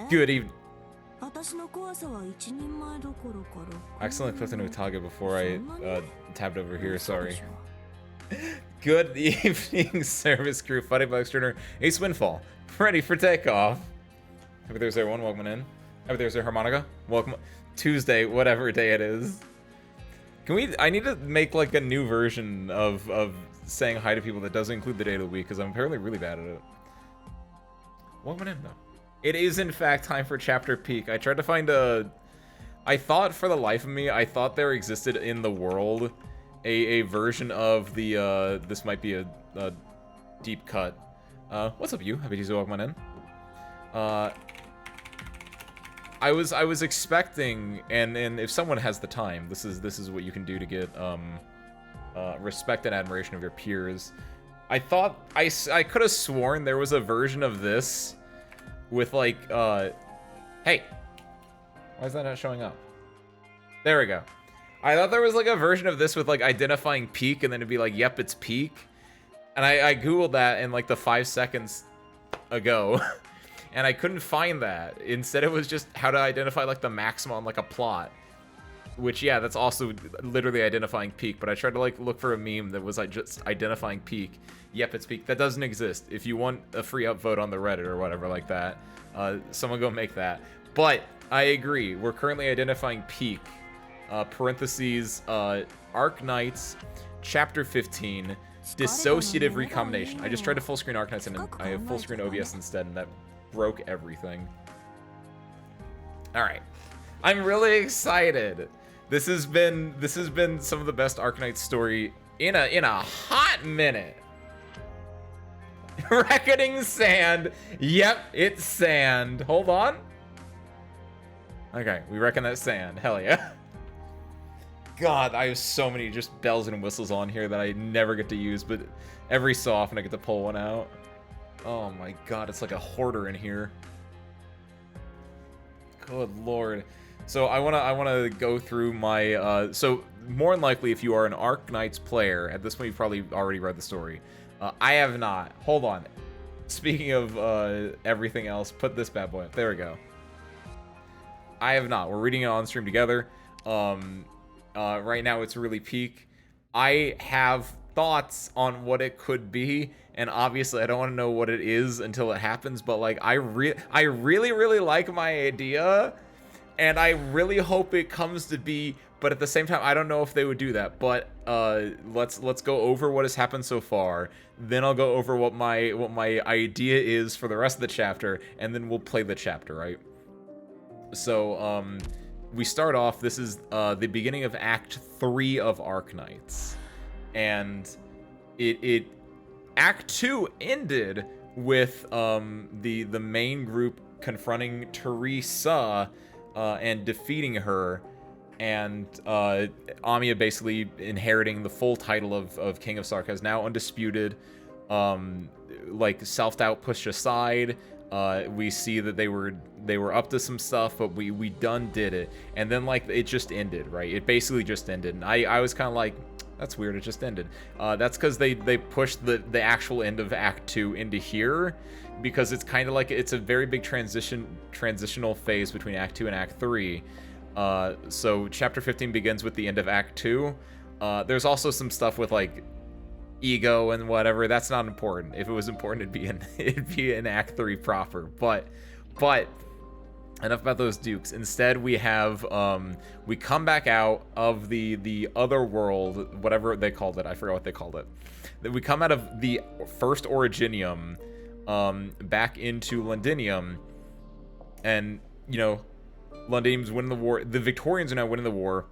Good evening. I accidentally clicked on Utaga before I tabbed over here, sorry. Good evening, service crew. Fighting by Extraordinary Ace Windfall. Ready for takeoff. Happy Thursday, everyone. Welcome in. Happy Thursday, Harmonica. Welcome. Tuesday, whatever day it is. Can we... I need to make, like, a new version of saying hi to people that doesn't include the day of the week, because I'm apparently really bad at it. Welcome in, though. It is, in fact, time for Chapter Peak. I tried to find a... I thought, for the life of me, I thought there existed in the world a version of the, this might be a deep cut. What's up, you? Happy to welcome in. I was expecting, and if someone has the time, this is what you can do to get, respect and admiration of your peers. I thought, I could have sworn there was a version of this with, like, hey! Why is that not showing up? There we go. I thought there was, like, a version of this with, like, identifying peak, and then it'd be like, yep, it's peak. And I googled that in, like, the 5 seconds ago, and I couldn't find that. Instead, it was just how to identify, like, the maxima on, like, a plot. Which, yeah, that's also literally identifying peak, but I tried to, like, look for a meme that was, like, just identifying peak. Yep, it's peak. That doesn't exist. If you want a free upvote on the Reddit or whatever like that, someone go make that. But I agree. We're currently identifying peak. Parentheses, Arknights, Chapter 15, Dissociative Recombination. I just tried to full screen Arknights and I have full screen OBS instead, and that broke everything. Alright. I'm really excited. This has been some of the best Arknights story in a hot minute. Reckoning sand. Yep, it's sand. Hold on. Okay, we reckon that's sand. Hell yeah. God, I have so many just bells and whistles on here that I never get to use, but every so often I get to pull one out. Oh my god, it's like a hoarder in here. Good lord. So I wanna go through my so more than likely if you are an Arknights player, at this point you've probably already read the story. I have not. Hold on. Speaking of everything else, put this bad boy up. There we go. I have not. We're reading it on stream together. Right now it's really peak. I have thoughts on what it could be, and obviously I don't want to know what it is until it happens, but like I really like my idea, and I really hope it comes to be, but at the same time I don't know if they would do that. But let's go over what has happened so far, then I'll go over what my idea is for the rest of the chapter, and then we'll play the chapter, right? So we start off, this is the beginning of Act 3 of Arknights. And Act 2 ended with the main group confronting Teresa and defeating her, and Amiya basically inheriting the full title of King of Sarkaz, now undisputed. Like, self-doubt pushed aside. We see that they were up to some stuff, but we done did it. And then, like, it just ended, right? It basically just ended. And I was kind of like, that's weird, it just ended. That's because they pushed the actual end of Act 2 into here, because it's kind of like, it's a very big transitional phase between Act 2 and Act 3. So Chapter 15 begins with the end of Act 2. There's also some stuff with, like, ego and whatever. That's not important. If it was important, it'd be in Act 3 proper. But enough about those dukes. Instead, we have we come back out of the other world, whatever they called it. I forgot what they called it. We come out of the first Originium back into Londinium, and you know, Londinium's winning the war. The Victorians are now winning the war,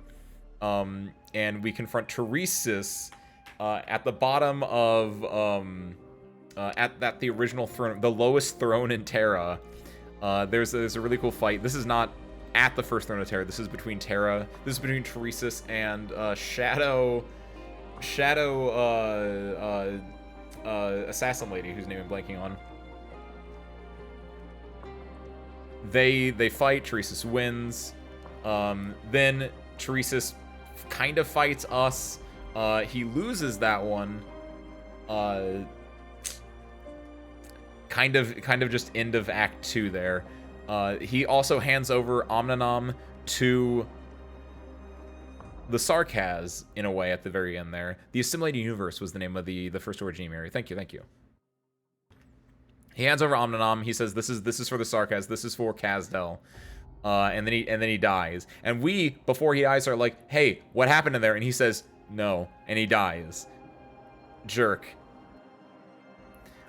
and we confront Teresis at the bottom of at the original throne, the lowest throne in Terra. There's a really cool fight. This is not at the first throne of Terra. This is between Terra. This is between Teresis and Shadow assassin lady whose name I'm blanking on. They fight. Teresis wins. Then Teresis kind of fights us. He loses that one. Kind of just end of Act 2 there. He also hands over Omninom to the Sarkaz, in a way, at the very end there. The Assimilated Universe was the name of the first origin area. Thank you, thank you. He hands over Omninom. He says, "This is for the Sarkaz. This is for Kazdel." And then he dies. And we, before he dies, are like, "Hey, what happened in there?" And he says, "No," and he dies. Jerk.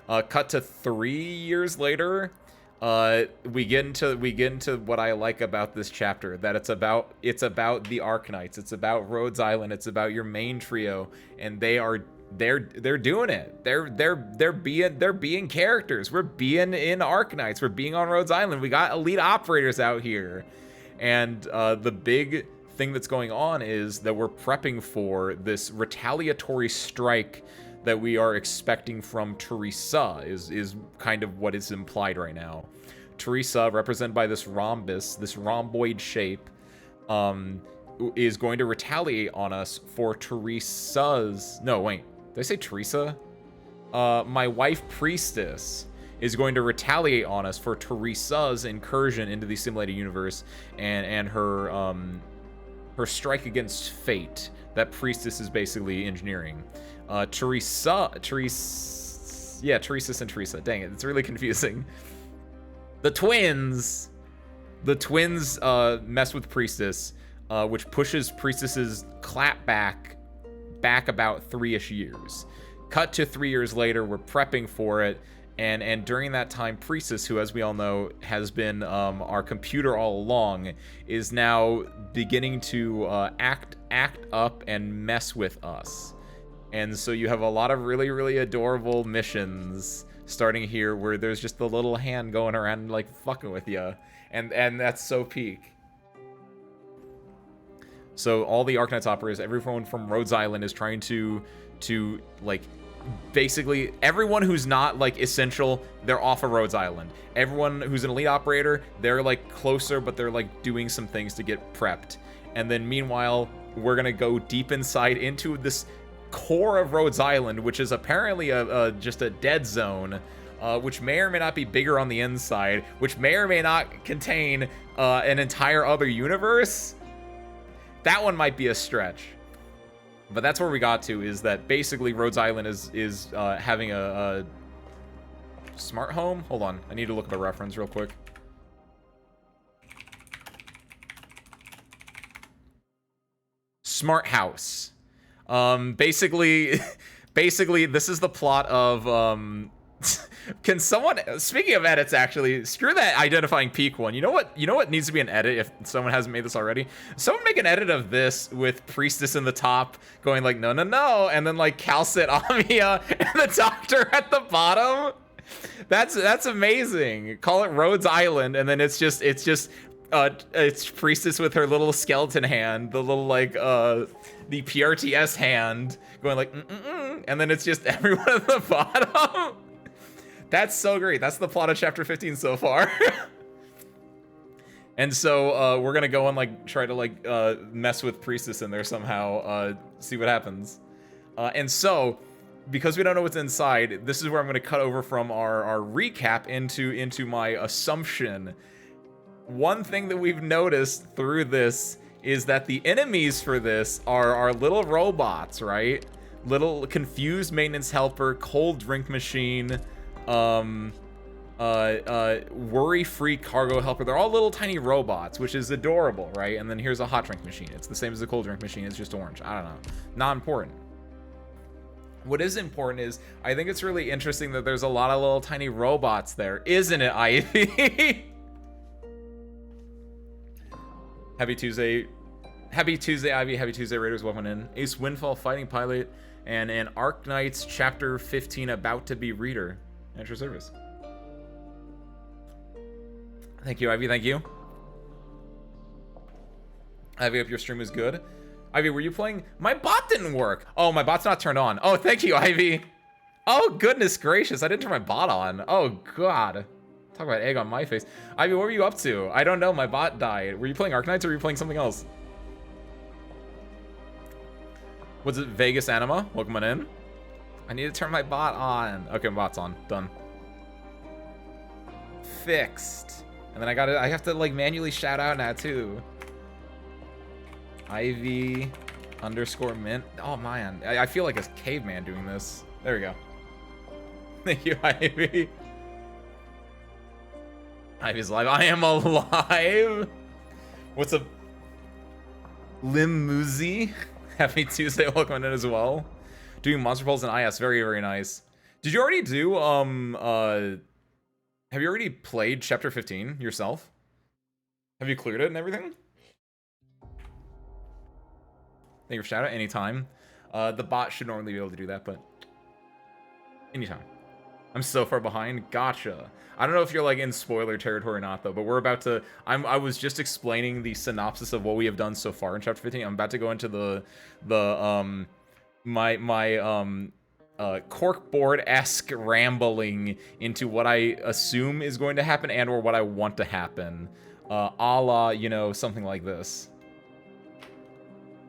Cut to 3 years later. We get into what I like about this chapter, that it's about the Arknights, it's about Rhodes Island, it's about your main trio, and they're doing it. They're being characters. We're being in Arknights. We're being on Rhodes Island. We got elite operators out here, and the big thing that's going on is that we're prepping for this retaliatory strike that we are expecting from Teresa, is kind of what is implied right now. Teresa, represented by this rhombus, this rhomboid shape, is going to retaliate on us for Teresa's... No, wait. Did I say Teresa? My wife, Priestess, is going to retaliate on us for Teresa's incursion into the Assimilated Universe and her strike against fate that Priestess is basically engineering. Teresis and Teresa. Dang it, it's really confusing. The twins mess with Priestess, which pushes Priestess's clap back about 3-ish years. Cut to 3 years later, we're prepping for it, and during that time, Priestess, who, as we all know, has been our computer all along, is now beginning to act up and mess with us. And so you have a lot of really, really adorable missions starting here where there's just the little hand going around like fucking with you, and that's so peak. So all the Arknights operators, everyone from Rhodes Island is trying to like, basically everyone who's not like essential, they're off of Rhodes Island. Everyone who's an elite operator, they're like closer, but they're like doing some things to get prepped. And then meanwhile, we're gonna go deep inside into this core of Rhodes Island, which is apparently just a dead zone, which may or may not be bigger on the inside, which may or may not contain an entire other universe. That one might be a stretch, but that's where we got to, is that basically Rhodes Island is having a smart home. Hold on, I need to look at the reference real quick. Smart house. Basically this is the plot of can someone, speaking of edits, actually, screw that identifying peak one. You know what needs to be an edit if someone hasn't made this already? Someone make an edit of this with Priestess in the top going like no, and then like Calcit, Amia, and the Doctor at the bottom. That's amazing. Call it Rhodes Island, and then it's Priestess with her little skeleton hand, the little like the PRTS hand going like and then it's just everyone at the bottom. That's so great. That's the plot of chapter 15 so far. And so we're gonna go and like try to like mess with Priestess in there somehow, see what happens. And so because we don't know what's inside, this is where I'm gonna cut over from our recap into my assumption. One thing that we've noticed through this is that the enemies for this are little robots, right? Little confused maintenance helper, cold drink machine, worry-free cargo helper. They're all little tiny robots, which is adorable, right? And then here's a hot drink machine. It's the same as the cold drink machine, it's just orange. I don't know. Not important. What is important is, I think it's really interesting that there's a lot of little tiny robots there. Isn't it, Ivy? Happy Tuesday, Ivy. Happy Tuesday, Raiders. Welcome in. Ace Windfall, Fighting Pilot, and an Arknights Chapter 15 about to be reader. At your service. Thank you, Ivy. Thank you. Ivy, hope your stream was good. Ivy, were you playing? My bot didn't work. Oh, my bot's not turned on. Oh, thank you, Ivy. Oh, goodness gracious. I didn't turn my bot on. Oh, God. Talk about egg on my face. Ivy, what were you up to? I don't know. My bot died. Were you playing Arknights or were you playing something else? Was it Vegas Anima? Welcome on in. I need to turn my bot on. Okay, my bot's on. Done. Fixed. And then I have to like manually shout out now too. Ivy _ mint. Oh man, I feel like a caveman doing this. There we go. Thank you, Ivy. Ivy's alive. I am alive. What's up, Limuzi? Happy Tuesday. Welcome in as well. Doing monster pulls and IS. Very, very nice. Did you already do have you already played chapter 15 yourself? Have you cleared it and everything? Thank you for shout out anytime. The bot should normally be able to do that, but anytime. I'm so far behind. Gotcha. I don't know if you're like in spoiler territory or not though, but we're about to. I was just explaining the synopsis of what we have done so far in chapter 15. I'm about to go into the corkboard-esque rambling into what I assume is going to happen and or what I want to happen, a la, you know, something like this.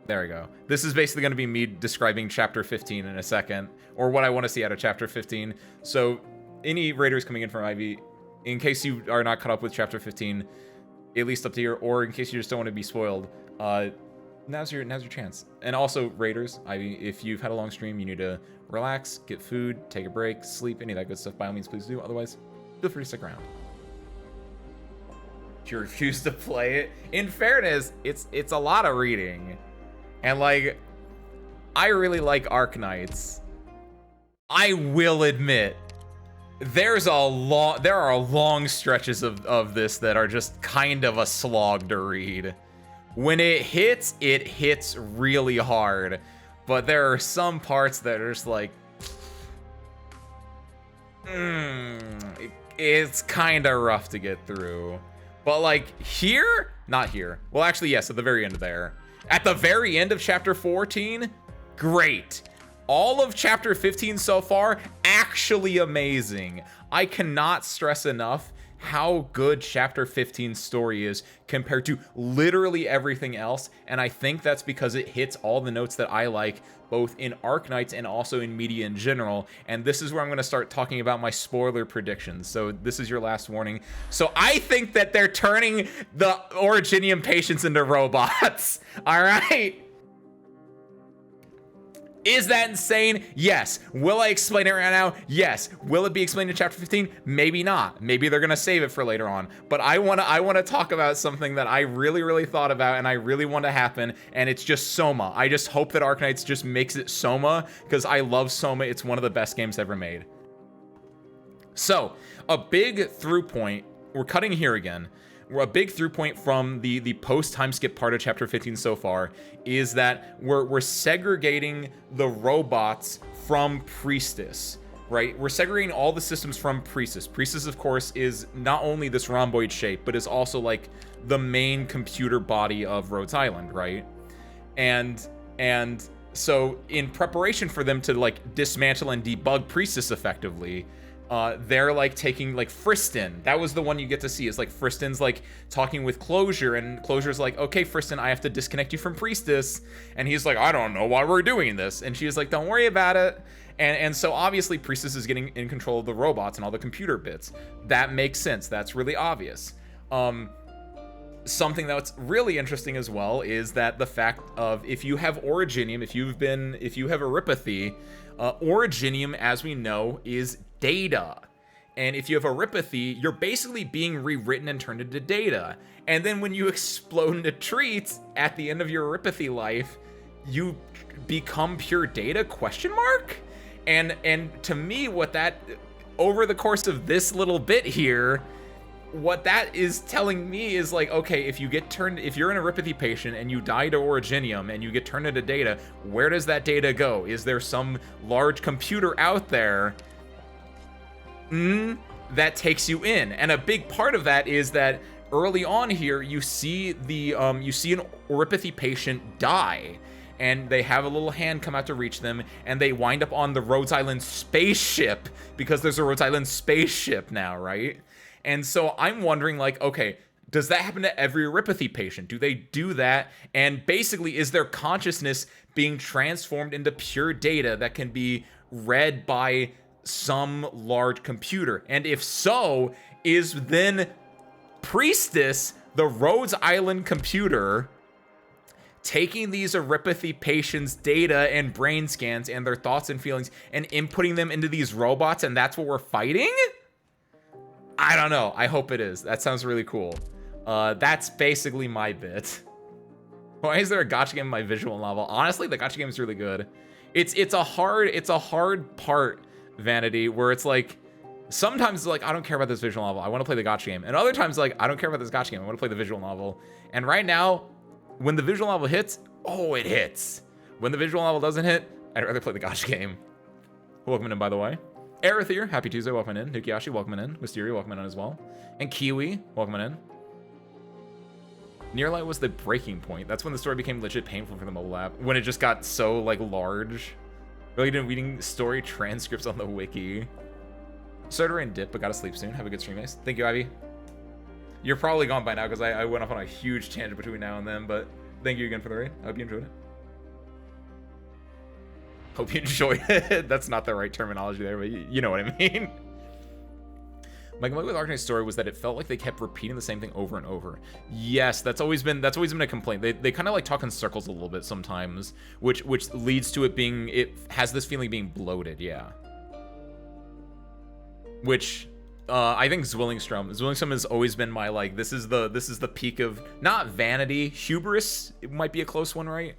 There we go. This is basically going to be me describing chapter 15 in a second, or what I want to see out of chapter 15. So any raiders coming in from Ivy, in case you are not caught up with chapter 15, at least up to here, or in case you just don't want to be spoiled, now's your chance. And also raiders, Ivy, if you've had a long stream, you need to relax, get food, take a break, sleep, any of that good stuff, by all means please do. Otherwise, feel free to stick around. If you refuse to play it, in fairness, it's a lot of reading. And like, I really like Arknights. I will admit, there are long stretches of this that are just kind of a slog to read. When it hits really hard. But there are some parts that are just like, it's kind of rough to get through. But like here, not here. Well, actually, yes, at the very end of there. At the very end of chapter 14, great. All of chapter 15 so far, actually amazing. I cannot stress enough how good chapter 15's story is compared to literally everything else, and I think that's because it hits all the notes that I like, both in Arknights and also in media in general. And this is where I'm going to start talking about my spoiler predictions, so this is your last warning. So I think that they're turning the Originium patients into robots. All right? Is that insane? Yes. Will I explain it right now? Yes. Will it be explained in chapter 15? Maybe not. Maybe they're gonna save it for later on. But I wanna talk about something that I really thought about and I really want to happen, and it's just Soma. I just hope that Arknights just makes it Soma, because I love Soma. It's one of the best games ever made. So, a big through point, we're cutting here again. A big through point from the post time skip part of chapter 15 so far is that we're segregating the robots from Priestess, right? We're segregating all the systems from Priestess. Priestess, of course, is not only this rhomboid shape, but is also like the main computer body of Rhodes Island, right? And so in preparation for them to like dismantle and debug Priestess effectively, they're like taking like Friston. That was the one you get to see, is like Friston's like talking with Closure, and Closure's like, okay, Friston, I have to disconnect you from Priestess. And he's like, I don't know why we're doing this. And she's like, don't worry about it. And so obviously Priestess is getting in control of the robots and all the computer bits. That makes sense. That's really obvious. Something that's really interesting as well is that the fact of, if you have Originium, if you have Eripathy, Originium, as we know, is data. And if you have Eripathy, you're basically being rewritten and turned into data. And then when you explode into treats at the end of your Eripathy life, you become pure data, question mark? And to me, what that, over the course of this little bit here, what that is telling me is like, okay, if you're an Eripathy patient and you die to Originium and you get turned into data, where does that data go? Is there some large computer out there that takes you in? And a big part of that is that early on here, you see an Eripathy patient die, and they have a little hand come out to reach them, and they wind up on the Rhodes Island spaceship, because there's a Rhodes Island spaceship now, right? And so I'm wondering, like, okay, does that happen to every Eripathy patient? Do they do that? And basically, is their consciousness being transformed into pure data that can be read by some large computer? And if so, is then Priestess, the Rhodes Island computer, taking these Aripathy patients' data and brain scans and their thoughts and feelings and inputting them into these robots, and that's what we're fighting? I don't know. I hope it is. That sounds really cool. That's basically my bit. Why is there a gacha game in my visual novel? Honestly, the gacha game is really good. It's a hard part, Vanity, where it's like, sometimes it's like, I don't care about this visual novel, I want to play the gacha game. And other times, like, I don't care about this gacha game, I want to play the visual novel. And right now, when the visual novel hits, oh, it hits. When the visual novel doesn't hit, I'd rather play the gacha game. Welcome in, by the way. Aerith here, happy Tuesday, welcome in. Nukiashi, welcome in. Mysteria, welcome in as well. And Kiwi, welcome in. Nearlight was the breaking point. That's when the story became legit painful for the mobile app. When it just got so, like, large. Really didn't reading story transcripts on the wiki. Started and dip, but gotta sleep soon. Have a good stream, guys. Thank you, Ivy. You're probably gone by now because I went off on a huge tangent between now and then, but thank you again for the raid. I hope you enjoyed it. Hope you enjoyed it. That's not the right terminology there, but you know what I mean. My complaint with Arknights' story was that it felt like they kept repeating the same thing over and over. Yes, that's always been a complaint. They kind of like talk in circles a little bit sometimes, which leads to it has this feeling being bloated, yeah. Which I think Zwillingstrom has always been my, like, this is the peak of not vanity, hubris. It might be a close one, right?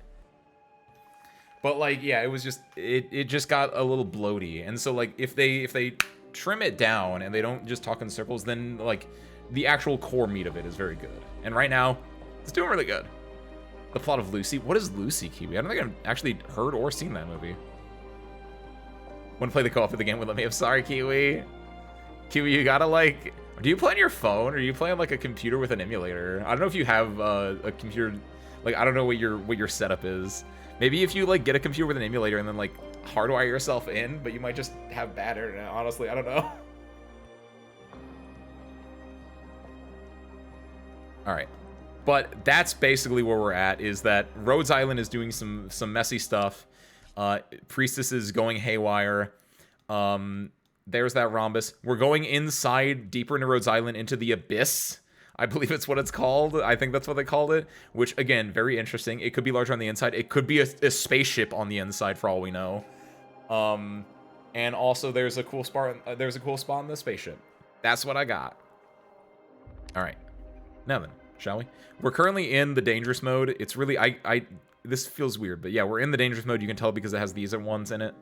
But like, yeah, it was just it just got a little bloaty. And so like if they trim it down and they don't just talk in circles, then like the actual core meat of it is very good. And right now, it's doing really good. The plot of Lucy. What is Lucy, Kiwi? I don't think I've actually heard or seen that movie. Want to play the co-op of the game with me? I'm sorry, Kiwi. Kiwi, you gotta like. Do you play on your phone or do you play on like a computer with an emulator? I don't know if you have a computer. Like I don't know what your setup is. Maybe if you like get a computer with an emulator and then like hardwire yourself in, but you might just have bad internet, honestly, I don't know. All right, but that's basically where we're at, is that Rhodes Island is doing some messy stuff. Priestess is going haywire. There's that rhombus. We're going inside, deeper into Rhodes Island, into the abyss. I believe it's what it's called. I think that's what they called it, which again, very interesting. It could be larger on the inside. It could be a spaceship on the inside for all we know. And also there's a cool spot. There's a cool spot in the spaceship. That's what I got. All right, now then, shall we? We're currently in the dangerous mode. It's really this feels weird, but yeah, we're in the dangerous mode. You can tell because it has these ones in it.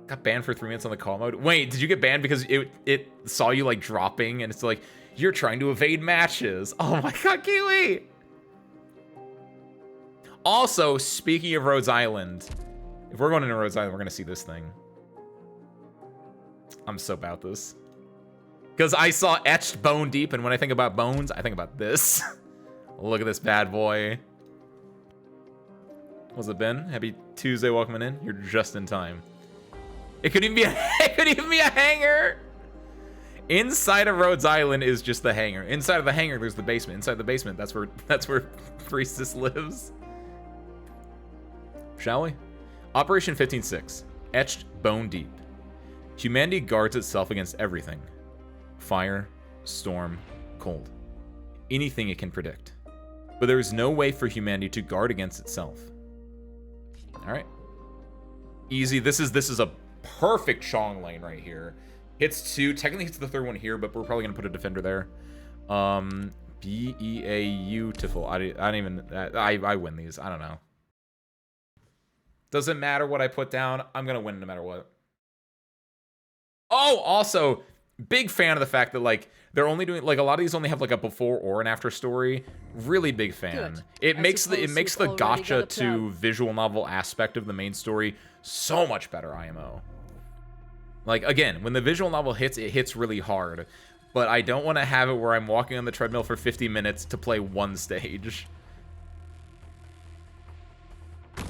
Got banned for 3 minutes on the call mode. Wait, did you get banned because it saw you like dropping and it's like, you're trying to evade matches? Oh my god, Kiwi! Also, speaking of Rhodes Island, if we're going into Rhodes Island, we're gonna see this thing. I'm so about this. Because I saw etched bone deep, and when I think about bones, I think about this. Look at this bad boy. What's it been? Happy Tuesday, welcoming in. You're just in time. It could even be a hangar. Inside of Rhodes Island is just the hangar. Inside of the hangar, there's the basement. Inside the basement, that's where Priestess lives. Shall we? Operation 15-6. Etched bone deep. Humanity guards itself against everything. Fire, storm, cold. Anything it can predict. But there is no way for humanity to guard against itself. All right. Easy. This is a perfect Chong lane right here. Hits 2, technically hits the third one here, but we're probably gonna put a defender there. Beautiful. I win these. I don't know. Doesn't matter what I put down. I'm gonna win no matter what. Oh, also, big fan of the fact that like they're only doing like a lot of these only have like a before or an after story. Really big fan. Good. It makes the gacha to visual novel aspect of the main story so much better. IMO. Like again, when the visual novel hits, it hits really hard. But I don't want to have it where I'm walking on the treadmill for 50 minutes to play one stage.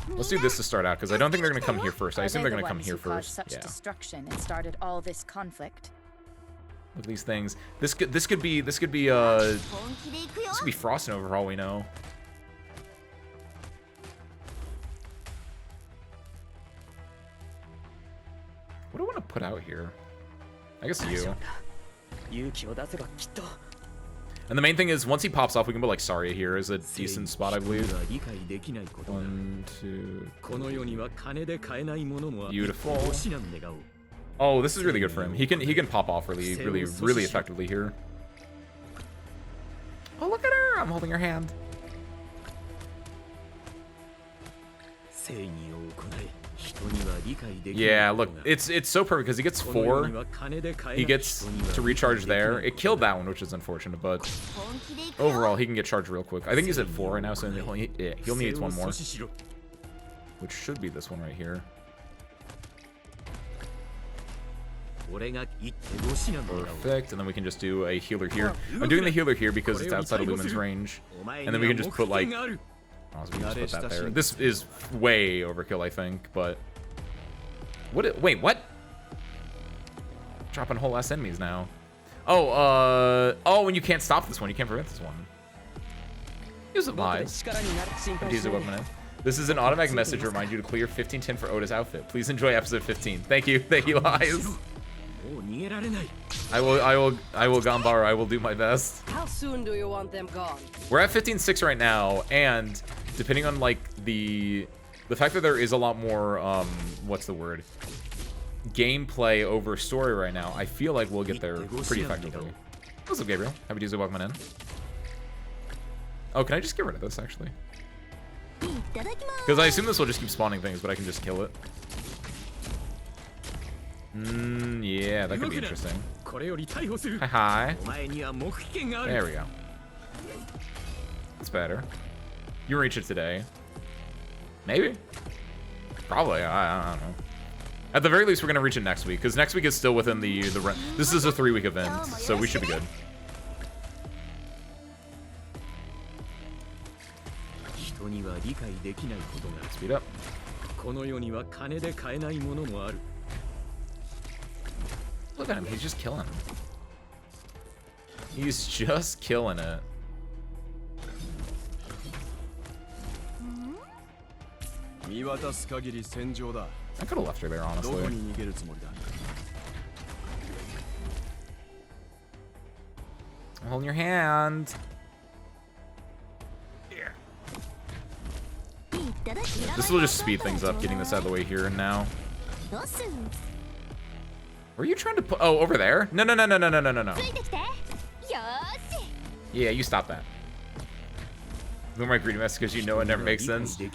Let's do this to start out because I don't think they're gonna come here first. I assume they're gonna come here first. Such destruction and started all this conflict. Look at these things. This could be Frost Nova for all we know. What do I want to put out here? I guess you. And the main thing is, once he pops off, we can put like Saria here is a decent spot, I believe. 1, 2. Beautiful. Oh, this is really good for him. He can pop off really effectively here. Oh, look at her! I'm holding her hand. Yeah, look, it's so perfect because he gets 4. He gets to recharge there. It killed that one, which is unfortunate, but overall he can get charged real quick. I think he's at 4 right now, so he'll need one more, which should be this one right here. Perfect, and then we can just do a healer here. I'm doing the healer here because it's outside of Lumen's range, and then we can just put like. Oh, so we can just put that there. This is way overkill, I think, but wait, what? Dropping whole ass enemies now. Oh, and you can't stop this one. You can't prevent this one. Use a buys. Use a weapon in. This is an automatic message to remind you to clear 1510 for Oda's outfit. Please enjoy episode 15. Thank you, Lies. I will Ganbara. I will do my best. How soon do you want them gone? We're at 15-6 right now, and depending on like the fact that there is a lot more what's the word? Gameplay over story right now, I feel like we'll get there pretty effectively. What's up, Gabriel? Happy Tuesday, welcome in. Oh, can I just get rid of this actually? Because I assume this will just keep spawning things, but I can just kill it. Yeah, that could be interesting. Hi. There we go. That's better. You reach it today. Maybe. Probably. I don't know. At the very least, we're gonna reach it next week, because next week is still within the this is a 3-week event, so we should be good. Speed up. Look at him, he's just killing. He's just killing it. I could have left her there, honestly. I'm holding your hand. Yeah. This will just speed things up, getting this out of the way here and now. Were you trying to put? Oh, over there? No. Yeah, you stop that. Look my greedy mess because you know it never makes sense. It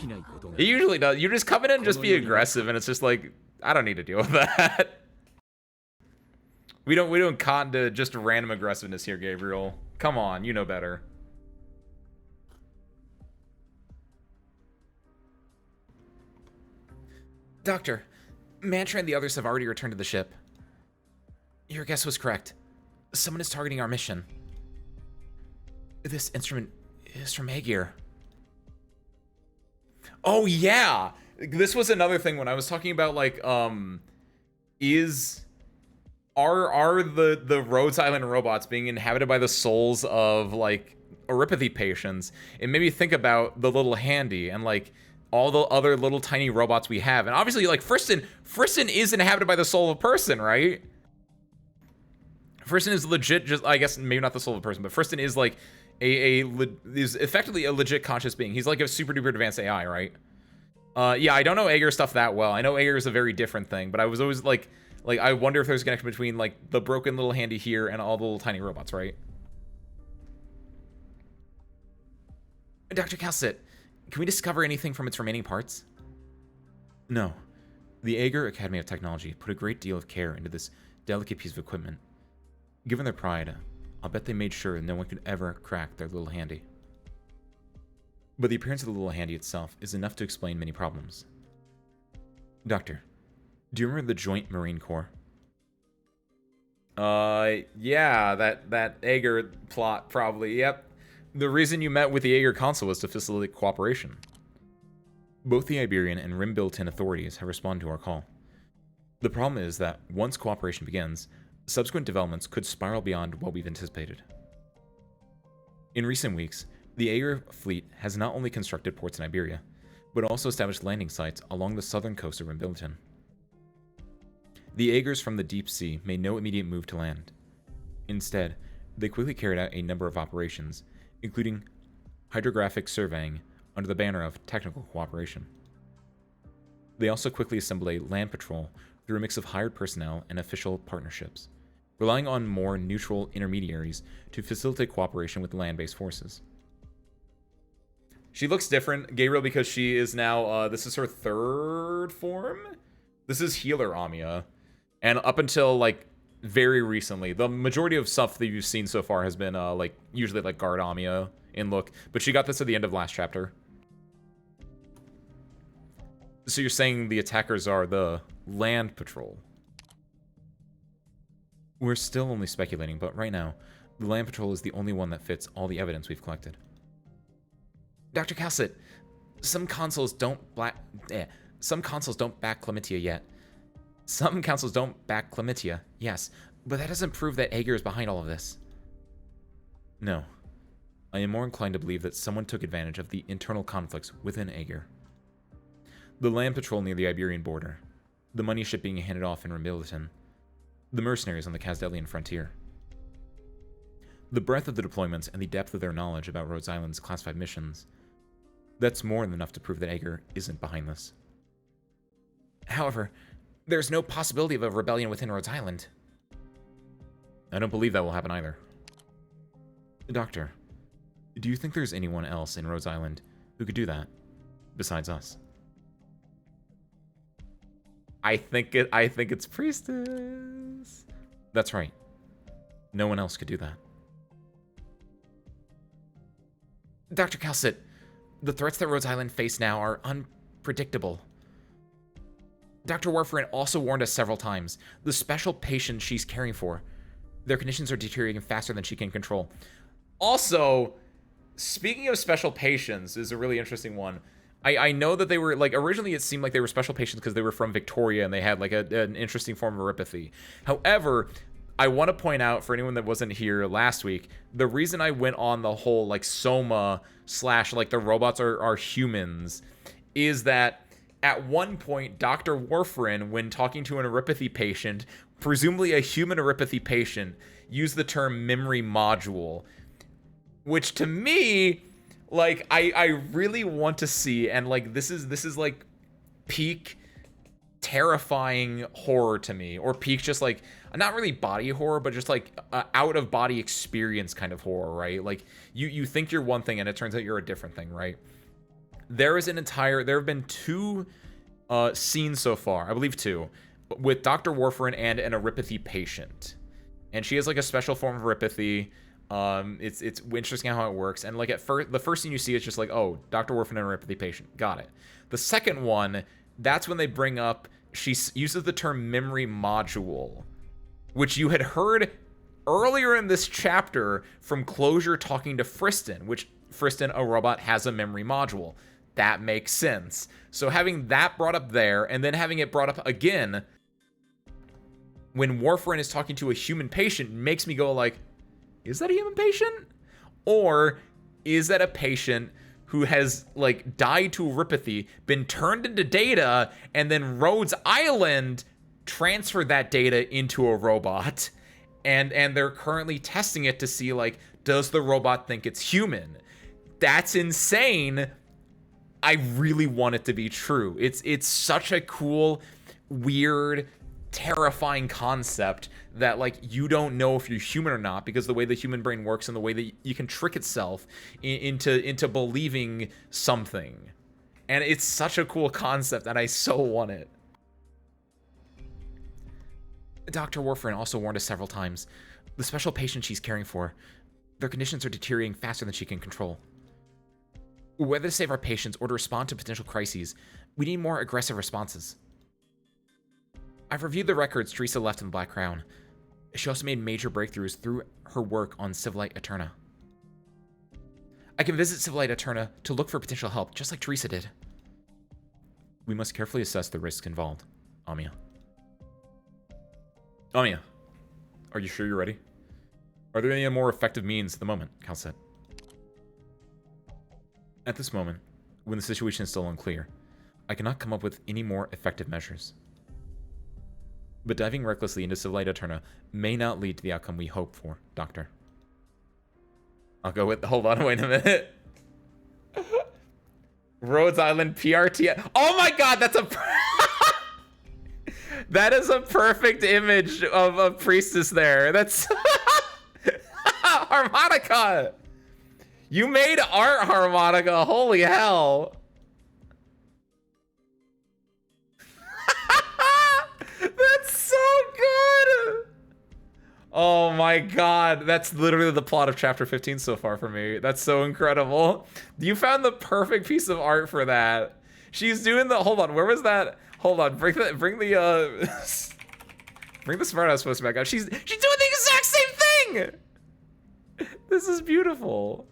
usually does. You just come in and just be aggressive, and it's just like I don't need to deal with that. We don't con to just random aggressiveness here, Gabriel. Come on, you know better. Doctor, Mantra and the others have already returned to the ship. Your guess was correct. Someone is targeting our mission. This instrument is from Aegir. Oh yeah, this was another thing when I was talking about like are the Rhodes Island robots being inhabited by the souls of like oropathy patients? It made me think about the little handy and like all the other little tiny robots we have, and obviously like Friston is inhabited by the soul of a person, right? Friston is legit, just I guess maybe not the soul of a person, but Friston is like is effectively a legit conscious being. He's like a super duper advanced AI, right? Yeah, I don't know Aegir stuff that well. I know Aegir is a very different thing, but I was always like I wonder if there's a connection between like the broken little handy here and all the little tiny robots, right? Dr. Calcit, can we discover anything from its remaining parts? No. The Aegir Academy of Technology put a great deal of care into this delicate piece of equipment. Given their pride, I'll bet they made sure no one could ever crack their little handy. But the appearance of the little handy itself is enough to explain many problems. Doctor, do you remember the Joint Marine Corps? Yeah, that Aegir plot, probably, yep. The reason you met with the Aegir Council was to facilitate cooperation. Both the Iberian and Rimbilton authorities have responded to our call. The problem is that once cooperation begins, subsequent developments could spiral beyond what we've anticipated. In recent weeks, the Aegir fleet has not only constructed ports in Iberia, but also established landing sites along the southern coast of Rimbilton. The Aegirs from the deep sea made no immediate move to land. Instead, they quickly carried out a number of operations, including hydrographic surveying under the banner of technical cooperation. They also quickly assembled a land patrol through a mix of hired personnel and official partnerships, relying on more neutral intermediaries to facilitate cooperation with land-based forces. She looks different, Gabriel, because she is now, this is her third form? This is Healer Amiya. And up until, like, very recently, the majority of stuff that you've seen so far has been, like, usually, like, Guard Amiya in look. But she got this at the end of last chapter. So you're saying the attackers are the land patrol? We're still only speculating, but right now, the land patrol is the only one that fits all the evidence we've collected. Dr. Calcit, some consoles don't back Chlamydia yet. Some councils don't back Chlamydia, yes, but that doesn't prove that Aegir is behind all of this. No. I am more inclined to believe that someone took advantage of the internal conflicts within Aegir. The land patrol near the Iberian border, the money ship being handed off in Ramilliton, the mercenaries on the Kazdelian frontier. The breadth of the deployments and the depth of their knowledge about Rhodes Island's classified missions, that's more than enough to prove that Aegir isn't behind this. However, there's no possibility of a rebellion within Rhodes Island. I don't believe that will happen either. Doctor, do you think there's anyone else in Rhodes Island who could do that, besides us? I think it's Priestess. That's right. No one else could do that. Dr. Calcit, the threats that Rhodes Island face now are unpredictable. Dr. Warfarin also warned us several times. The special patients she's caring for, their conditions are deteriorating faster than she can control. Also, speaking of special patients, is a really interesting one. I know that they were, like, originally it seemed like they were special patients because they were from Victoria and they had, like, an interesting form of neuropathy. However, I want to point out, for anyone that wasn't here last week, the reason I went on the whole, like, Soma / like, the robots are humans, is that at one point, Dr. Warfarin, when talking to an neuropathy patient, presumably a human neuropathy patient, used the term memory module, which to me, like, I really want to see, and, like, this is like peak terrifying horror to me, or peak just, like, not really body horror, but just, like, out of body experience kind of horror, right? Like, you think you're one thing and it turns out you're a different thing, right? There have been 2 scenes so far, I believe 2, with Dr. Warfarin and an neuropathy patient. And she has, like, a special form of neuropathy. It's interesting how it works. And, like, the first scene you see is just like, oh, Dr. Warfarin and a neuropathy patient. Got it. The second one, that's when they bring up, she uses the term memory module, which you had heard earlier in this chapter from Closure talking to Friston, which Friston, a robot, has a memory module. That makes sense. So having that brought up there, and then having it brought up again when Warfarin is talking to a human patient, makes me go like, is that a human patient? Or is that a patient who has, like, died to neuropathy, been turned into data, and then Rhodes Island transferred that data into a robot, and they're currently testing it to see, like, does the robot think it's human? That's insane. I really want it to be true. It's such a cool, weird, terrifying concept that, like, you don't know if you're human or not, because the way the human brain works and the way that you can trick itself into believing something. And it's such a cool concept, and I so want it. Dr. Warfarin also warned us several times. The special patients she's caring for, their conditions are deteriorating faster than she can control. Whether to save our patients or to respond to potential crises, we need more aggressive responses. I've reviewed the records Teresa left in the Black Crown. She also made major breakthroughs through her work on Civilite Eterna. I can visit Civilite Eterna to look for potential help, just like Teresa did. We must carefully assess the risks involved, Amiya. Amiya, are you sure you're ready? Are there any more effective means at the moment, Cal said. At this moment, when the situation is still unclear, I cannot come up with any more effective measures. But diving recklessly into Civilite Eterna may not lead to the outcome we hope for, Doctor. I'll go with... Hold on, wait a minute. Rhodes Island PRT. Oh my god, that's a... That is a perfect image of a priestess there. That's... Harmonica! You made art, Harmonica. Holy hell. That's so good. Oh my god. That's literally the plot of chapter 15 so far for me. That's so incredible. You found the perfect piece of art for that. She's doing the... Hold on, where was that? Hold on, bring the bring the smart ass post back up. She's doing the exact same thing! This is beautiful.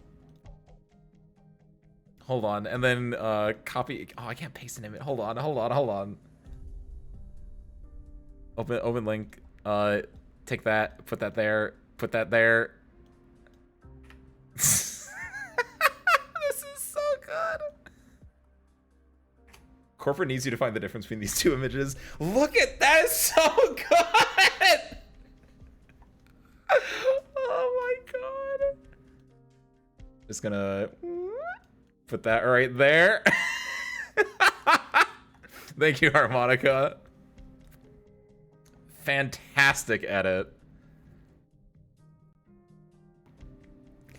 Hold on, and then copy... Oh, I can't paste an image. Hold on. Open link. Take that, put that there, put that there. This is so good. Corporate needs you to find the difference between these two images. Look at that, it's so good. Oh my god. Just gonna put that right there. Thank you, Harmonica. Fantastic edit.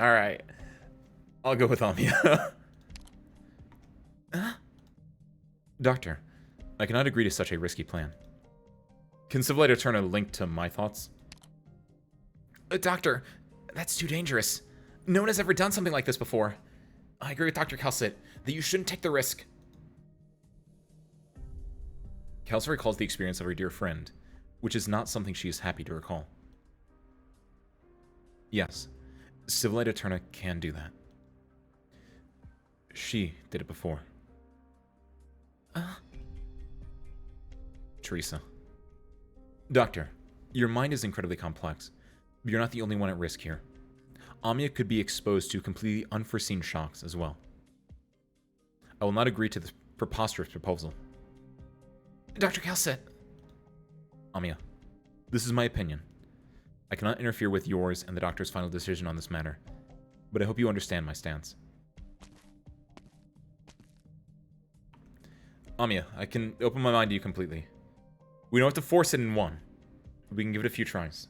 All right, I'll go with Amia. Doctor, I cannot agree to such a risky plan. Can Civilite Eterna link to my thoughts? Doctor, that's too dangerous. No one has ever done something like this before. I agree with Dr. Calcit that you shouldn't take the risk. Calcit recalls the experience of her dear friend, which is not something she is happy to recall. Yes, Civilite Eterna can do that. She did it before. Teresa. Doctor, your mind is incredibly complex, but you're not the only one at risk here. Amia could be exposed to completely unforeseen shocks as well. I will not agree to this preposterous proposal. Dr. Calcit! Amia, this is my opinion. I cannot interfere with yours and the doctor's final decision on this matter, but I hope you understand my stance. Amia, I can open my mind to you completely. We don't have to force it in one. We can give it a few tries.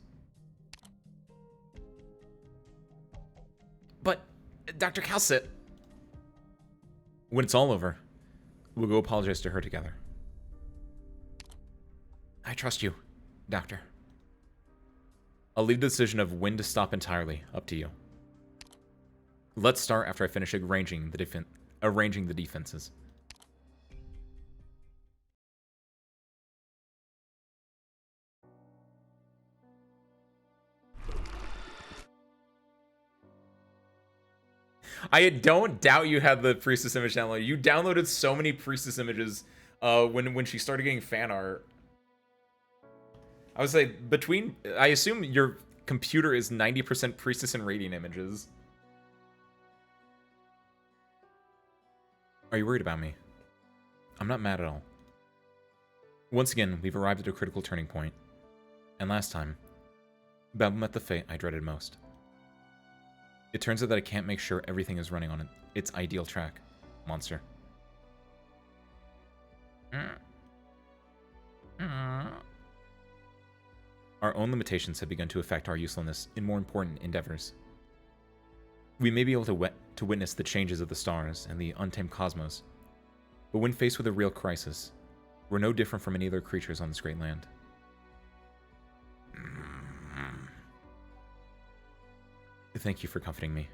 But, Dr. Calcit... When it's all over, we'll go apologize to her together. I trust you, Doctor. I'll leave the decision of when to stop entirely up to you. Let's start after I finish arranging the defenses. I don't doubt you had the priestess image downloaded. You downloaded so many priestess images when she started getting fan art. I would say I assume your computer is 90% priestess and radiant images. Are you worried about me? I'm not mad at all. Once again, we've arrived at a critical turning point. And last time, Babel met the fate I dreaded most. It turns out that I can't make sure everything is running on its ideal track, monster. Our own limitations have begun to affect our usefulness in more important endeavors. We may be able to witness the changes of the stars and the untamed cosmos, but when faced with a real crisis, we're no different from any other creatures on this great land. Thank you for comforting me.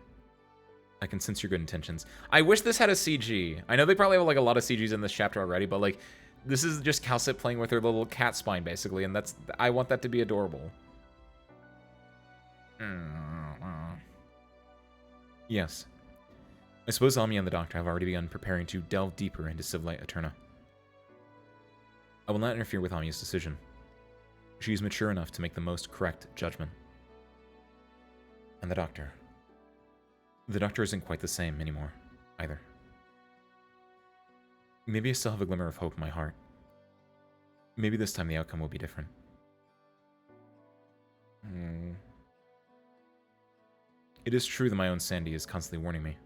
I can sense your good intentions. I wish this had a CG. I know they probably have like a lot of CGs in this chapter already, but like this is just Calcit playing with her little cat spine basically, and I want that to be adorable. Yes. I suppose Amia and the Doctor have already begun preparing to delve deeper into Civilite Eterna. I will not interfere with Amia's decision. She is mature enough to make the most correct judgment. And the Doctor. The Doctor isn't quite the same anymore, either. Maybe I still have a glimmer of hope in my heart. Maybe this time the outcome will be different. Hmm. It is true that my own sanity is constantly warning me.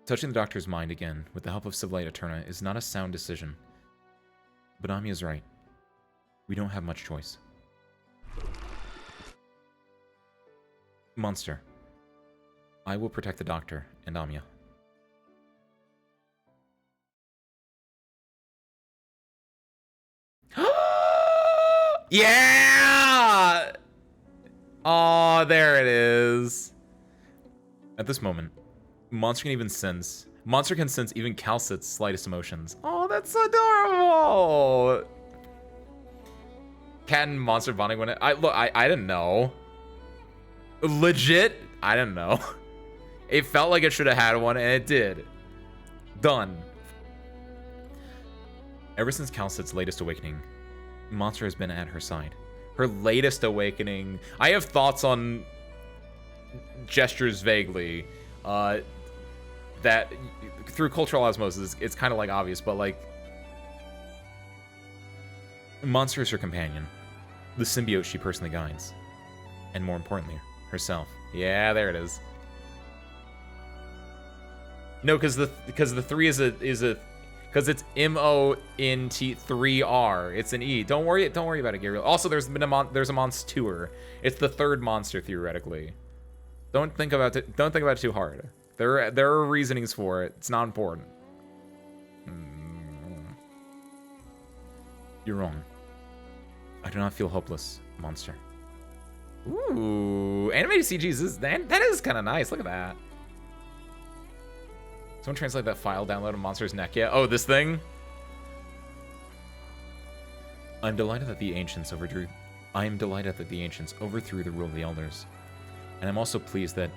Touching the doctor's mind again with the help of Civilite Eterna is not a sound decision. But Amia's right. We don't have much choice. Monster. I will protect the doctor and Amia. Yeah! Oh, there it is. At this moment, Monster can sense even Calcit's slightest emotions. Oh, that's adorable. Cat and Monster bonding when I didn't know. Legit, I didn't know. It felt like it should have had one, and it did. Done. Ever since Calcit's latest awakening, Monster has been at her side. Her latest awakening. I have thoughts on gestures vaguely. That through cultural osmosis, it's kind of like obvious, but like, Monster is her companion, the symbiote she personally guides, and more importantly, herself. Yeah, there it is. No, because the 3 is a because it's MONT3R. It's an E. Don't worry about it, Gabriel. Also, there's a monster. It's the third monster theoretically. Don't think about it too hard. There are reasonings for it. It's not important. You're wrong. I do not feel hopeless, Monster. Ooh, animated CGs that is kind of nice. Look at that. Someone translate that file download of Monster's neck yet? Oh, this thing? I am delighted that the ancients overthrew the rule of the elders. And I'm also pleased that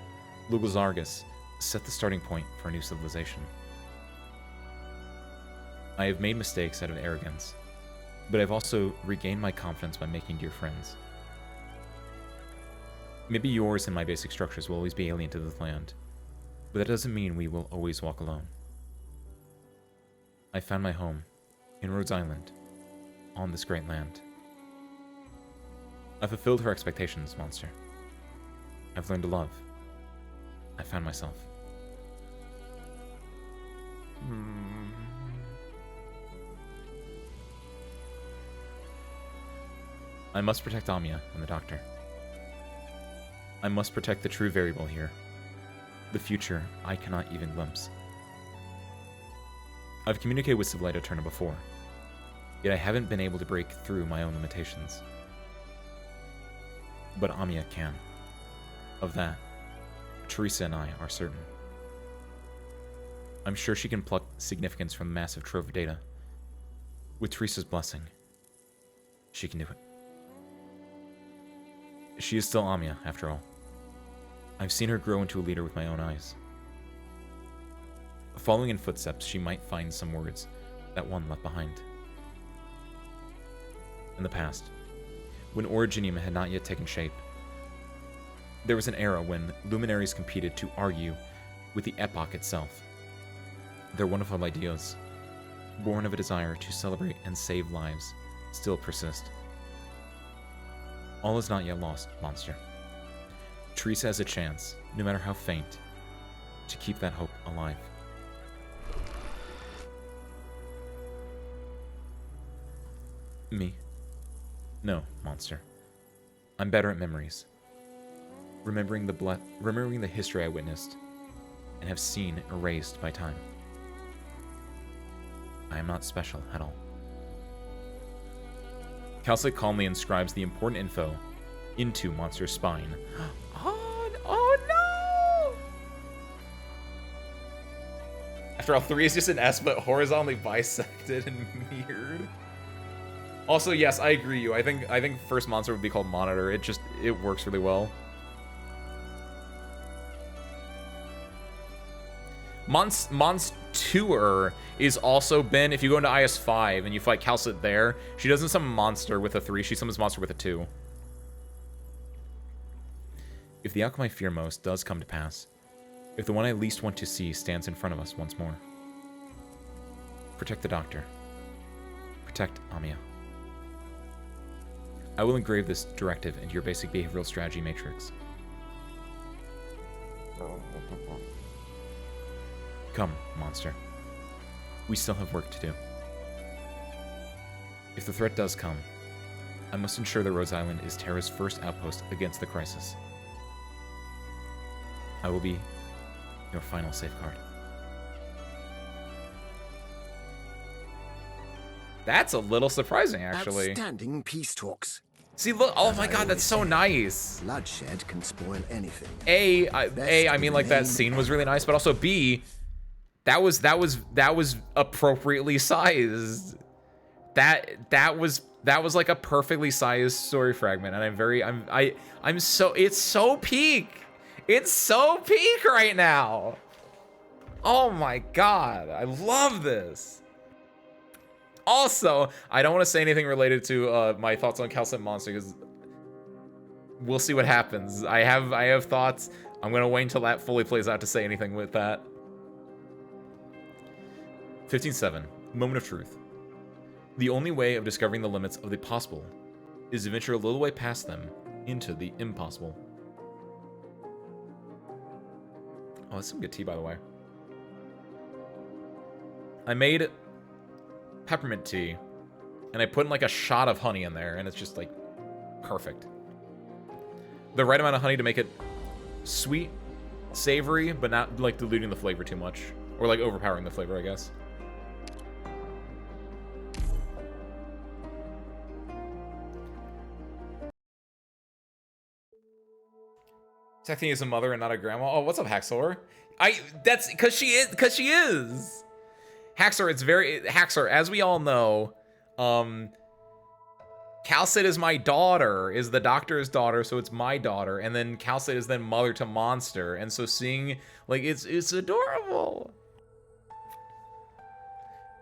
Lugozargus set the starting point for a new civilization. I have made mistakes out of arrogance, but I've also regained my confidence by making dear friends. Maybe yours and my basic structures will always be alien to this land, but that doesn't mean we will always walk alone. I found my home in Rhodes Island, on this great land. I fulfilled her expectations, Monster. I've learned to love. I found myself. I must protect Amia and the doctor. I must protect the true variable here. The future I cannot even glimpse. I've communicated with Civilite Eterna before, yet I haven't been able to break through my own limitations. But Amia can. Of that, Teresa and I are certain. I'm sure she can pluck significance from the massive trove of data. With Teresa's blessing, she can do it. She is still Amia, after all. I've seen her grow into a leader with my own eyes. Following in footsteps, she might find some words that one left behind. In the past, when Originium had not yet taken shape, there was an era when luminaries competed to argue with the epoch itself. Their wonderful ideas, born of a desire to celebrate and save lives, still persist. All is not yet lost, Monster. Teresa has a chance, no matter how faint, to keep that hope alive. Me? No, Monster. I'm better at memories. Remembering the history I witnessed and have seen erased by time. I am not special at all. Calcite calmly inscribes the important info into Monster's spine. Oh no! After all, 3 is just an S, but horizontally bisected and mirrored. Also, yes, I agree you. I think first monster would be called Monitor. It works really well. Monster is also been, if you go into IS-5 and you fight Calcite there, she doesn't summon Monster with a 3, she summons Monster with a 2. If the outcome I fear most does come to pass, if the one I least want to see stands in front of us once more, protect the doctor. Protect Amia. I will engrave this directive into your basic behavioral strategy matrix. Come, monster. We still have work to do. If the threat does come, I must ensure that Rhodes Island is Terra's first outpost against the crisis. I will be your final safeguard. That's a little surprising, actually. Outstanding peace talks. See, look, oh my god, that's so nice. Bloodshed can spoil anything. I mean, like, that scene was really nice, but also B, that was appropriately sized. That was like a perfectly sized story fragment, and it's so peak. It's so peak right now. Oh my god, I love this. Also, I don't want to say anything related to my thoughts on Calcent Monster because we'll see what happens. I have thoughts. I'm gonna wait until that fully plays out to say anything with that. 15:7. Moment of truth. The only way of discovering the limits of the possible is to venture a little way past them into the impossible. Oh, that's some good tea, by the way. I made peppermint tea, and I put in like a shot of honey in there, and it's just like perfect. The right amount of honey to make it sweet, savory, but not like diluting the flavor too much, or like overpowering the flavor, I guess. Acting as a mother and not a grandma. Oh, what's up, Haxor? That's because she is. Haxor, as we all know, Calcit is my daughter, is the doctor's daughter, so it's my daughter, and then Calcit is then mother to Monster, and so seeing, like, it's adorable.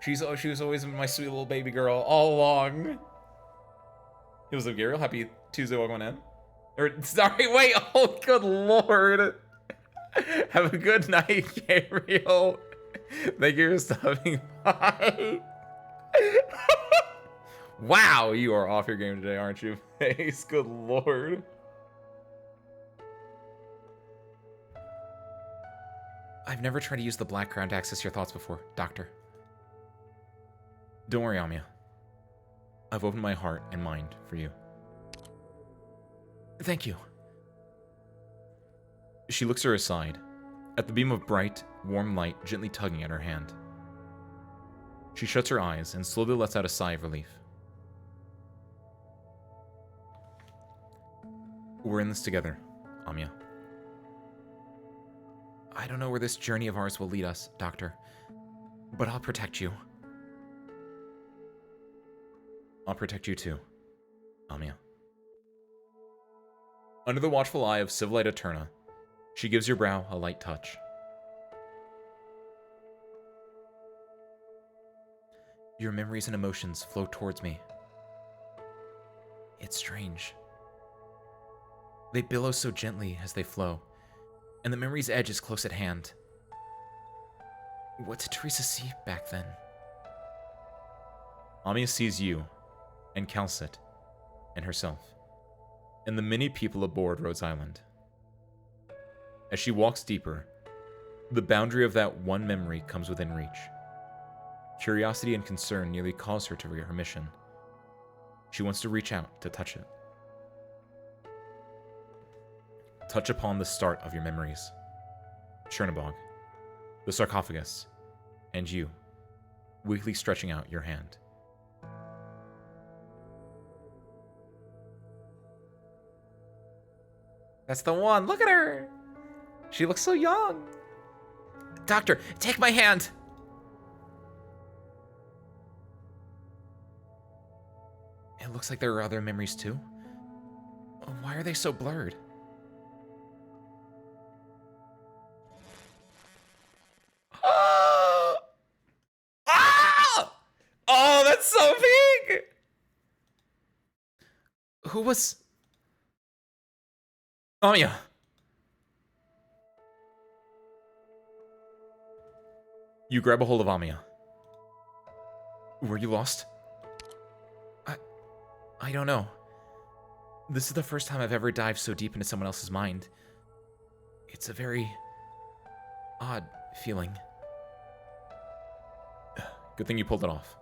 She was always my sweet little baby girl all along. It was a Gariel. Happy Tuesday, welcome in. Or, sorry, wait, oh, good lord. Have a good night, Gabriel. Thank you for stopping by. Wow, you are off your game today, aren't you, Face? Good lord. I've never tried to use the Black Crown to access your thoughts before, Doctor. Don't worry, Amia. I've opened my heart and mind for you. Thank you. She looks to her side, at the beam of bright, warm light gently tugging at her hand. She shuts her eyes and slowly lets out a sigh of relief. We're in this together, Amia. I don't know where this journey of ours will lead us, Doctor, but I'll protect you. I'll protect you too, Amia. Under the watchful eye of Civilite Eterna, she gives your brow a light touch. Your memories and emotions flow towards me. It's strange. They billow so gently as they flow, and the memory's edge is close at hand. What did Teresa see back then? Amia sees you, and Calcit, and herself, and the many people aboard Rhodes Island. As she walks deeper, the boundary of that one memory comes within reach. Curiosity and concern nearly cause her to rear her mission. She wants to reach out to touch it. Touch upon the start of your memories. Chernobog, the sarcophagus, and you, weakly stretching out your hand. That's the one. Look at her. She looks so young. Doctor, take my hand. It looks like there are other memories too. Why are they so blurred? Oh, oh, that's so big. Who was... Amia. You grab a hold of Amia. Were you lost? I don't know. This is the first time I've ever dived so deep into someone else's mind. It's a very odd feeling. Good thing you pulled it off.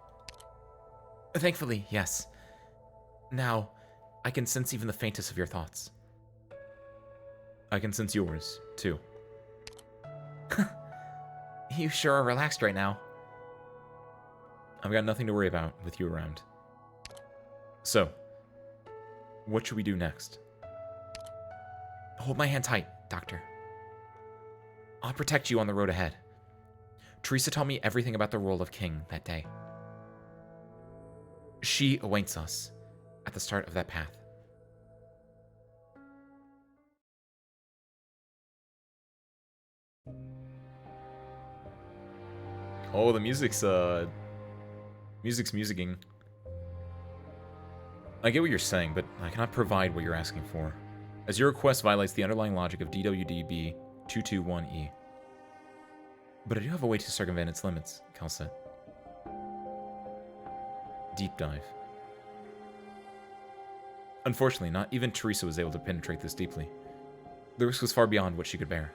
Thankfully, yes. Now, I can sense even the faintest of your thoughts. I can sense yours, too. You sure are relaxed right now. I've got nothing to worry about with you around. So, what should we do next? Hold my hand tight, Doctor. I'll protect you on the road ahead. Teresa told me everything about the role of King that day. She awaits us at the start of that path. Oh, the music's musicking. I get what you're saying, but I cannot provide what you're asking for, as your request violates the underlying logic of DWDB 221E. But I do have a way to circumvent its limits, Cal said. Deep dive. Unfortunately, not even Teresa was able to penetrate this deeply. The risk was far beyond what she could bear.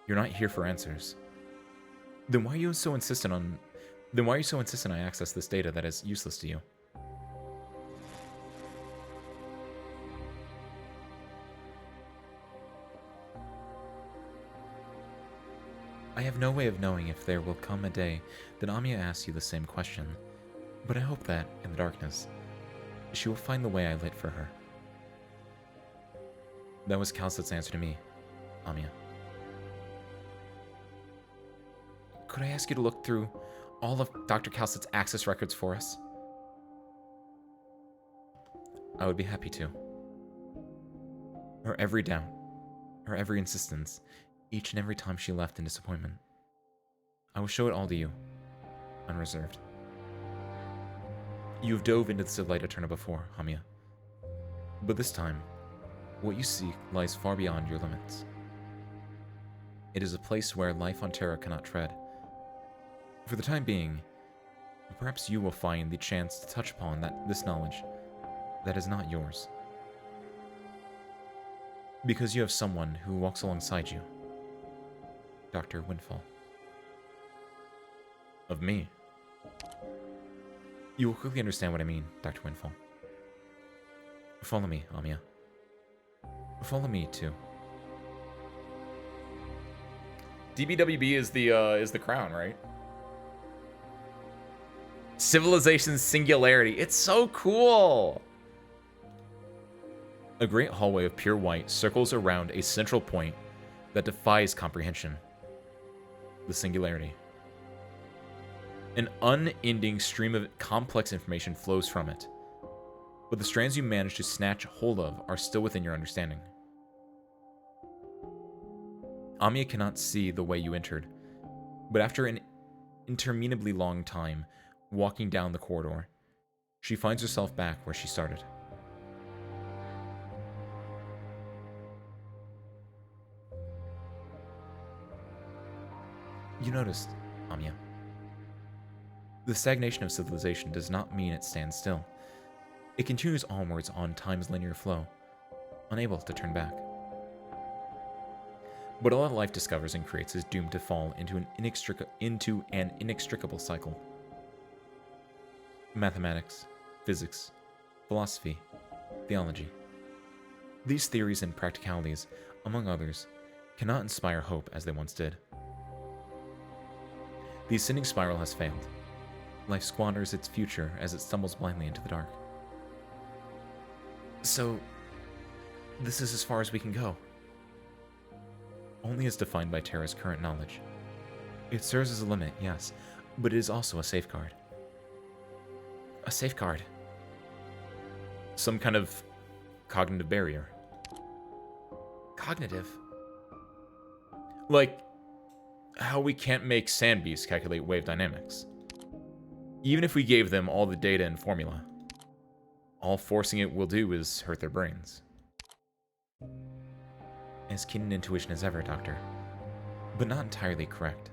You're not here for answers. Then why are you so insistent I access this data that is useless to you? I have no way of knowing if there will come a day that Amiya asks you the same question, but I hope that, in the darkness, she will find the way I lit for her. That was Calcet's answer to me, Amiya. Could I ask you to look through all of Dr. Calcet's access records for us? I would be happy to. Her every doubt, her every insistence, each and every time she left in disappointment. I will show it all to you, unreserved. You have dove into this light eterna before, Amiya. But this time, what you seek lies far beyond your limits. It is a place where life on Terra cannot tread. For the time being, perhaps you will find the chance to touch upon this knowledge that is not yours. Because you have someone who walks alongside you. Dr. Windfall. Of me. You will quickly understand what I mean, Dr. Windfall. Follow me, Amiya. Follow me, too. DBWB is the crown, right? Civilization Singularity. It's so cool! A great hallway of pure white circles around a central point that defies comprehension. The Singularity. An unending stream of complex information flows from it, but the strands you manage to snatch hold of are still within your understanding. Amiya cannot see the way you entered, but after an interminably long time walking down the corridor, she finds herself back where she started. You noticed, Amiya. The stagnation of civilization does not mean it stands still. It continues onwards on time's linear flow, unable to turn back. But all that life discovers and creates is doomed to fall into an inextricable cycle. Mathematics, physics, philosophy, theology. These theories and practicalities, among others, cannot inspire hope as they once did. The ascending spiral has failed. Life squanders its future as it stumbles blindly into the dark. So, this is as far as we can go. Only as defined by Terra's current knowledge. It serves as a limit, yes, but it is also a safeguard. A safeguard. Some kind of cognitive barrier. Cognitive? Like, how we can't make sand beasts calculate wave dynamics. Even if we gave them all the data and formula, all forcing it will do is hurt their brains. As keen an intuition as ever, Doctor, but not entirely correct.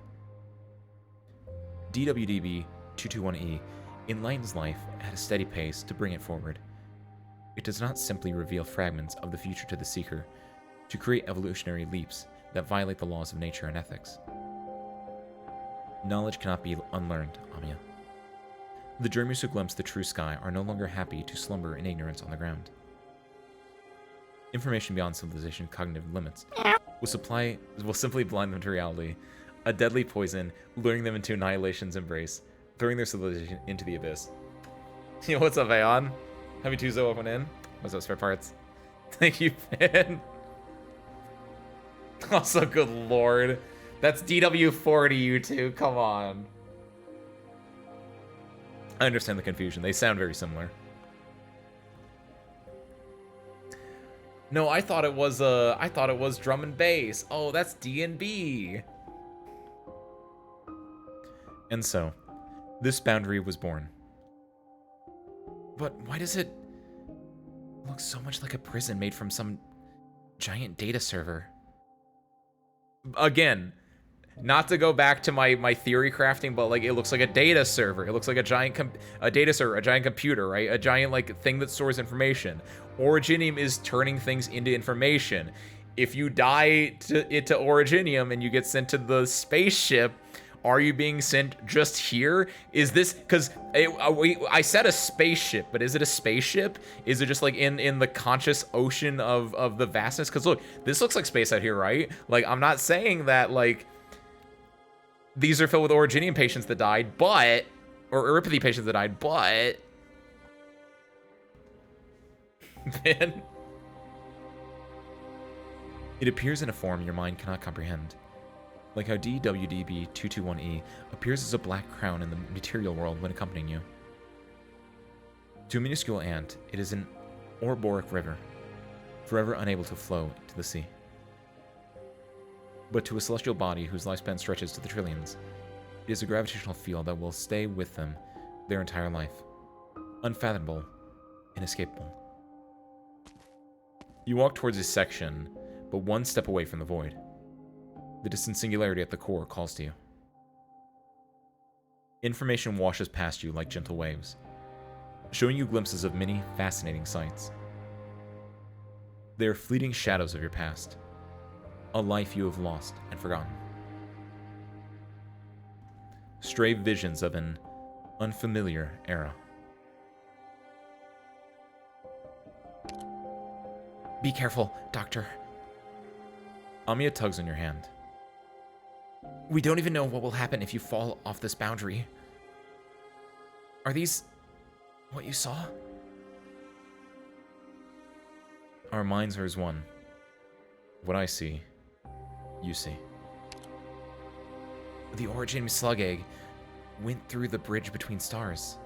DWDB 221E enlightens life at a steady pace to bring it forward, It does not simply reveal fragments of the future to the seeker to create evolutionary leaps that violate the laws of nature and ethics. Knowledge cannot be unlearned, Amiya. The dreamers who glimpse the true sky are no longer happy to slumber in ignorance on the ground. Information beyond civilization's cognitive limits will simply blind them to reality, a deadly poison, luring them into annihilation's embrace, throwing their civilization into the abyss. Yo, what's up, Aeon? Happy Tuesday, welcome in. What's up, spare parts? Thank you, Finn. Also, good lord. That's DW40, you two. Come on. I understand the confusion. They sound very similar. No, I thought it was drum and bass. Oh, that's D&B. And so, this boundary was born. But why does it look so much like a prison made from some giant data server? Again, not to go back to my theory crafting, but like it looks like a data server. It looks like a giant data server, a giant computer, right? A giant like thing that stores information. Originium is turning things into information. If you die to Originium and you get sent to the spaceship, are you being sent just here? Is this, because I said a spaceship, but is it a spaceship? Is it just like in the conscious ocean of the vastness? Because look, this looks like space out here, right? Like, I'm not saying that like these are filled with Originium patients that died, but, or Euripathy patients that died, but then it appears in a form your mind cannot comprehend. Like how DWDB221E appears as a black crown in the material world when accompanying you. To a minuscule ant, it is an Ouroboros river, forever unable to flow to the sea. But to a celestial body whose lifespan stretches to the trillions, it is a gravitational field that will stay with them their entire life. Unfathomable, inescapable. You walk towards this section, but one step away from the void. The distant singularity at the core calls to you. Information washes past you like gentle waves, showing you glimpses of many fascinating sights. They are fleeting shadows of your past, a life you have lost and forgotten. Stray visions of an unfamiliar era. Be careful, Doctor. Amiya tugs on your hand. We don't even know what will happen if you fall off this boundary. Are these what you saw? Our minds are as one. What I see, you see. The Originium slug egg went through the bridge between stars.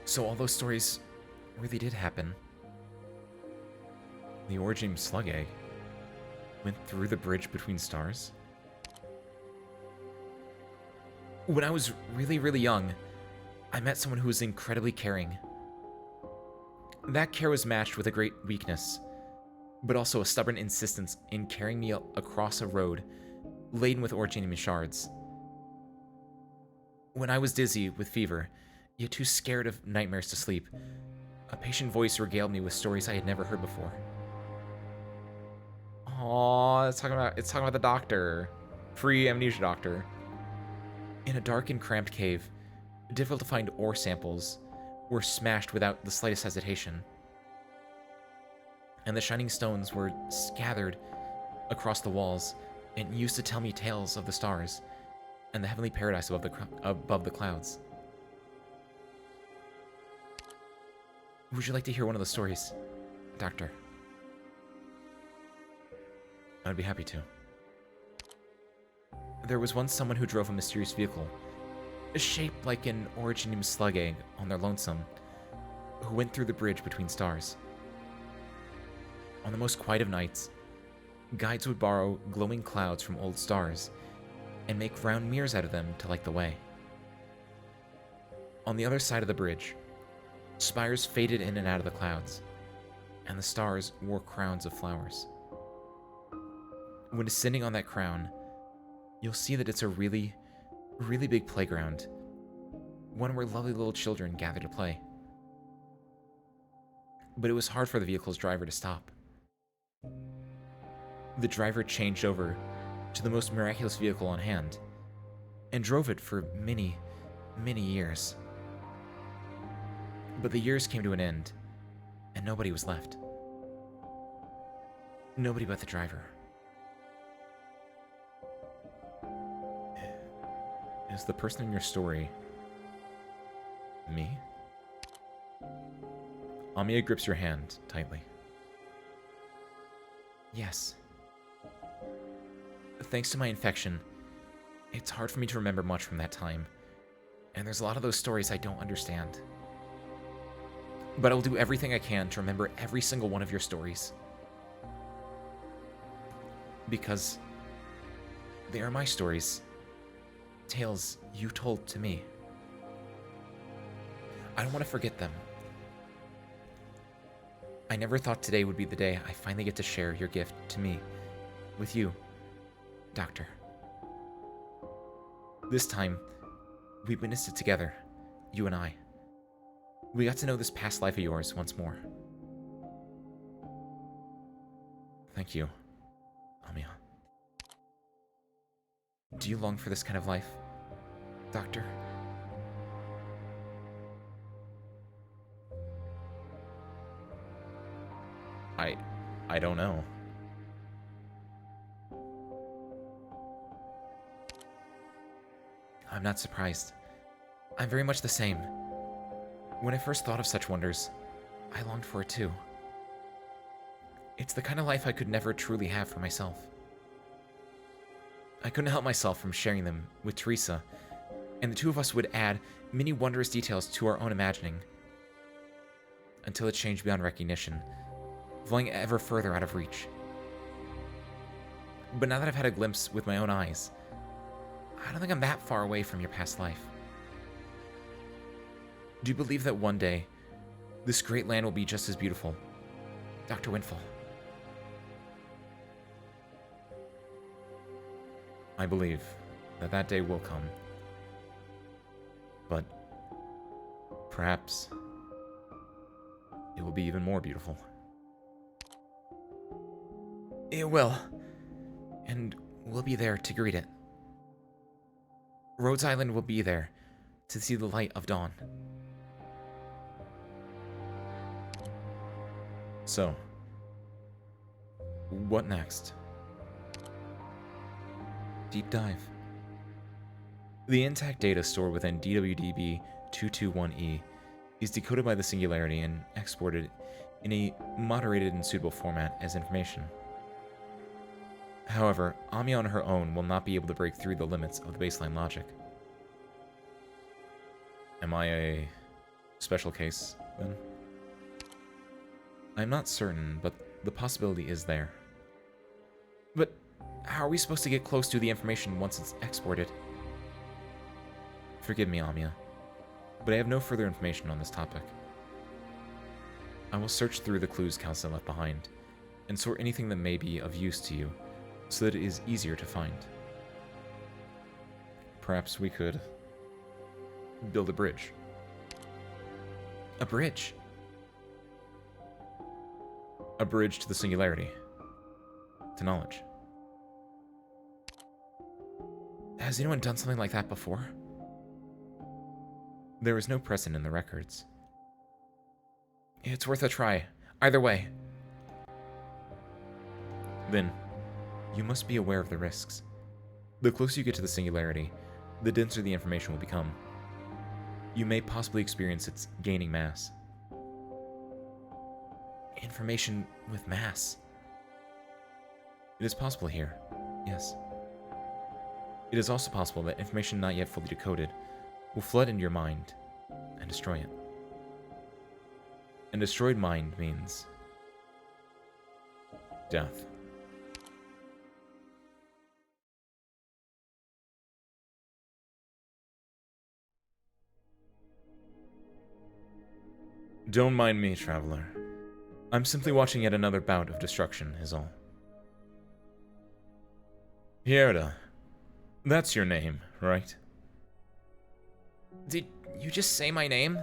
So all those stories really did happen. The Originium slug egg went through the bridge between stars? When I was really, really young, I met someone who was incredibly caring. That care was matched with a great weakness, but also a stubborn insistence in carrying me across a road laden with Originium shards. When I was dizzy with fever, yet too scared of nightmares to sleep, a patient voice regaled me with stories I had never heard before. Aww, it's talking about the doctor. Free amnesia doctor. In a dark and cramped cave, difficult to find ore samples were smashed without the slightest hesitation. And the shining stones were scattered across the walls and used to tell me tales of the stars and the heavenly paradise above the clouds. Would you like to hear one of the stories, Doctor? I'd be happy to. There was once someone who drove a mysterious vehicle, shaped like an Originium slug egg on their lonesome, who went through the bridge between stars. On the most quiet of nights, guides would borrow glowing clouds from old stars and make round mirrors out of them to light the way. On the other side of the bridge, spires faded in and out of the clouds, and the stars wore crowns of flowers. When descending on that crown, you'll see that it's a really, really big playground, one where lovely little children gather to play. but it was hard for the vehicle's driver to stop. The driver changed over to the most miraculous vehicle on hand and drove it for many, many years. But the years came to an end, and nobody was left. Nobody but the driver. Is the person in your story me? Amiya grips your hand tightly. Yes. Thanks to my infection, it's hard for me to remember much from that time, and there's a lot of those stories I don't understand. But I will do everything I can to remember every single one of your stories. Because they are my stories. Tales you told to me. I don't want to forget them. I never thought today would be the day I finally get to share your gift to me, with you, Doctor. This time, we witnessed it together, you and I. We got to know this past life of yours once more. Thank you, Amiya. Do you long for this kind of life, Doctor? I don't know. I'm not surprised. I'm very much the same. When I first thought of such wonders, I longed for it too. It's the kind of life I could never truly have for myself. I couldn't help myself from sharing them with Teresa, and the two of us would add many wondrous details to our own imagining, until it changed beyond recognition, falling ever further out of reach. But now that I've had a glimpse with my own eyes, I don't think I'm that far away from your past life. Do you believe that one day, this great land will be just as beautiful, Dr. Windfall? I believe that that day will come. But perhaps it will be even more beautiful. It will. And we'll be there to greet it. Rhodes Island will be there to see the light of dawn. So, what next? Deep dive. The intact data stored within DWDB 221E is decoded by the Singularity and exported in a moderated and suitable format as information. However, Amiya on her own will not be able to break through the limits of the baseline logic. Am I a special case, then? I'm not certain, but the possibility is there. But how are we supposed to get close to the information once it's exported? Forgive me, Amiya, but I have no further information on this topic. I will search through the clues Council left behind, and sort anything that may be of use to you, so that it is easier to find. Perhaps we could build a bridge. A bridge? A bridge to the Singularity. To knowledge. Has anyone done something like that before? There is no precedent in the records. It's worth a try, either way. Then, you must be aware of the risks. The closer you get to the Singularity, the denser the information will become. You may possibly experience its gaining mass. Information with mass. It is possible here, yes. It is also possible that information not yet fully decoded will flood into your mind and destroy it. And destroyed mind means death. Don't mind me, traveler. I'm simply watching yet another bout of destruction, is all. Hierda. That's your name, right? Did you just say my name?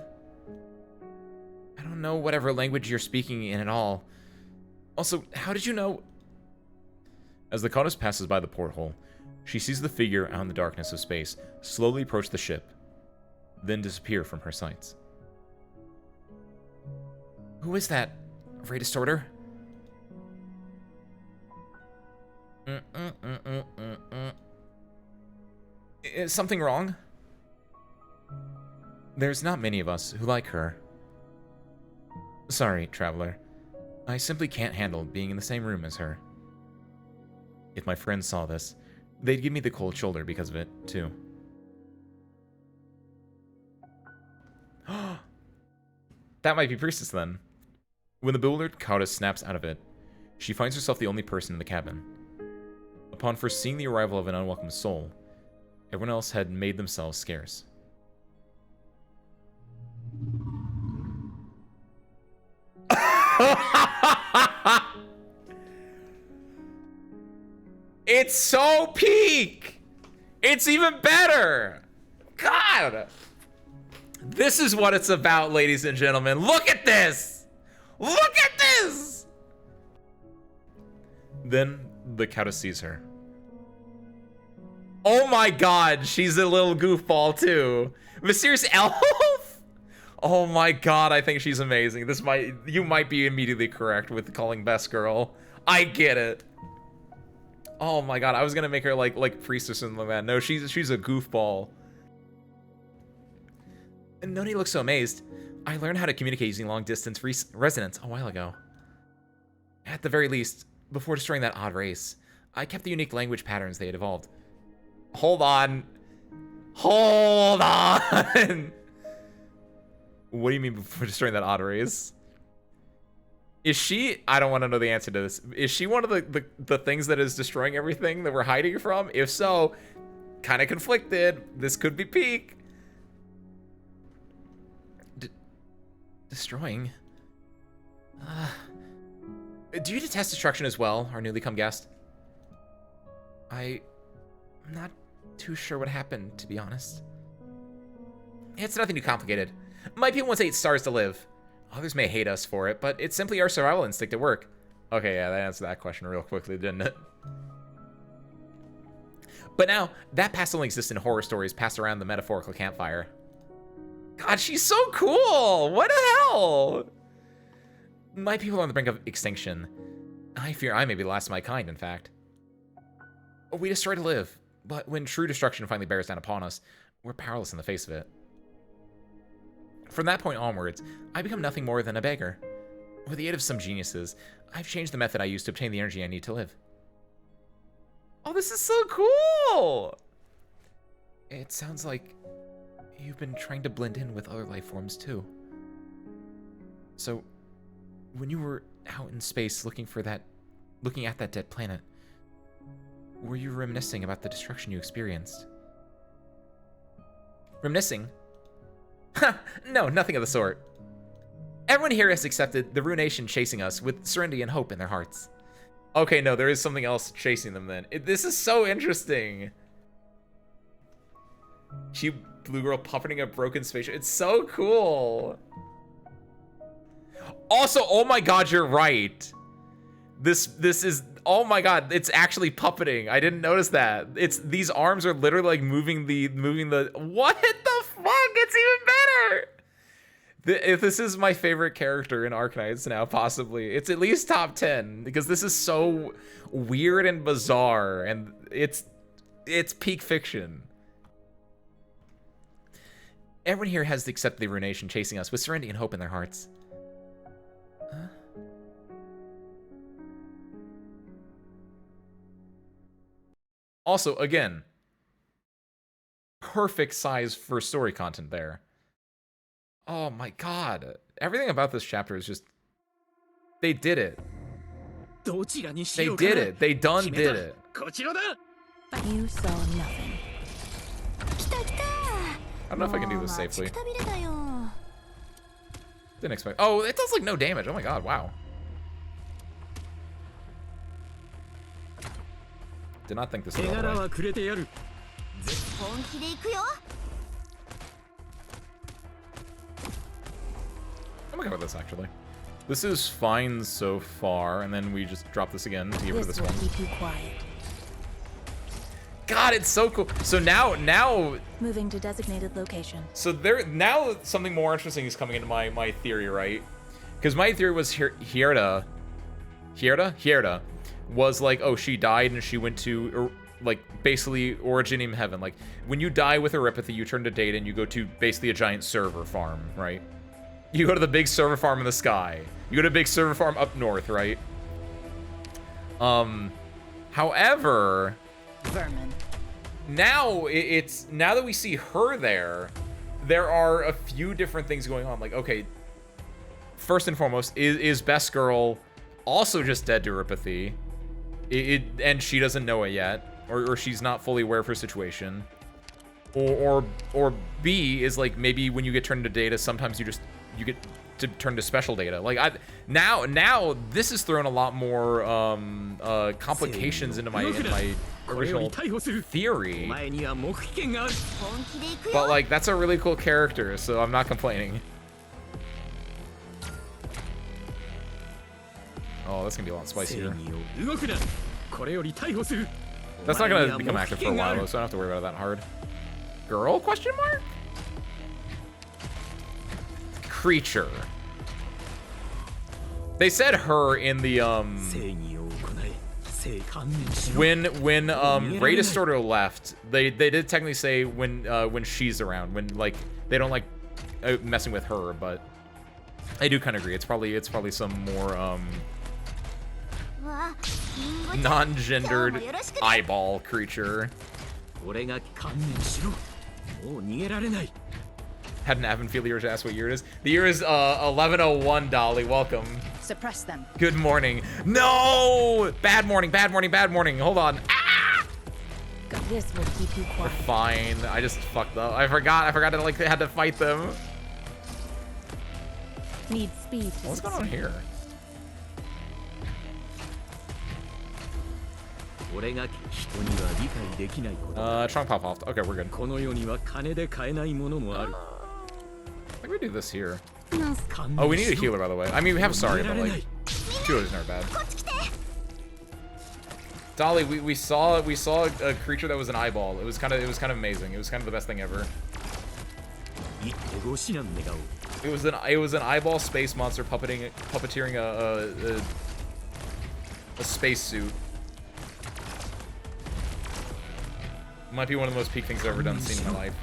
I don't don't know whatever language you're speaking in at all. Also, how did you know? As the goddess passes by the porthole, she sees the figure out in the darkness of space slowly approach the ship, then disappear from her sights. Who is that? Ray Distorter? Is something wrong? There's not many of us who like her. Sorry, Traveler. I simply can't handle being in the same room as her. If my friends saw this, they'd give me the cold shoulder because of it, too. That might be Priestess, then. When the bewildered goddess snaps out of it, she finds herself the only person in the cabin. Upon first seeing the arrival of an unwelcome soul, everyone else had made themselves scarce. It's so peak! It's even better! God! This is what it's about, ladies and gentlemen. Look at this! Look at this! Then the goddess sees her. Oh my god, she's a little goofball too. Mysterious elf? Oh my god, I think she's amazing. You might be immediately correct with calling best girl. I get it. Oh my god, I was gonna make her like priestess and like that. No, she's a goofball. And Noni looks so amazed. I learned how to communicate using long-distance resonance a while ago. At the very least, before destroying that odd race, I kept the unique language patterns they had evolved. Hold on. Hold on! What do you mean before destroying that odd race? Is she... I don't want to know the answer to this. Is she one of the things that is destroying everything that we're hiding from? If so, kind of conflicted. This could be peak. Destroying? Do you detest destruction as well, our newly come guest? I'm not too sure what happened, to be honest. It's nothing too complicated. My people once 8 stars to live. Others may hate us for it, but it's simply our survival instinct at work. Okay, yeah, that answered that question real quickly, didn't it? But now, that past only exists in horror stories passed around the metaphorical campfire. God, she's so cool! What the hell? My people are on the brink of extinction. I fear I may be the last of my kind, in fact. We destroy to live, but when true destruction finally bears down upon us, we're powerless in the face of it. From that point onwards, I become nothing more than a beggar. With the aid of some geniuses, I've changed the method I use to obtain the energy I need to live. Oh, this is so cool! It sounds like you've been trying to blend in with other life forms, too. So, when you were out in space looking at that dead planet, were you reminiscing about the destruction you experienced? Reminiscing? No, nothing of the sort. Everyone here has accepted the ruination chasing us with serenity and hope in their hearts. Okay, no, there is something else chasing them then. This is so interesting. She blue girl puppeting a broken spaceship. It's so cool. Also, oh my god, you're right. This is, oh my god, it's actually puppeting. I didn't notice that. These arms are literally like moving the, what the fuck? It's even better. If this is my favorite character in Arknights now, possibly. It's at least top 10 because this is so weird and bizarre and it's peak fiction. Everyone here has accepted the ruination chasing us with serenity and hope in their hearts. Huh? Also, again, perfect size for story content there. Oh my god. Everything about this chapter is just... They did it. They did it. They done did it. You saw nothing. I don't know if I can do this safely. Didn't expect... Oh, it does like no damage. Oh my god, wow. Did not think this would go. I'm gonna go with this, actually. This is fine so far, and then we just drop this again to get rid of This this will one. keep you quiet. God, it's so cool. So now, Moving to designated location. so now something more interesting is coming into my theory, right? Because my theory was Hierda was like, oh, she died and she went to, like, basically Originium Heaven. Like, when you die with Eripathy, you turn to Data and you go to basically a giant server farm, right? You go to the big server farm in the sky. You go to a big server farm up north, right? However, Vermin. now now that we see her there are a few different things going on. Like, okay, first and foremost, is Best Girl also just dead to Eripathy? And she doesn't know it yet, or she's not fully aware of her situation. Or B is like, maybe when you get turned into Data, sometimes you get to turn to special Data. Like, now this has thrown a lot more complications into my original theory. But like, that's a really cool character, so I'm not complaining. Oh, that's gonna be a lot spicier. That's not gonna become active for a while though, so I don't have to worry about it that hard. Girl? Question mark? Creature. They said her in the when Rey Distorto left, they did technically say when she's around, when like they don't like messing with her, but I do kind of agree. It's probably some more non-gendered eyeball creature. Had an Avon feel yours ask what year it is. The year is 1101, Dolly. Welcome. Suppress them. Good morning. No! Bad morning, bad morning, bad morning. Hold on. Ah! This will keep you We're quiet. fine. I just fucked up. I forgot to like they had to fight them. Need speed to What's going on here? Trunk pop off. Okay, we're good. I think we do this here. Oh, we need a healer, by the way. I mean, we have sorry, but like, 2 is never bad. Dolly, we saw a creature that was an eyeball. It was kind of amazing. It was kind of the best thing ever. It was an eyeball space monster puppeteering a space suit. Might be one of the most peak things I've ever seen in my life.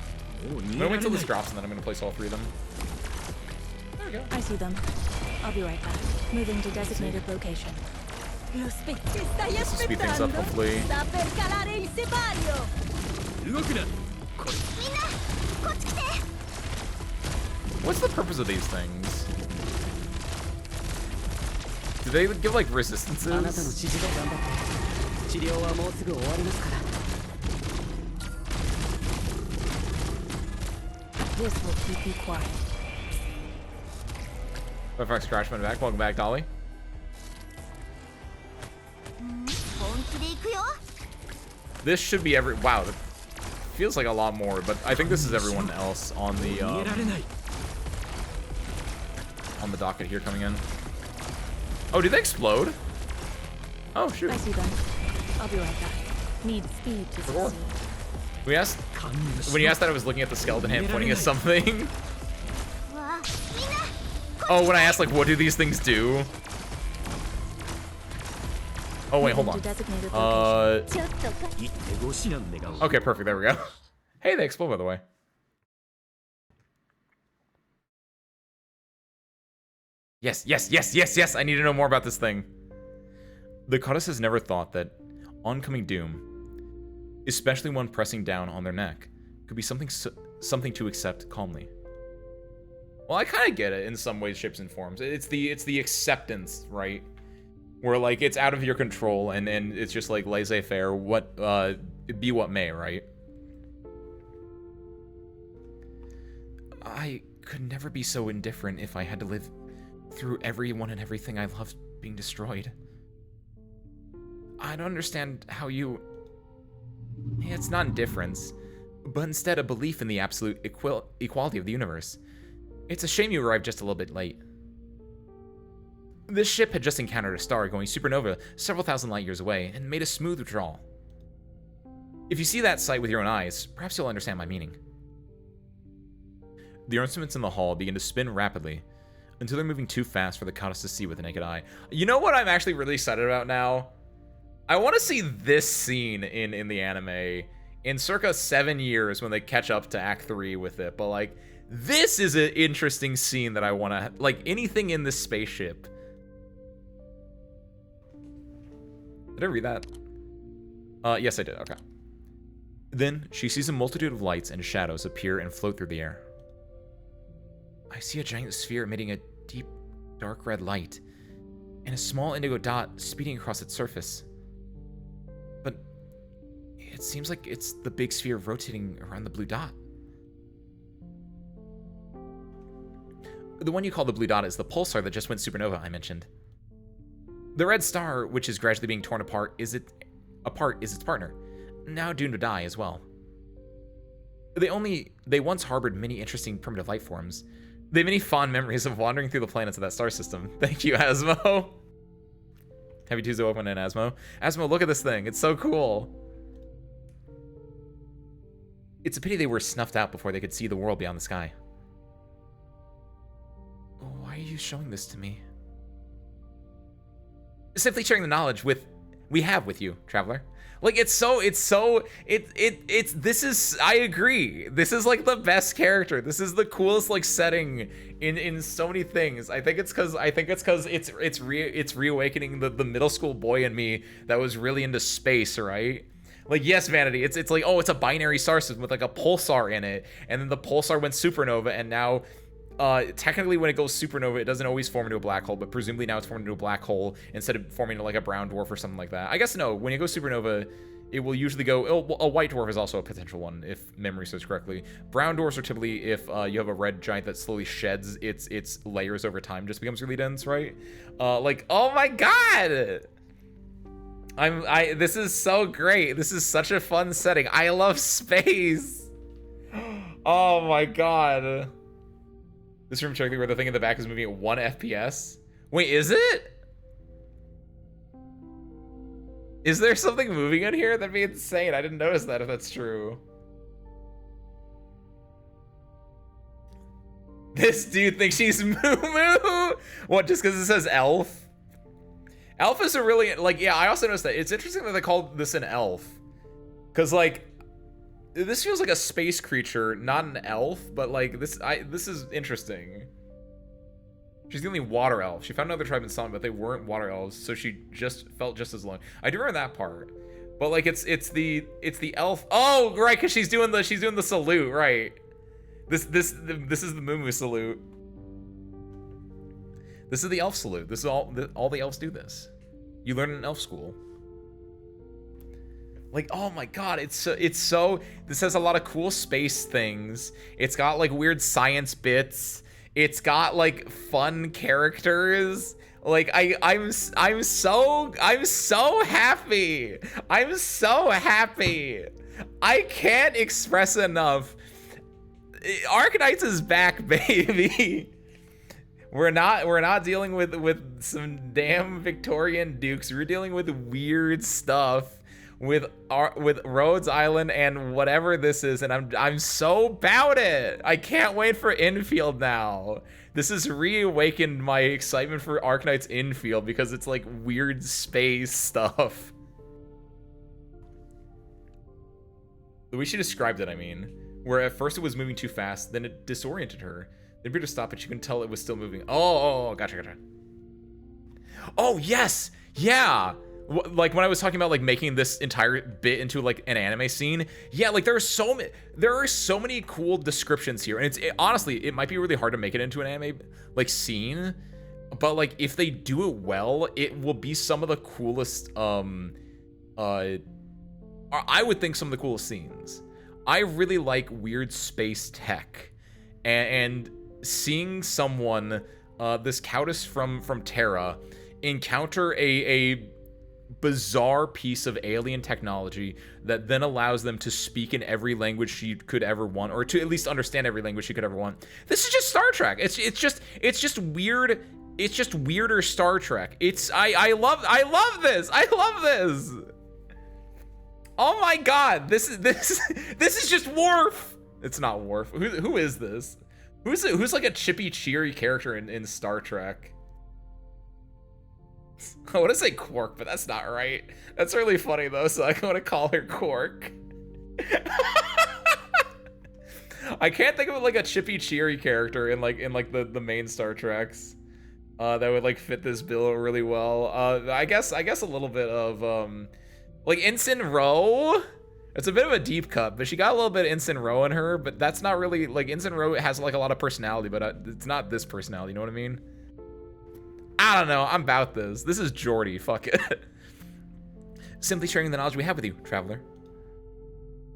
I'm gonna wait till this drops and then I'm gonna place all 3 of them. There we go. I see them. I'll be right back. Moving to designated location. This will speed things up, hopefully. What's the purpose of these things? Do they give like resistances? This will keep you quiet. Perfect Scratchman back. Welcome back, Dolly. This should be wow, that feels like a lot more, but I think this is everyone else on the docket here coming in. Oh, did they explode? Oh shoot. I see them. I'll be right back. Need speed to Sure. succeed. We asked when you asked that, I was looking at the skeleton hand pointing at something. Oh, when I asked like, what do these things do? Oh wait, hold on. Okay, perfect. There we go. Hey, they explode, by the way. Yes, yes, yes, yes, yes. I need to know more about this thing. The Goddess has never thought that oncoming doom, especially one pressing down on their neck, could be something to accept calmly. Well, I kind of get it in some ways, shapes, and forms. It's the acceptance, right? Where like it's out of your control, and it's just like laissez-faire. What be what may, right? I could never be so indifferent if I had to live through everyone and everything I loved being destroyed. I don't understand how you... It's not indifference, but instead a belief in the absolute equality of the universe. It's a shame you arrived just a little bit late. This ship had just encountered a star going supernova several thousand light years away and made a smooth withdrawal. If you see that sight with your own eyes, perhaps you'll understand my meaning. The instruments in the hall begin to spin rapidly until they're moving too fast for the Countess to see with the naked eye. You know what I'm actually really excited about now? I want to see this scene in the anime in circa 7 years when they catch up to Act 3 with it. But, like, this is an interesting scene that I want to... Like, anything in this spaceship. Did I read that? Yes, I did. Okay. Then, she sees a multitude of lights and shadows appear and float through the air. I see a giant sphere emitting a deep, dark red light, and a small indigo dot speeding across its surface. But it seems like it's the big sphere rotating around the blue dot. The one you call the blue dot is the pulsar that just went supernova, I mentioned. The red star, which is gradually being torn apart, is its partner, now doomed to die as well. They once harbored many interesting primitive life forms. They have many fond memories of wandering through the planets of that star system. Thank you, Asmo. Happy Tuesday, welcome in, Asmo. Asmo, look at this thing. It's so cool. It's a pity they were snuffed out before they could see the world beyond the sky. Why are you showing this to me? Simply sharing the knowledge we have with you, traveler. Like, this is, I agree. This is, like, the best character. This is the coolest, like, setting in so many things. I think it's because it's reawakening the middle school boy in me that was really into space, right? Like, yes, Vanity, it's like, oh, it's a binary star system with, like, a pulsar in it, and then the pulsar went supernova, and now technically when it goes supernova, it doesn't always form into a black hole, but presumably now it's formed into a black hole instead of forming into like a brown dwarf or something like that. I guess no, when it goes supernova, it will usually go, a white dwarf is also a potential one, if memory serves correctly. Brown dwarfs are typically if you have a red giant that slowly sheds its layers over time, just becomes really dense, right? Like, oh my god! This is so great. This is such a fun setting. I love space. Oh my god. This room checking where the thing in the back is moving at 1 FPS. Wait, is it? Is there something moving in here? That'd be insane. I didn't notice that if that's true. This dude thinks she's Moo Moo? What, just because it says elf? Elf is a really, like, yeah, I also noticed that. It's interesting that they called this an elf. Because, like, this feels like a space creature, not an elf, but like this is interesting. She's the only water elf. She found another tribe in Sun, but they weren't water elves, so she just felt just as alone. I do remember that part. But like it's the elf. Oh, right, because she's doing the salute, right. This is the Moo Moo salute. This is the elf salute. This is all the elves do this. You learn in elf school. Like, oh my god, it's so, this has a lot of cool space things. It's got like weird science bits. It's got like fun characters. Like I'm so happy. I'm so happy. I can't express enough. Arknights is back, baby. We're not dealing with some damn Victorian dukes. We're dealing with weird stuff. With Rhodes Island and whatever this is, and I'm so about it. I can't wait for Infield now. This has reawakened my excitement for Arknights Infield because it's like weird space stuff. The way she described it, I mean, where at first it was moving too fast, then it disoriented her. Then appeared to stop, but you can tell it was still moving. Oh, gotcha. Oh yes, yeah. Like when I was talking about like making this entire bit into like an anime scene, yeah, like there are so many cool descriptions here, and honestly, it might be really hard to make it into an anime like scene, but like if they do it well, it will be some of the coolest I would think some of the coolest scenes. I really like weird space tech, and seeing someone, this Countess from Terra, encounter a bizarre piece of alien technology that then allows them to speak in every language she could ever want, or to at least understand every language she could ever want. This is just Star Trek. It's just weird It's just weirder Star Trek. I love this. I love this. Oh my god, this is just Worf. It's not Worf. Who is this? Who's like a chippy, cheery character in Star Trek? I want to say Quark, but that's not right. That's really funny though, so I want to call her Quark. I can't think of like a chippy, cheery character in the main Star Treks that would like fit this bill really well. I guess a little bit of like Ensign Ro. It's a bit of a deep cut, but she got a little bit of Ensign Ro in her, but that's not really, like, Ensign Ro has like a lot of personality, but it's not this personality, you know what I mean? I don't know, I'm about this. This is Geordi, fuck it. Simply sharing the knowledge we have with you, traveler.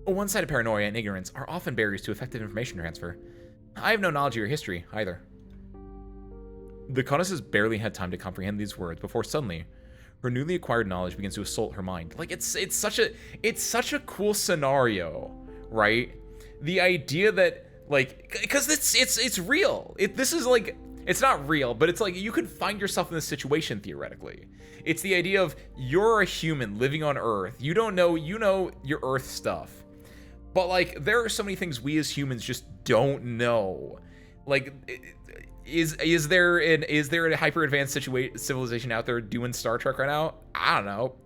A one-sided paranoia and ignorance are often barriers to effective information transfer. I have no knowledge of your history, either. The Countess has barely had time to comprehend these words before suddenly, her newly acquired knowledge begins to assault her mind. Like it's such a cool scenario, right? The idea that like, because it's real. This is like, it's not real, but it's like you could find yourself in this situation theoretically. It's the idea of you're a human living on Earth. You don't know, you know your Earth stuff, but like there are so many things we as humans just don't know. Like, is there a hyper advanced civilization out there doing Star Trek right now? I don't know.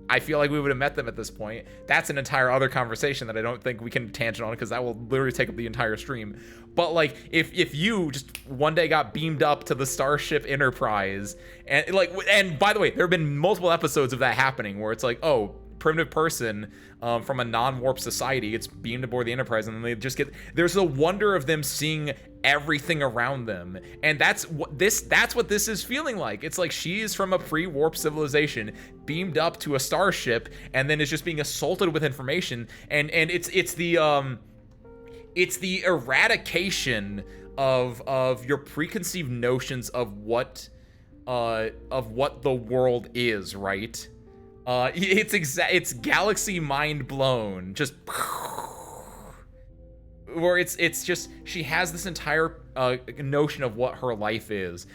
I feel like we would have met them at this point. That's an entire other conversation that I don't think we can tangent on because that will literally take up the entire stream. But like, if you just one day got beamed up to the Starship Enterprise, and by the way, there have been multiple episodes of that happening where it's like, oh, primitive person from a non-warp society gets beamed aboard the Enterprise, and then they just get, there's the wonder of them seeing everything around them, and that's what this is feeling like. It's like she is from a pre-warp civilization beamed up to a starship and then is just being assaulted with information, and it's the eradication of your preconceived notions of what the world is, right? It's galaxy mind blown, just where it's just, she has this entire notion of what her life is.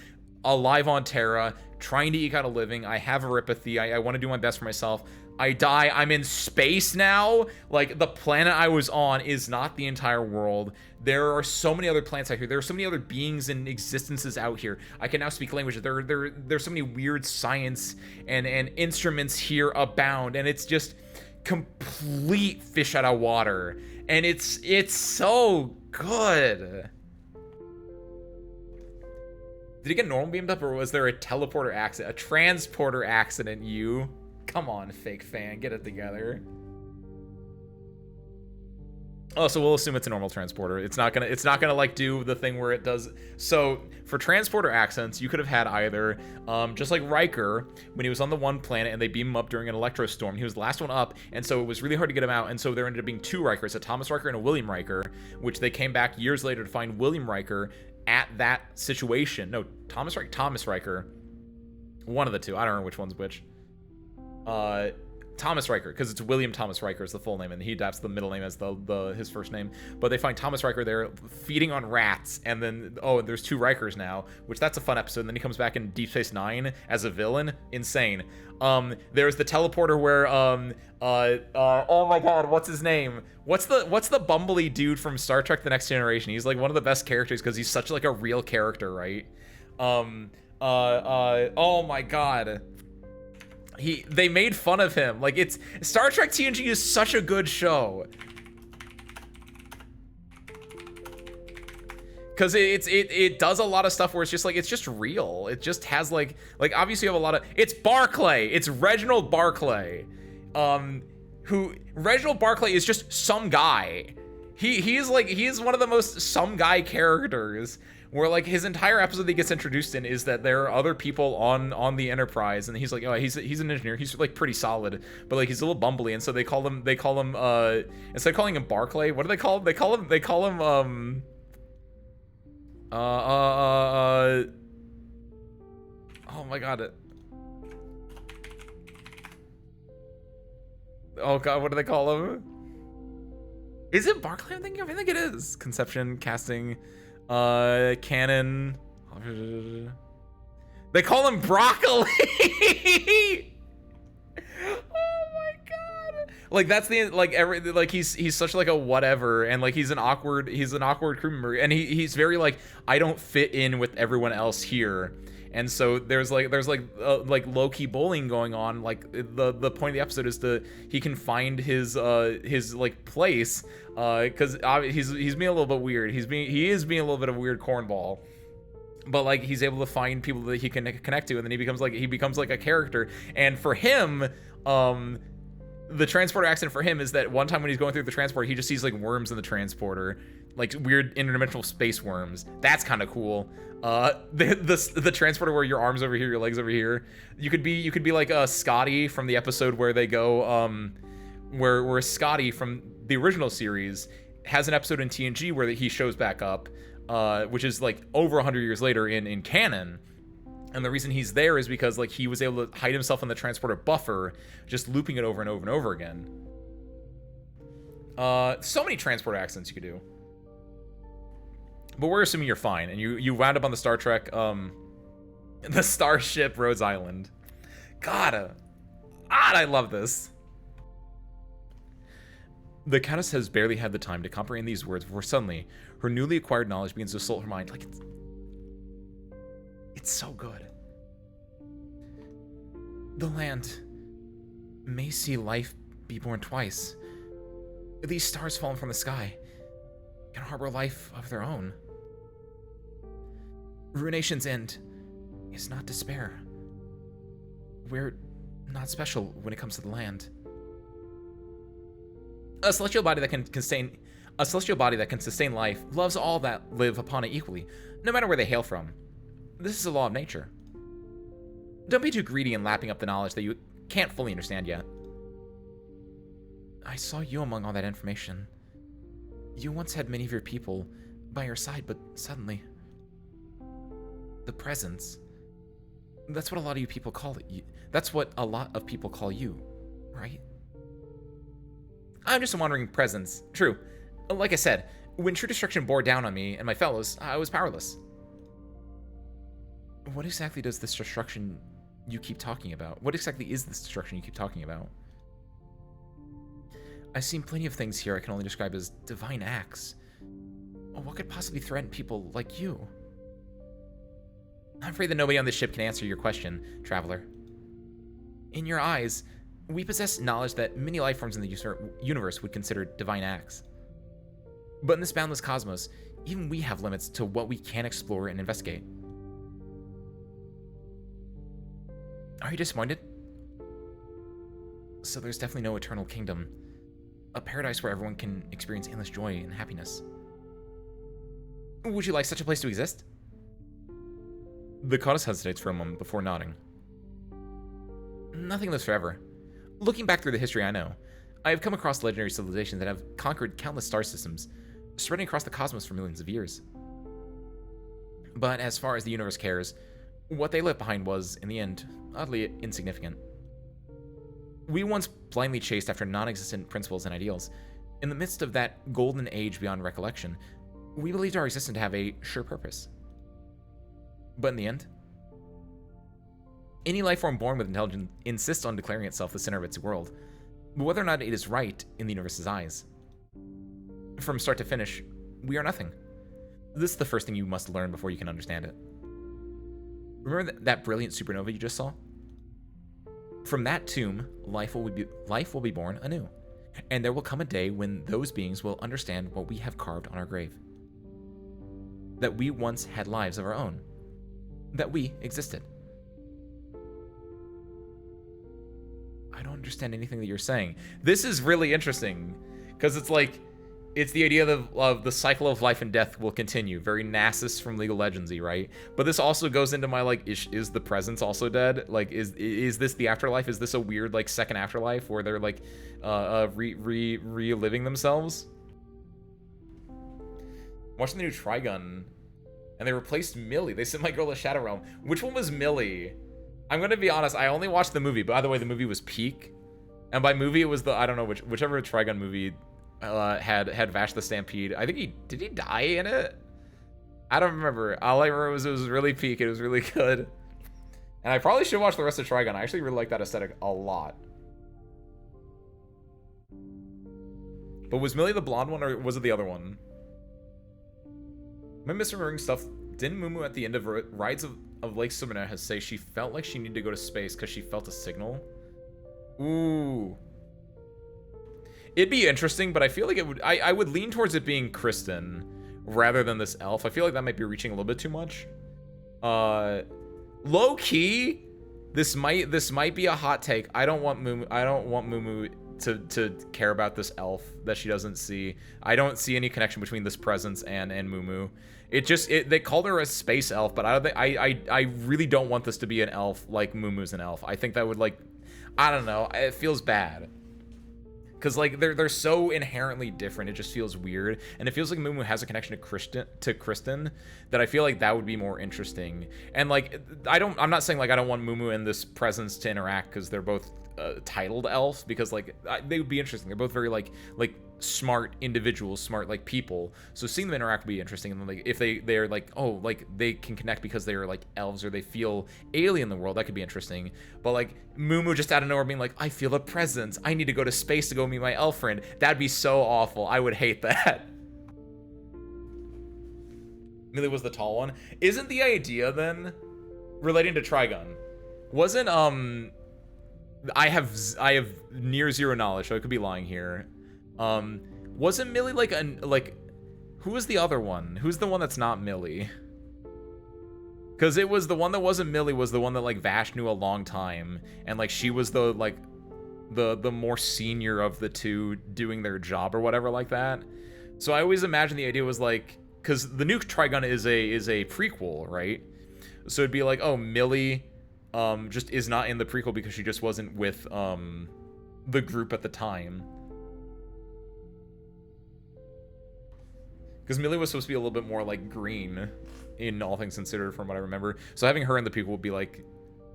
Alive on Terra, trying to eke out a living. I have erypathy. I want to do my best for myself. I die. I'm in space now. Like, the planet I was on is not the entire world. There are so many other planets out here. There are so many other beings and existences out here. I can now speak language. There's so many weird science and instruments here abound, and it's just complete fish out of water. And it's so good. Did he get normal beamed up, or was there a teleporter accident, a transporter accident? You, come on, fake fan, get it together. Oh, so we'll assume it's a normal transporter. It's not gonna like do the thing where it does. So for transporter accidents, you could have had either, just like Riker, when he was on the one planet and they beam him up during an electrostorm, he was the last one up, and so it was really hard to get him out, and so there ended up being two Rikers, a Thomas Riker and a William Riker, which they came back years later to find William Riker at that situation. No, Thomas Riker. One of the two. I don't remember which one's which. Thomas Riker, because it's William Thomas Riker is the full name, and he adapts the middle name as his first name. But they find Thomas Riker there feeding on rats, and then, oh, there's two Rikers now, which that's a fun episode. And then he comes back in Deep Space Nine as a villain. Insane. There's the teleporter where oh my god, what's his name? What's the bumbly dude from Star Trek The Next Generation? He's like one of the best characters because he's such like a real character, right? Oh my god. They made fun of him. Like, it's Star Trek TNG is such a good show. Cause it does a lot of stuff where it's just like, it's just real. It just has like obviously you have a lot of, it's Barclay. It's Reginald Barclay. Reginald Barclay is just some guy. He is one of the most some guy characters, where like his entire episode that he gets introduced in is that there are other people on the Enterprise, and he's like, oh, he's an engineer, he's like pretty solid, but like he's a little bumbly, and so they call him instead of calling him Barclay, what do they call him? They call him oh my god, oh god, what do they call him? Is it Barclay I'm thinking of? I think it is. Conception, casting, canon. They call him Broccoli. Oh my god! Like that's the like he's such like a whatever, and like he's an awkward crew member, and he's very like, I don't fit in with everyone else here. And so there's like low-key bullying going on. Like the point of the episode is he can find his like place, because he's being a little bit weird. He is being a little bit of a weird cornball, but like he's able to find people that he can connect to, and then he becomes like a character. And for him, the transporter accident for him is that one time when he's going through the transporter, he just sees like worms in the transporter, like weird interdimensional space worms. That's kind of cool. The transporter where your arms over here, your legs over here. You could be like Scotty from the episode where they go, where Scotty from the original series has an episode in TNG where he shows back up, which is like over 100 years later in canon. And the reason he's there is because like he was able to hide himself in the transporter buffer, just looping it over and over and over again. So many transporter accidents you could do. But we're assuming you're fine, and you wound up on the Star Trek, the Starship Rhodes Island. God, I love this. The Countess has barely had the time to comprehend these words before suddenly her newly acquired knowledge begins to assault her mind. Like it's so good. The land may see life be born twice. These stars fallen from the sky can harbor life of their own. Ruination's end is not despair. We're not special when it comes to the land. A celestial body that can sustain life loves all that live upon it equally, no matter where they hail from. This is a law of nature. Don't be too greedy in lapping up the knowledge that you can't fully understand yet. I saw you among all that information. You once had many of your people by your side, but suddenly... the presence. That's what a lot of you people call it. That's what a lot of people call you, right? I'm just a wandering presence. True. Like I said, when true destruction bore down on me and my fellows, I was powerless. What exactly does this destruction you keep talking about? What exactly is this destruction you keep talking about? I've seen plenty of things here I can only describe as divine acts. What could possibly threaten people like you? I'm afraid that nobody on this ship can answer your question, traveler. In your eyes, we possess knowledge that many life forms in the universe would consider divine acts. But in this boundless cosmos, even we have limits to what we can explore and investigate. Are you disappointed? So there's definitely no eternal kingdom. A paradise where everyone can experience endless joy and happiness. Would you like such a place to exist? The goddess hesitates for a moment before nodding. Nothing lives forever. Looking back through the history I know, I have come across legendary civilizations that have conquered countless star systems, spreading across the cosmos for millions of years. But as far as the universe cares, what they left behind was, in the end, oddly insignificant. We once blindly chased after non-existent principles and ideals. In the midst of that golden age beyond recollection, we believed our existence to have a sure purpose. But in the end, any life form born with intelligence insists on declaring itself the center of its world, but whether or not it is right in the universe's eyes. From start to finish, we are nothing. This is the first thing you must learn before you can understand it. Remember that brilliant supernova you just saw? From that tomb, life will be born anew, and there will come a day when those beings will understand what we have carved on our grave. That we once had lives of our own. That we existed. I don't understand anything that you're saying. This is really interesting, because it's like, it's the idea of the cycle of life and death will continue. Very Nasus from League of Legends-y, right? But this also goes into my, like, is the presence also dead? Like, is this the afterlife? Is this a weird, like, second afterlife where they're, like, reliving themselves? Watching the new Trigun, and they replaced Millie. They sent my girl to Shadow Realm. Which one was Millie? I'm gonna be honest, I only watched the movie. By the way, the movie was peak. And by movie, it was the, I don't know, whichever Trigun movie had Vash the Stampede. I think did he die in it? I don't remember. All I remember was it was really peak. It was really good. And I probably should watch the rest of Trigun. I actually really like that aesthetic a lot. But was Millie the blonde one, or was it the other one? Am I misremembering stuff? Didn't Mumu at the end of Rides of Lake Subbaneta say she felt like she needed to go to space because she felt a signal? Ooh. It'd be interesting, but I feel like it would... I would lean towards it being Kristen rather than this elf. I feel like that might be reaching a little bit too much. Low key, this might be a hot take. I don't want Mumu to care about this elf that she doesn't see. I don't see any connection between this presence and Mumu. They called her a space elf, but I really don't want this to be an elf like Mumu's an elf. I think that would, like, I don't know, it feels bad. Cause like they're so inherently different, it just feels weird, and it feels like Mumu has a connection to Kristen that I feel like that would be more interesting. And like I'm not saying like I don't want Mumu and this presence to interact because they're both titled elves, because like they would be interesting. They're both very like smart individuals, smart like people. So seeing them interact would be interesting. And then like if they're like, oh, like they can connect because they're like elves or they feel alien in the world, that could be interesting. But like Mumu just out of nowhere being like, I feel a presence, I need to go to space to go meet my elf friend, that'd be so awful. I would hate that. Millie was the tall one. Isn't the idea then, relating to Trigun, wasn't I have near zero knowledge, so I could be lying here. Wasn't Millie like who was the other one? Who's the one that's not Millie? Because it was the one that wasn't Millie was the one that like Vash knew a long time, and like she was the like the more senior of the two doing their job or whatever like that. So I always imagined the idea was like, because the new Trigun is a prequel, right? So it'd be like, oh, Millie just is not in the prequel because she just wasn't with the group at the time. Because Millie was supposed to be a little bit more like green in all things considered from what I remember. So having her in the prequel would be like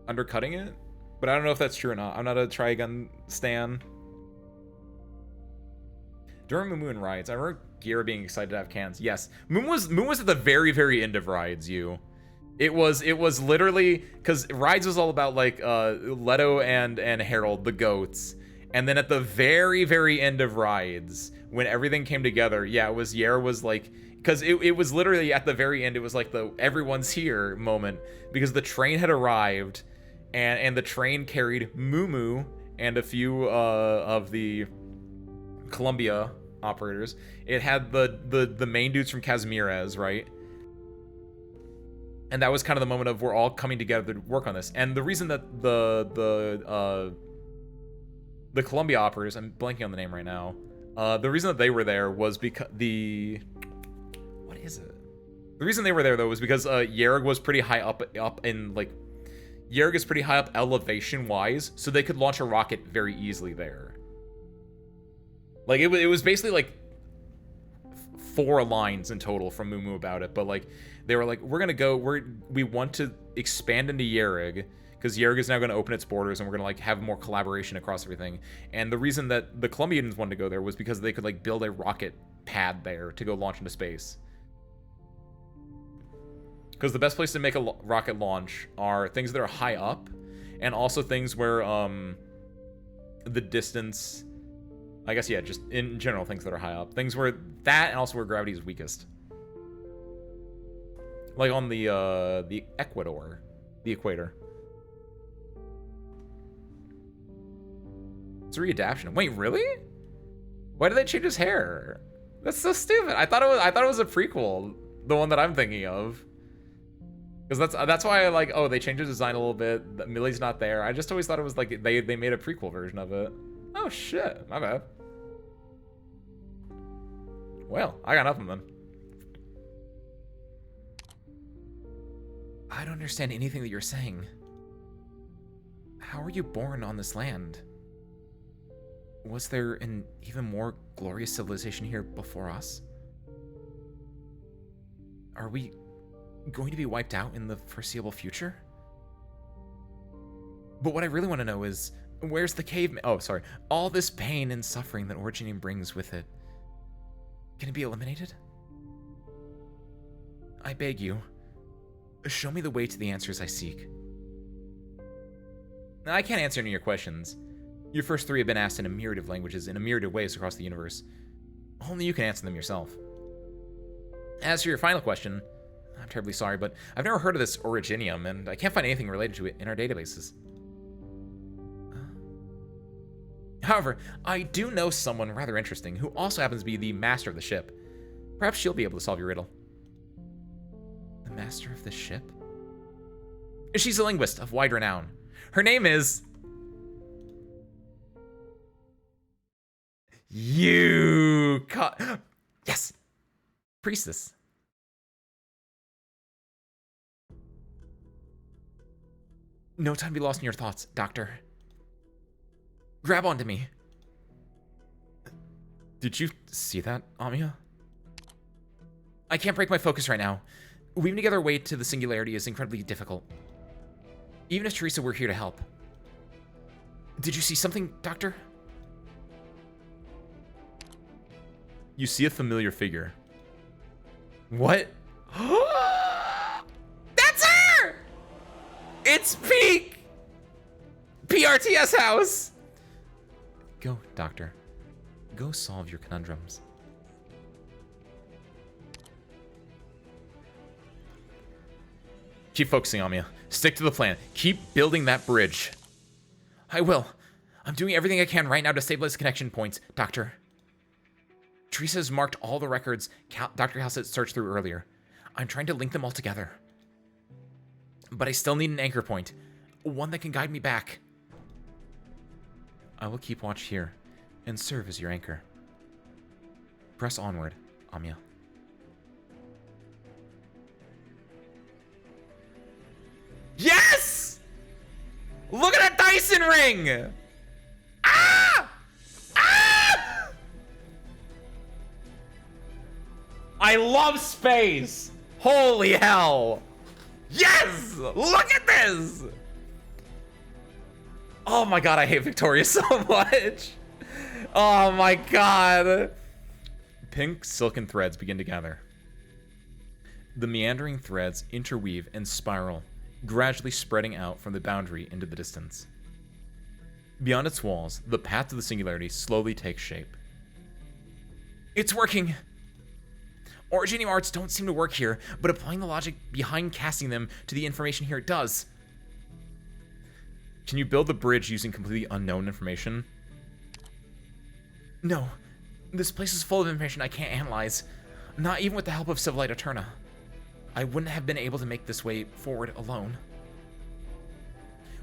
undercutting it. But I don't know if that's true or not. I'm not a Trigun stan. During Mumu and Rides, I remember Gira being excited to have cans. Yes, Mumu was at the very, very end of Rides, It was literally, because Rides was all about like Leto and Harold, the goats. And then at the very, very end of Rides, when everything came together, yeah, it was Yer was like, because it was literally at the very end, it was like the everyone's here moment, because the train had arrived, and the train carried Mumu and a few of the Columbia operators. It had the main dudes from Kazmirez, right? And that was kind of the moment of we're all coming together to work on this. And the reason that the Columbia operators, I'm blanking on the name right now, the reason that they were there was because what is it? The reason they were there though was because Yerg was pretty high up in like, Yerg is pretty high up elevation wise, so they could launch a rocket very easily there. Like it was basically like 4 lines in total from Mumu about it, but like they were like, we want to expand into Yerg, because Yerg is now going to open its borders and we're going to like have more collaboration across everything. And the reason that the Colombians wanted to go there was because they could like build a rocket pad there to go launch into space. Because the best place to make a rocket launch are things that are high up, and also things where the distance, I guess, yeah, just in general things that are high up, things where that, and also where gravity is weakest. Like on the equator. It's a readaptation. Wait, really? Why did they change his hair? That's so stupid. I thought it was a prequel, the one that I'm thinking of. Because that's why I like, oh, they changed his design a little bit. Millie's not there. I just always thought it was like they made a prequel version of it. Oh shit, my bad. Well, I got nothing then. I don't understand anything that you're saying. How were you born on this land? Was there an even more glorious civilization here before us? Are we going to be wiped out in the foreseeable future? But what I really want to know is, where's the caveman? Oh, sorry. All this pain and suffering that originating brings with it, can it be eliminated? I beg you, show me the way to the answers I seek. Now, I can't answer any of your questions. Your first three have been asked in a myriad of languages, in a myriad of ways across the universe. Only you can answer them yourself. As for your final question, I'm terribly sorry, but I've never heard of this originium, and I can't find anything related to it in our databases. However, I do know someone rather interesting who also happens to be the master of the ship. Perhaps she'll be able to solve your riddle. The master of the ship? She's a linguist of wide renown. Her name is... Yes! Priestess. No time to be lost in your thoughts, Doctor. Grab onto me. Did you see that, Amiya? I can't break my focus right now. Weaving together a way to the singularity is incredibly difficult. Even if Teresa were here to help. Did you see something, Doctor? You see a familiar figure. What? That's her! It's Peak! PRTS house! Go, Doctor. Go solve your conundrums. Keep focusing on me. Stick to the plan. Keep building that bridge. I will. I'm doing everything I can right now to stabilize connection points, Doctor. Teresa has marked all the records Dr. Halsett searched through earlier. I'm trying to link them all together. But I still need an anchor point. One that can guide me back. I will keep watch here and serve as your anchor. Press onward, Amiya. Yes! Look at that Dyson ring! Ah! Ah! I love space! Holy hell! Yes! Look at this! Oh my god, I hate Victoria so much. Oh my god. Pink silken threads begin to gather. The meandering threads interweave and spiral, gradually spreading out from the boundary into the distance. Beyond its walls, the path to the singularity slowly takes shape. It's working! Originium arts don't seem to work here, but applying the logic behind casting them to the information here does. Can you build the bridge using completely unknown information? No. This place is full of information I can't analyze, not even with the help of Civilite Eterna. I wouldn't have been able to make this way forward alone.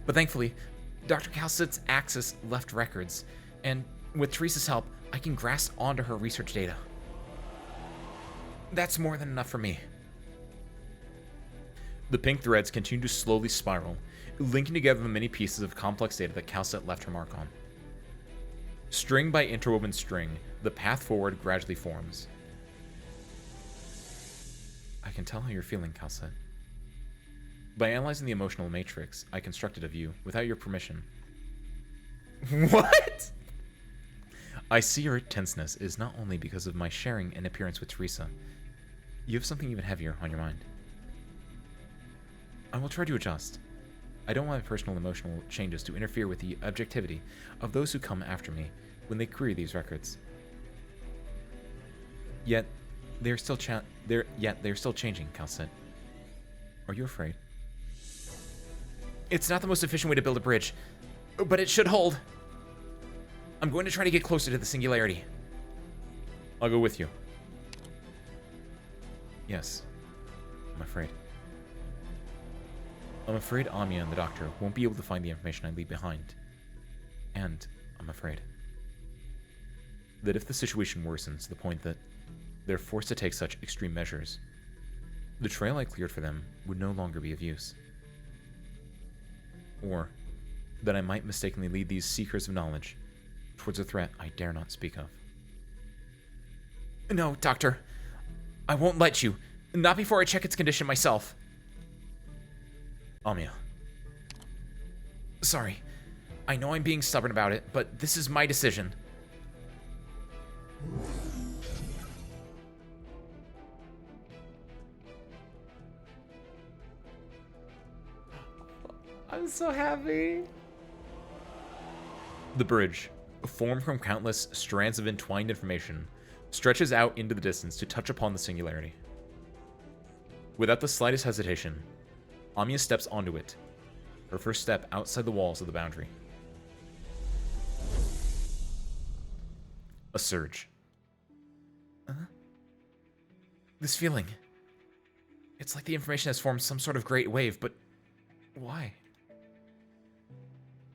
But thankfully, Dr. Halsett's Axis left records, and with Teresa's help, I can grasp onto her research data. That's more than enough for me. The pink threads continue to slowly spiral, linking together the many pieces of complex data that Halsett left her mark on. String by interwoven string, the path forward gradually forms. I can tell how you're feeling, Halsett. By analyzing the emotional matrix I constructed of you without your permission. What? I see your tenseness is not only because of my sharing an appearance with Teresa. You have something even heavier on your mind. I will try to adjust. I don't want my personal emotional changes to interfere with the objectivity of those who come after me when they query these records. Yet, they are still changing, Halsett. Are you afraid? It's not the most efficient way to build a bridge, but it should hold. I'm going to try to get closer to the singularity. I'll go with you. Yes, I'm afraid. I'm afraid Amiya and the doctor won't be able to find the information I leave behind. And I'm afraid that if the situation worsens to the point that they're forced to take such extreme measures, the trail I cleared for them would no longer be of use. Or that I might mistakenly lead these seekers of knowledge towards a threat I dare not speak of. No, Doctor. I won't let you. Not before I check its condition myself. Amiya. Sorry. I know I'm being stubborn about it, but this is my decision. I'm so happy. The bridge, formed from countless strands of entwined information, stretches out into the distance to touch upon the singularity. Without the slightest hesitation, Amiya steps onto it, her first step outside the walls of the boundary. A surge. This feeling. It's like the information has formed some sort of great wave, but why?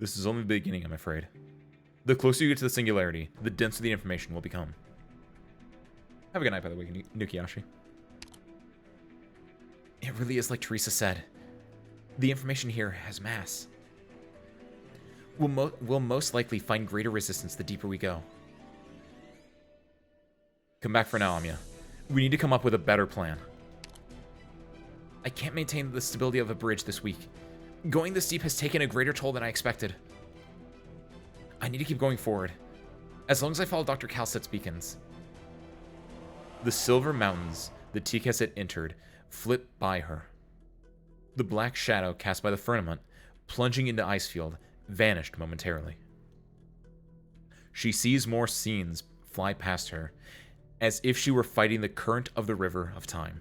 This is only the beginning, I'm afraid. The closer you get to the singularity, the denser the information will become. Have a good night, by the way, Nukiyashi. It really is like Teresa said. The information here has mass. We'll most likely find greater resistance the deeper we go. Come back for now, Amiya. We need to come up with a better plan. I can't maintain the stability of a bridge this week. Going this deep has taken a greater toll than I expected. I need to keep going forward, as long as I follow Dr. Calcet's beacons. The silver mountains the Tikes had entered flit by her. The black shadow cast by the firmament, plunging into Icefield, vanished momentarily. She sees more scenes fly past her, as if she were fighting the current of the river of time.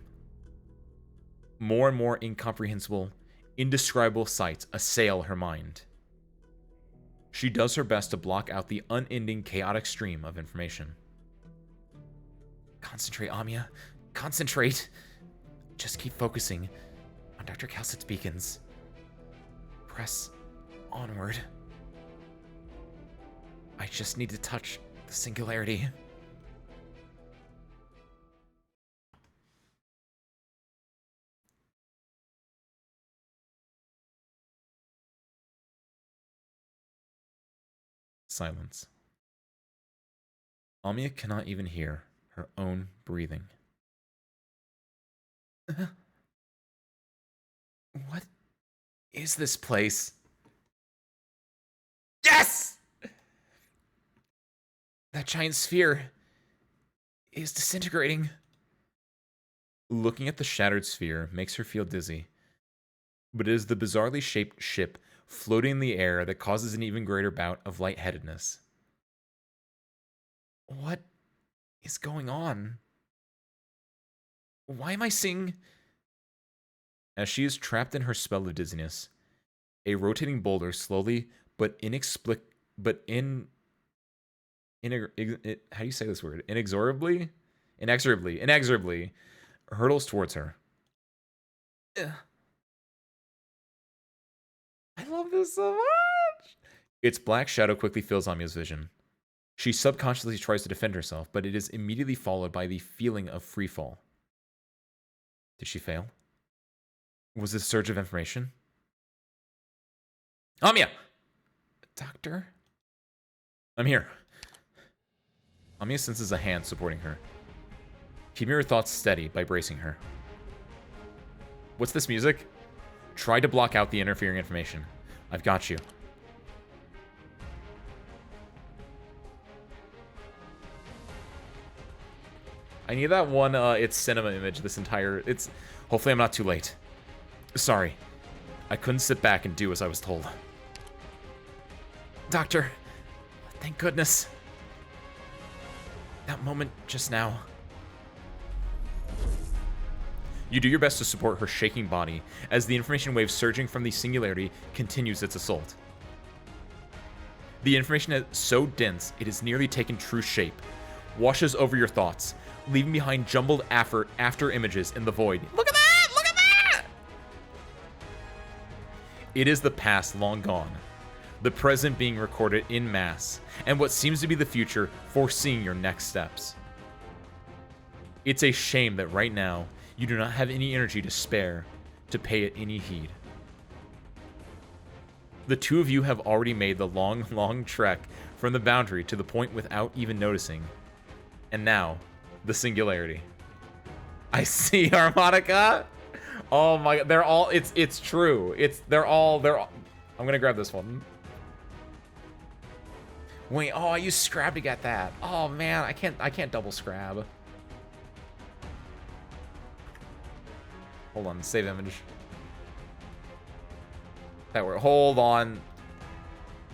More and more incomprehensible, indescribable sights assail her mind. She does her best to block out the unending chaotic stream of information. Concentrate, Amiya. Concentrate. Just keep focusing on Dr. Calcet's beacons. Press onward. I just need to touch the singularity. Silence. Amiya cannot even hear her own breathing. What is this place? Yes! That giant sphere is disintegrating. Looking at the shattered sphere makes her feel dizzy. But it is the bizarrely shaped ship floating in the air that causes an even greater bout of lightheadedness. What is going on? Why am I seeing... As she is trapped in her spell of dizziness, a rotating boulder slowly how do you say this word? Inexorably hurtles towards her. Ugh. I love this so much! Its black shadow quickly fills Amiya's vision. She subconsciously tries to defend herself, but it is immediately followed by the feeling of freefall. Did she fail? Was this a surge of information? Amiya! Doctor? I'm here. Amiya senses a hand supporting her, keeping her thoughts steady by bracing her. What's this music? Try to block out the interfering information. I've got you. I need that one, it's cinema image, this entire... Hopefully I'm not too late. Sorry. I couldn't sit back and do as I was told. Doctor, thank goodness. That moment just now. You do your best to support her shaking body as the information wave surging from the singularity continues its assault. The information is so dense it has nearly taken true shape, washes over your thoughts, leaving behind jumbled after images in the void. Look at that! Look at that! It is the past long gone, the present being recorded in mass, and what seems to be the future foreseeing your next steps. It's a shame that right now, you do not have any energy to spare to pay it any heed. The two of you have already made the long, long trek from the boundary to the point without even noticing. And now, the singularity. I see, harmonica. Oh my god, they're all, it's true. They're all, I'm gonna grab this one. Wait, oh, I used Scrab to get that. Oh man, I can't double Scrab. Hold on, save image. That were, hold on.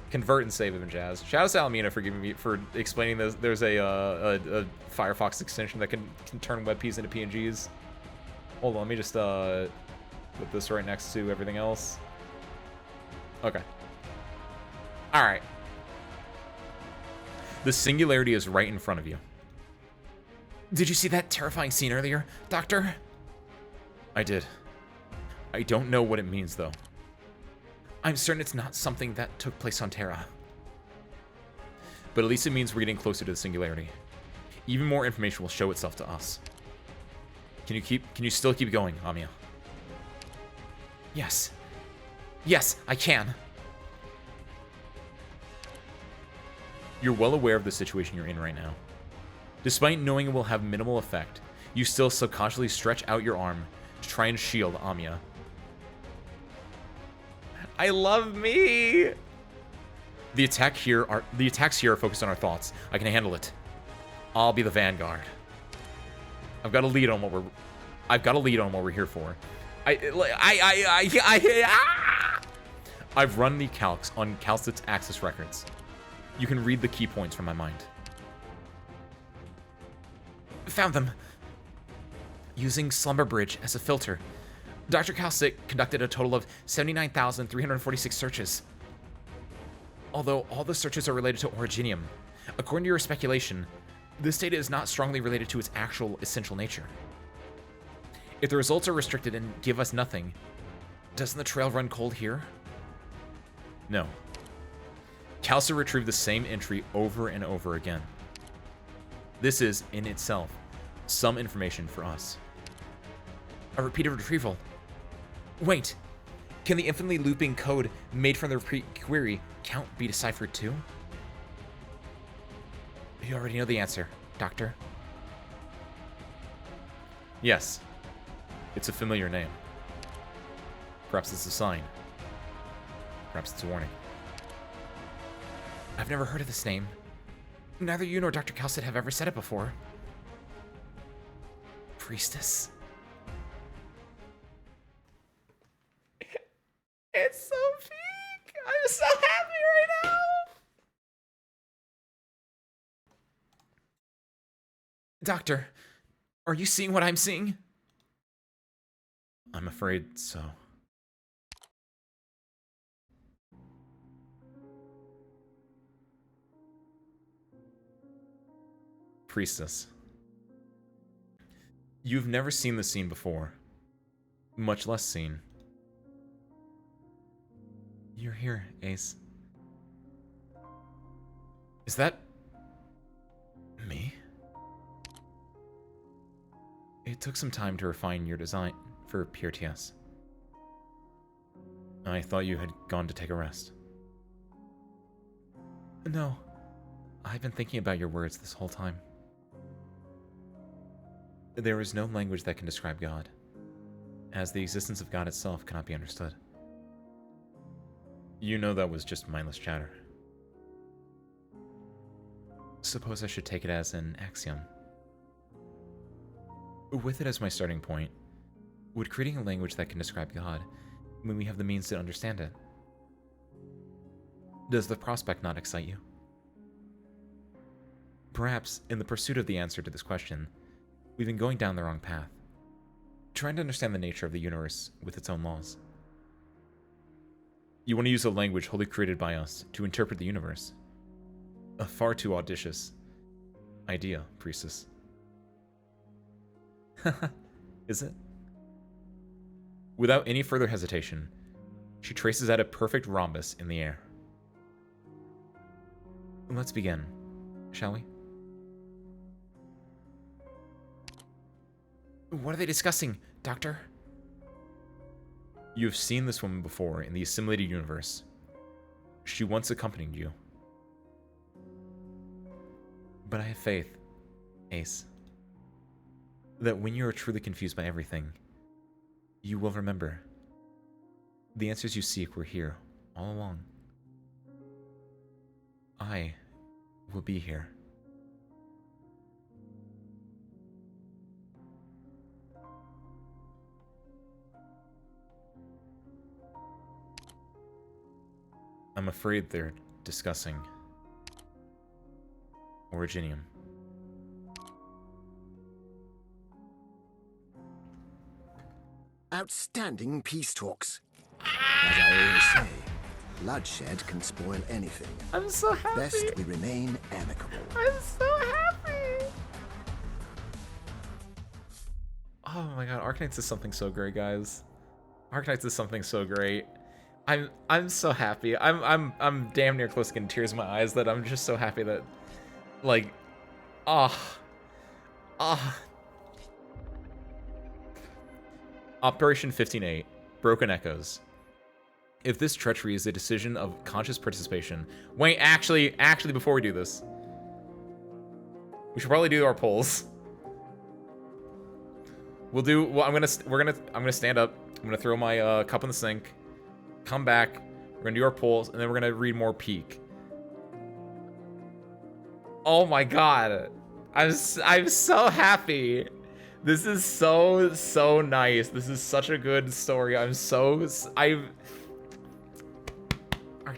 Convert and save and jazz. Shout out to Alamina for giving me, for explaining this. There's a Firefox extension that can turn WebPs into PNGs. Hold on, let me just put this right next to everything else. Okay. Alright. The singularity is right in front of you. Did you see that terrifying scene earlier, Doctor? I did. I don't know what it means, though. I'm certain it's not something that took place on Terra. But at least it means we're getting closer to the singularity. Even more information will show itself to us. Can you still keep going, Amiya? Yes. Yes, I can. You're well aware of the situation you're in right now. Despite knowing it will have minimal effect, you still subconsciously stretch out your arm to try and shield Amiya. I love me. The attacks here are focused on our thoughts. I can handle it. I'll be the vanguard. I've got a lead on what we're here for. I've run the calcs on Calcit's access records. You can read the key points from my mind. Found them. Using Slumber Bridge as a filter, Dr. Calcit conducted a total of 79,346 searches. Although all the searches are related to Originium, according to your speculation, this data is not strongly related to its actual essential nature. If the results are restricted and give us nothing, doesn't the trail run cold here? No. Calcit retrieved the same entry over and over again. This is, in itself, some information for us. A repeated retrieval. Wait, can the infinitely looping code made from the repeat query count be deciphered too? You already know the answer, Doctor. Yes. It's a familiar name. Perhaps it's a sign. Perhaps it's a warning. I've never heard of this name. Neither you nor Dr. Calcit have ever said it before. Priestess. It's so peak! I'm so happy right now! Doctor, are you seeing what I'm seeing? I'm afraid so. Priestess. You've never seen the scene before, much less seen. You're here, Ace. Is that me? It took some time to refine your design for PRTS. I thought you had gone to take a rest. No, I've been thinking about your words this whole time. There is no language that can describe God, as the existence of God itself cannot be understood. You know that was just mindless chatter. Suppose I should take it as an axiom. With it as my starting point, would creating a language that can describe God when we have the means to understand it? Does the prospect not excite you? Perhaps, in the pursuit of the answer to this question, we've been going down the wrong path, trying to understand the nature of the universe with its own laws. You want to use a language wholly created by us to interpret the universe. A far too audacious idea, Priestess. Is it? Without any further hesitation, she traces out a perfect rhombus in the air. Let's begin, shall we? What are they discussing, Doctor? You have seen this woman before in the assimilated universe. She once accompanied you. But I have faith, Ace, that when you are truly confused by everything, you will remember. The answers you seek were here all along. I will be here. I'm afraid they're discussing Originium. Outstanding peace talks. As I always say, bloodshed can spoil anything. I'm so happy. Best we remain amicable. I'm so happy. Oh my god, Arknights is something so great, guys. Arknights is something so great. I'm so happy. I'm damn near close to getting tears in my eyes that I'm just so happy that, like, Operation 15-8, Broken Echoes. If this treachery is a decision of conscious participation... Wait, actually, before we do this, we should probably do our polls. We'll do... Well, I'm gonna stand up. I'm gonna throw my cup in the sink. Come back. We're gonna do our polls, and then we're gonna read more Peak. Oh my god. I'm so happy. This is so nice. This is such a good story. Arknights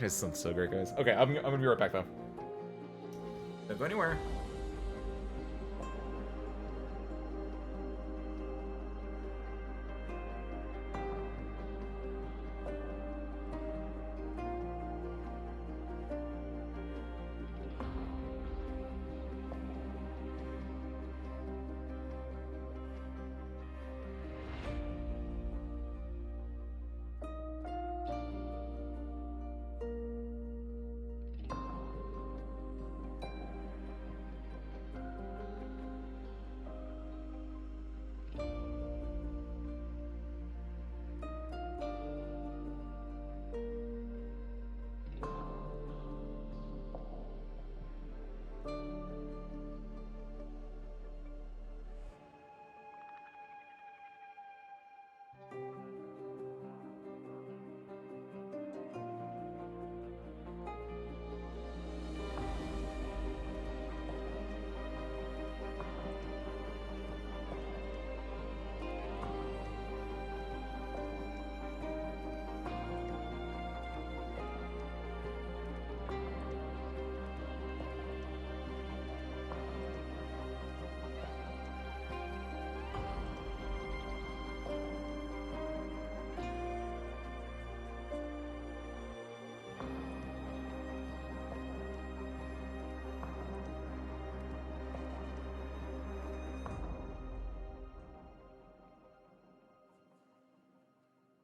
is so great, guys. Okay, I'm gonna be right back though. Don't go anywhere.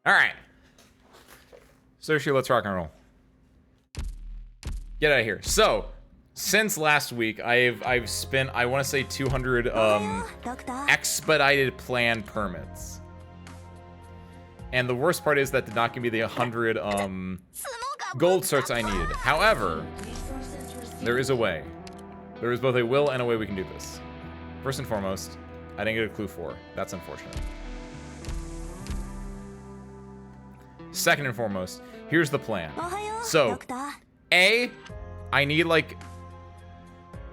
All right. Seriously, let's rock and roll. Get out of here. So, since last week, I've spent, I want to say 200 expedited plan permits. And the worst part is that did not give me the 100 gold certs I needed. However, there is a way. There is both a will and a way we can do this. First and foremost, I didn't get a clue for. That's unfortunate. Second and foremost, here's the plan. So, A, I need like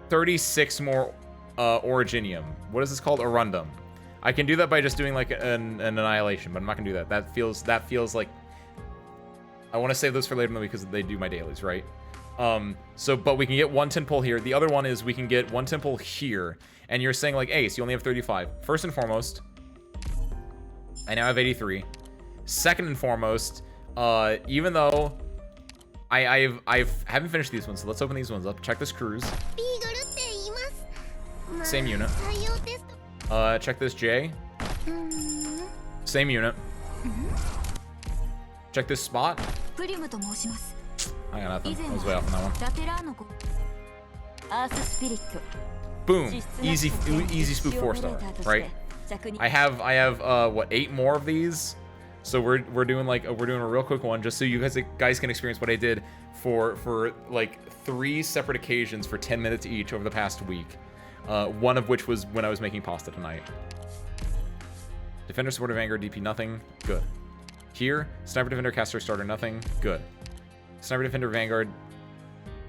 36 more Originium. What is this called? Arundum. I can do that by just doing like an annihilation, but I'm not gonna do that. That feels like I want to save those for later because they do my dailies, right? But we can get one temple here. The other one is we can get one temple here. And you're saying like, Ace, you only have 35. First and foremost, I now have 83. Second and foremost, even though I haven't finished these ones, so let's open these ones up. Check this cruise. Same unit. Check this J. Same unit. Check this spot. I got nothing. I was way off on that one. Boom. Easy spook 4-star, right? I have what, 8 more of these. So we're doing a real quick one just so you guys can experience what I did for like 3 separate occasions for 10 minutes each over the past week. One of which was when I was making pasta tonight. Defender, Supporter, Vanguard, DP, nothing. Good. Here, Sniper, Defender, Caster, Starter, nothing. Good. Sniper, Defender, Vanguard,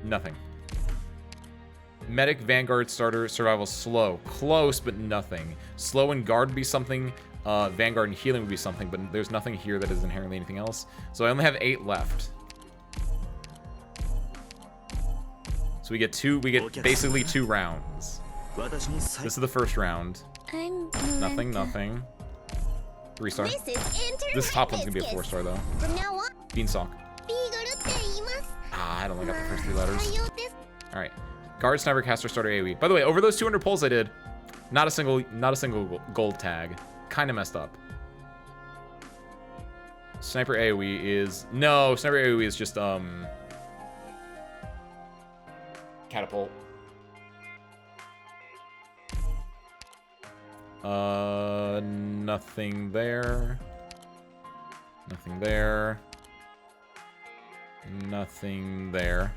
nothing. Medic, Vanguard, Starter, Survival, Slow. Close, but nothing. Slow and Guard would be something. Vanguard and Healing would be something, but there's nothing here that is inherently anything else. So I only have 8 left. So we get basically 2 rounds. This is the first round. I'm Nothing, nothing. 3-star. This top one's gonna be a 4-star though. From now on, Beanstalk. I only got the first 3 letters. Alright. Guard, sniper, caster, starter, AoE. By the way, over those 200 pulls I did, not a single gold tag. Kinda messed up. Sniper AoE is... No, sniper AoE is just, catapult. Nothing there. Nothing there. Nothing there.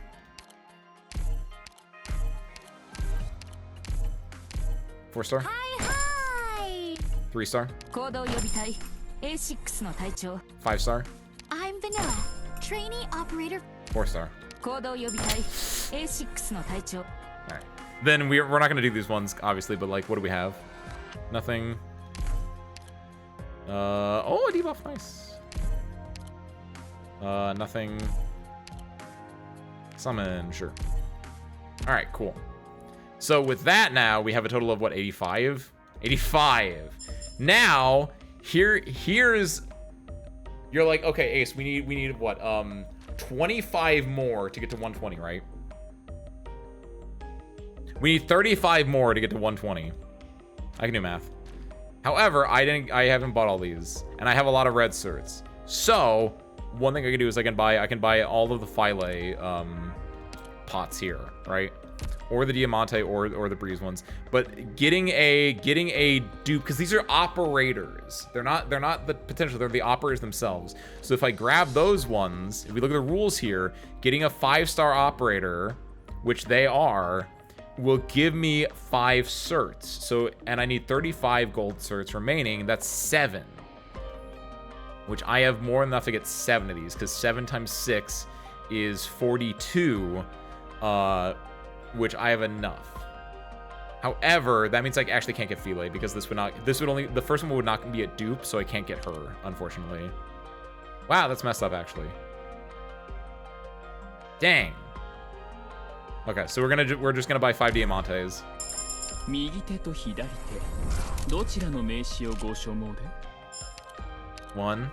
Four-star. Hi. 3-star. 行動予備隊 A6 の隊長 5-star. I'm Vanilla, trainee operator. 4-star. 行動予備隊 A6 の隊長 Alright. Then we're not gonna do these ones, obviously, but like, what do we have? Nothing. Oh, a debuff, nice. Nothing. Summon, sure. Alright, cool. So with that now, we have a total of what, 85? 85. Now, here's you're like, okay, Ace, we need what? 25 more to get to 120, right? We need 35 more to get to 120. I can do math. However, I haven't bought all these, and I have a lot of red certs. So, one thing I can do is I can buy all of the Philae pots here, right? Or the Diamante or the Breeze ones. But getting a dupe, because these are operators. They're not the potential, they're the operators themselves. So if I grab those ones, if we look at the rules here, getting a 5-star operator, which they are, will give me 5 certs. So, and I need 35 gold certs remaining. That's 7. Which I have more than enough to get 7 of these, because 7 times 6 is 42, which I have enough. However, that means I actually can't get Philae, because the first one would not be a dupe, so I can't get her, unfortunately. Wow, that's messed up, actually. Dang. Okay, so we're just gonna buy 5 Diamantes. 右手と左手どちらの名詞をご所望で 1,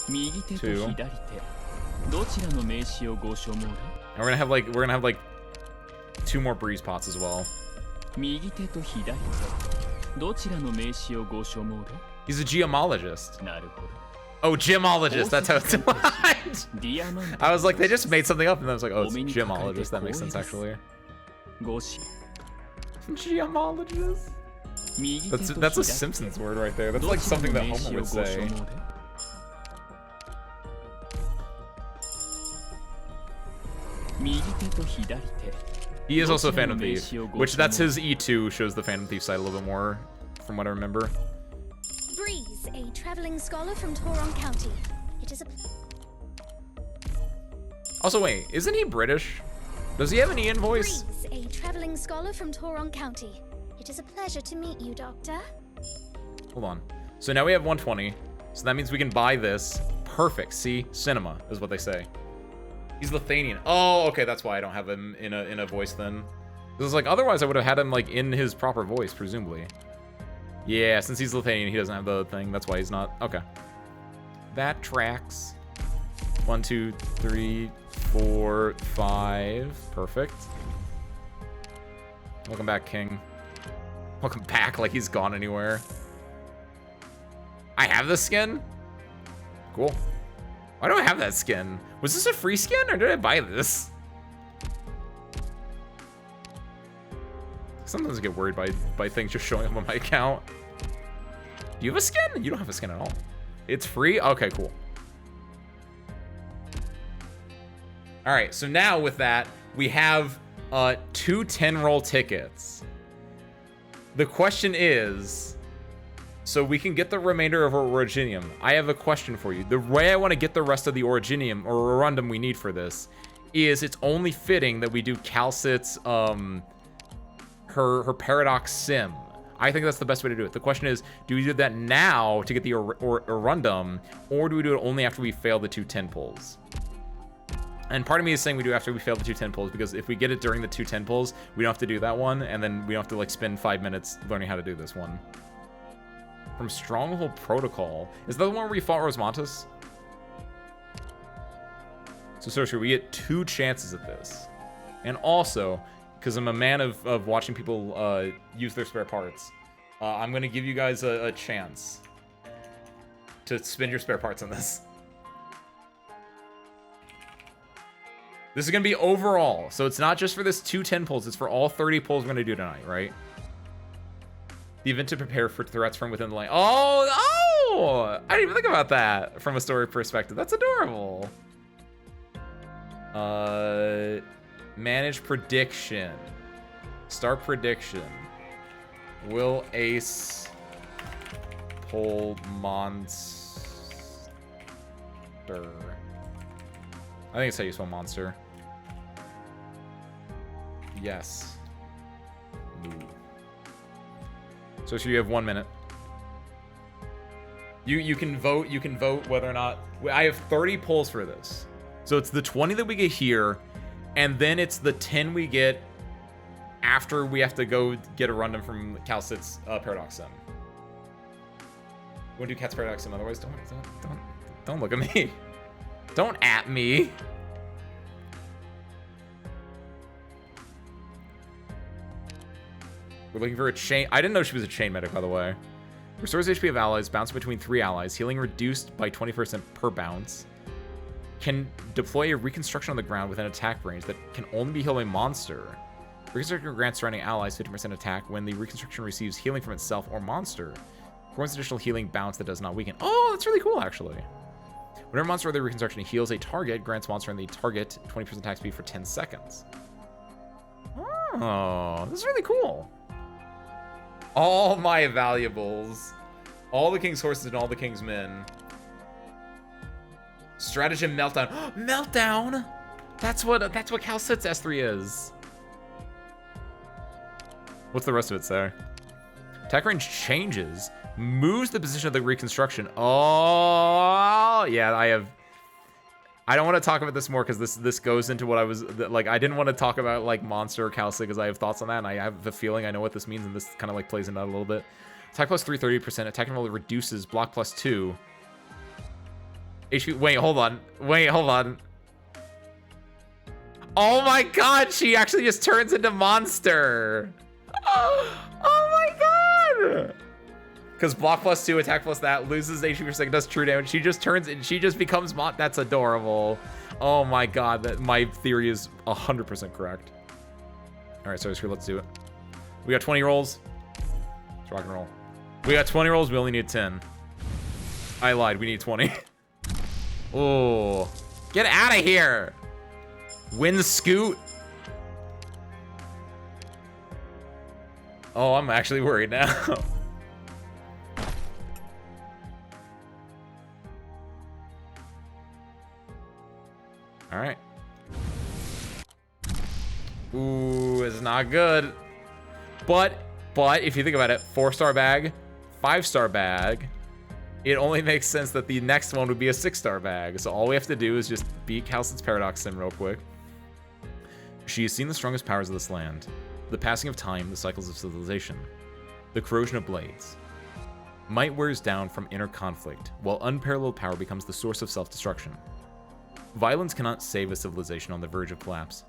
右手と左手どちらの名詞をご所望で and we're gonna have like 2 more breeze pots as well. 右手と左手どちらの名詞をご所望で He's a geomologist. なるほど Oh, gemologist, that's how it's defined. ディアマント I was like, they just made something up, and then I was like, oh, it's gemologist. That makes sense, actually. ごし Geomologist? 右手と左手 That's a Simpsons word right there. That's like something that Homer would say. 右手と左手 He is also a Phantom Thief, which that's his E2 shows the Phantom Thief side a little bit more, from what I remember. Breeze, a traveling scholar from Toron County. It is a... Also, wait, isn't he British? Does he have an Ian voice? Breeze, a traveling scholar from Toron County. It is a pleasure to meet you, Doctor. Hold on. So now we have 120, so that means we can buy this. Perfect. See? Cinema is what they say. He's Lithanian. Oh, okay, that's why I don't have him in a voice then. Because like otherwise I would have had him like in his proper voice, presumably. Yeah, since he's Lithanian, he doesn't have the thing. That's why he's not. Okay. That tracks. 1, 2, 3, 4, 5. Perfect. Welcome back, King. Welcome back, like he's gone anywhere. I have this skin? Cool. Why do I have that skin? Was this a free skin, or did I buy this? Sometimes I get worried by things just showing up on my account. Do you have a skin? You don't have a skin at all. It's free? Okay, cool. All right, so now with that, we have 2 10-roll tickets. The question is, so we can get the remainder of our Originium. I have a question for you. The way I want to get the rest of the Originium, or Orundum we need for this, is it's only fitting that we do Calcit's, her Paradox Sim. I think that's the best way to do it. The question is, do we do that now to get the Orundum, or do we do it only after we fail the 2 10 pulls? And part of me is saying we do after we fail the 2 10 pulls, because if we get it during the 2 10 pulls, we don't have to do that one, and then we don't have to like spend 5 minutes learning how to do this one. From Stronghold Protocol. Is that the one where we fought Rosmantis? So Sorcerer, we get 2 chances at this. And also, because I'm a man of watching people use their spare parts, I'm going to give you guys a chance to spend your spare parts on this. This is going to be overall, so it's not just for this 2 10 pulls, it's for all 30 pulls we're going to do tonight, right? The event to prepare for threats from within the lane. Oh! I didn't even think about that from a story perspective. That's adorable. Manage prediction. Start prediction. Will Ace pull monster? I think it's how you spell monster. Yes. Move. So you have 1 minute. You can vote. You can vote whether or not I have 30 pulls for this. So it's the 20 that we get here, and then it's the 10 we get after we have to go get a rundum from Calcit's Paradox Sim. We'll do Cat's Paradox Sim. Otherwise, don't look at me. Don't at me. We're looking for a chain. I didn't know she was a chain medic, by the way. Restores HP of allies, bouncing between 3 allies, healing reduced by 20% per bounce. Can deploy a reconstruction on the ground within attack range that can only be healed by monster. Reconstruction grants surrounding allies 50% attack when the reconstruction receives healing from itself or monster. Performs additional healing bounce that does not weaken. Oh, that's really cool, actually. Whenever monster or the reconstruction heals a target, grants monster and the target 20% attack speed for 10 seconds. Oh, this is really cool. All my valuables. All the king's horses and all the king's men. Stratagem Meltdown. Meltdown! That's what Calcit's S3 is. What's the rest of it say? Attack range changes. Moves the position of the reconstruction. Oh, yeah, I don't want to talk about this more because this goes into what I was, like, I didn't want to talk about, like, Monster or Calcit because I have thoughts on that, and I have the feeling I know what this means, and this kind of, like, plays into that a little bit. Attack plus 3, 30%. Attack and roll reduces. Block plus 2. HP, wait, hold on. Oh my god, she actually just turns into Monster. Oh my god! Because block plus 2, attack plus that, loses HP per second, does true damage. She just turns and she just becomes That's adorable. Oh my god, my theory is 100% correct. Alright, so let's do it. We got 20 rolls. Let's rock and roll. We got 20 rolls, we only need 10. I lied, we need 20. Oh, get out of here! Wind scoot. Oh, I'm actually worried now. All right. Ooh, it's not good. But if you think about it, 4-star bag, 5-star bag, it only makes sense that the next one would be a 6-star bag. So all we have to do is just beat Calcit's Paradox Sim real quick. She has seen the strongest powers of this land. The passing of time, the cycles of civilization. The corrosion of blades. Might wears down from inner conflict, while unparalleled power becomes the source of self-destruction. Violence cannot save a civilization on the verge of collapse.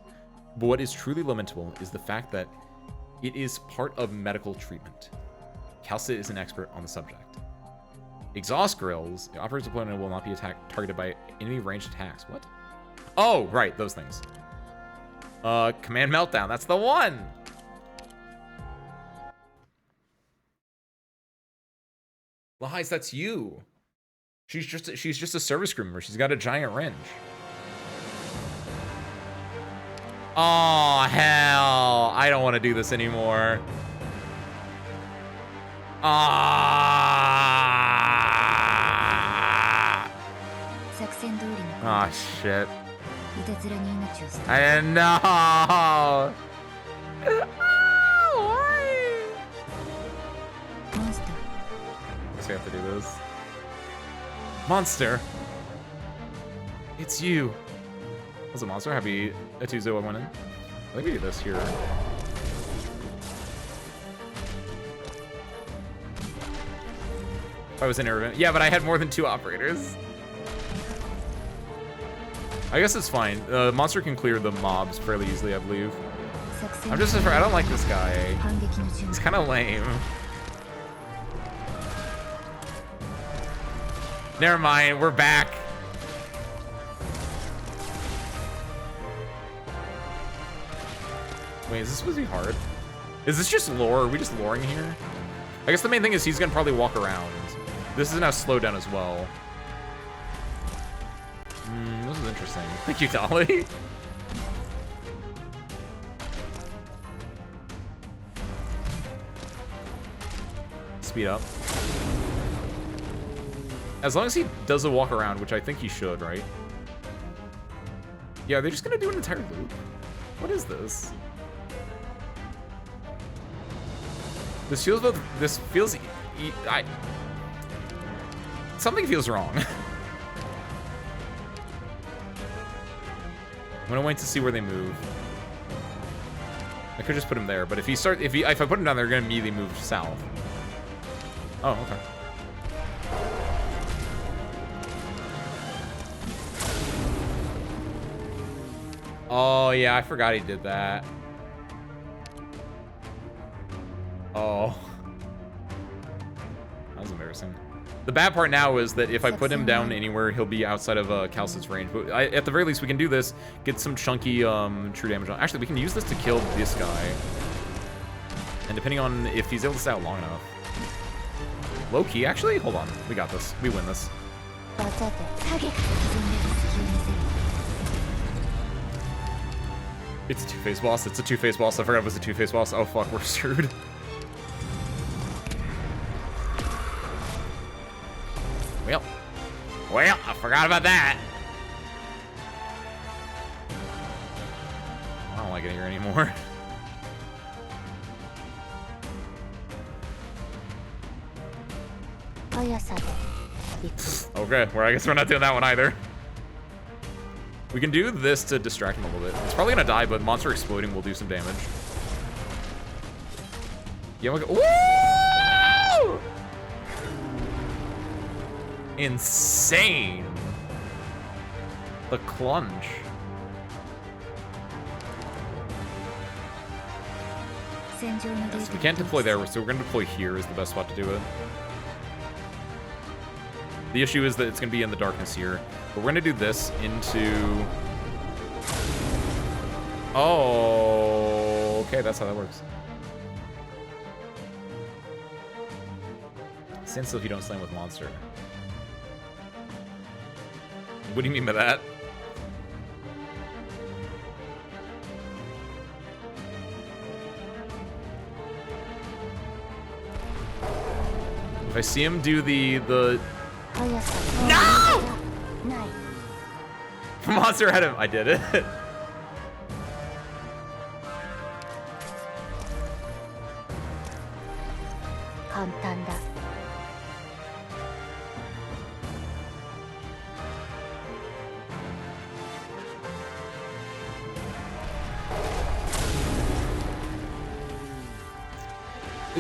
But what is truly lamentable is the fact that it is part of medical treatment. Calcit is an expert on the subject. Exhaust grills. The operator's opponent will not be targeted by enemy ranged attacks. What? Oh, right, those things. Command Meltdown. That's the one. Lies, that's you. She's just a service crew member. She's got a giant wrench. Oh, hell. I don't want to do this anymore. Ah, shit. I didn't know. Oh, why? I guess we have to do this. Monster. It's you. What's a monster? Happy a Tuesday I went in. I think we do this here. If I was in Irvine. Yeah, but I had more than 2 operators. I guess it's fine. Monster can clear the mobs fairly easily, I believe. I'm just afraid. I don't like this guy. He's kind of lame. Never mind, we're back. Wait, is this supposed to be hard? Is this just lore? Are we just loring here? I guess the main thing is he's gonna probably walk around. This is now slowed down as well. This is interesting. Thank you, Dolly. Speed up. As long as he does a walk around, which I think he should, right? Yeah, they're just gonna do an entire loop. What is this? This feels something feels wrong. I'm gonna wait to see where they move. I could just put him there, but if I put him down, they're gonna immediately move south. Oh, okay. Oh yeah, I forgot he did that. Oh. That was embarrassing. The bad part now is that if I put him down anywhere, he'll be outside of Calcid's range. But at the very least, we can do this, get some chunky true damage on. Actually, we can use this to kill this guy. And depending on if he's able to stay out long enough. Low key, actually? Hold on. We got this. We win this. It's a two-face boss. It's a two-face boss. I forgot it was a two-face boss. Oh, fuck. We're screwed. Well, I forgot about that. I don't like it here anymore. Okay, well, I guess we're not doing that one either. We can do this to distract him a little bit. It's probably gonna die, but monster exploding will do some damage. Yeah, we go. Woo! Insane. The clunge. Yes, we can't deploy there, so we're gonna deploy here is the best spot to do it. The issue is that it's gonna be in the darkness here. But we're gonna do this into... Oh, okay, that's how that works. Stand still if you don't slam with monster. What do you mean by that? If I see him do the No! Monster had him. I did it.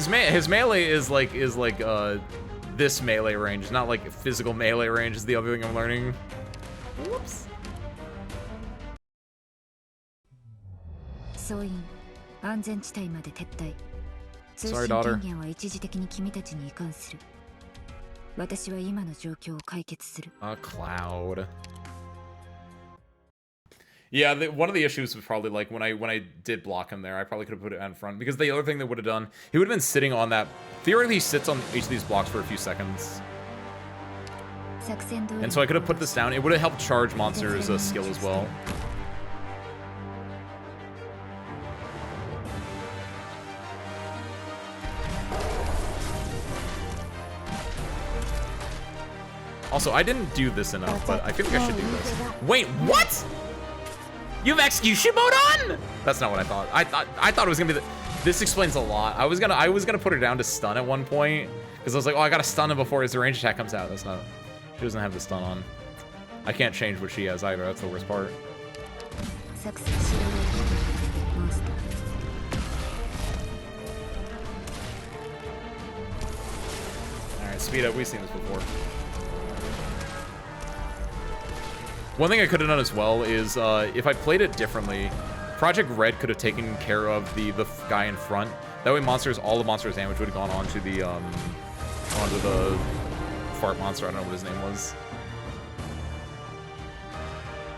His melee is like this melee range, not like physical melee range is the other thing I'm learning. Whoops. Sorry, daughter. Cloud. Yeah, one of the issues was probably like when I did block him there, I probably could have put it out in front because the other thing that would have done, he would have been sitting on that. Theoretically, he sits on each of these blocks for a few seconds. And so I could have put this down. It would have helped charge Monster's skill as well. Also, I didn't do this enough, but I feel like I should do this. Wait, what? You have execution mode on? That's not what I thought. I thought it was gonna be this explains a lot. I was gonna put her down to stun at one point because I was like, oh, I gotta stun him before his range attack comes out. That's not. She doesn't have the stun on. I can't change what she has either. That's the worst part. Alright, speed up. We've seen this before. One thing I could have done as well is, if I played it differently, Project Red could have taken care of the guy in front. That way all the monsters' damage would have gone onto the fart monster. I don't know what his name was.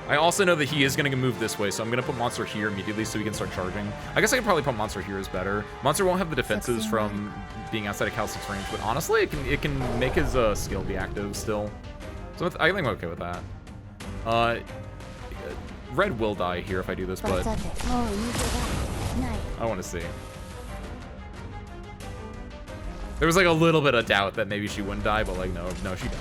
I also know that he is going to move this way, so I'm going to put Monster here immediately so he can start charging. I guess I could probably put Monster here is better. Monster won't have the defenses from being outside of Cal 6 range, but honestly, it can make his skill be active still. So I think I'm okay with that. Red will die here if I do this, but I want to see. There was like a little bit of doubt that maybe she wouldn't die, but like no, she died.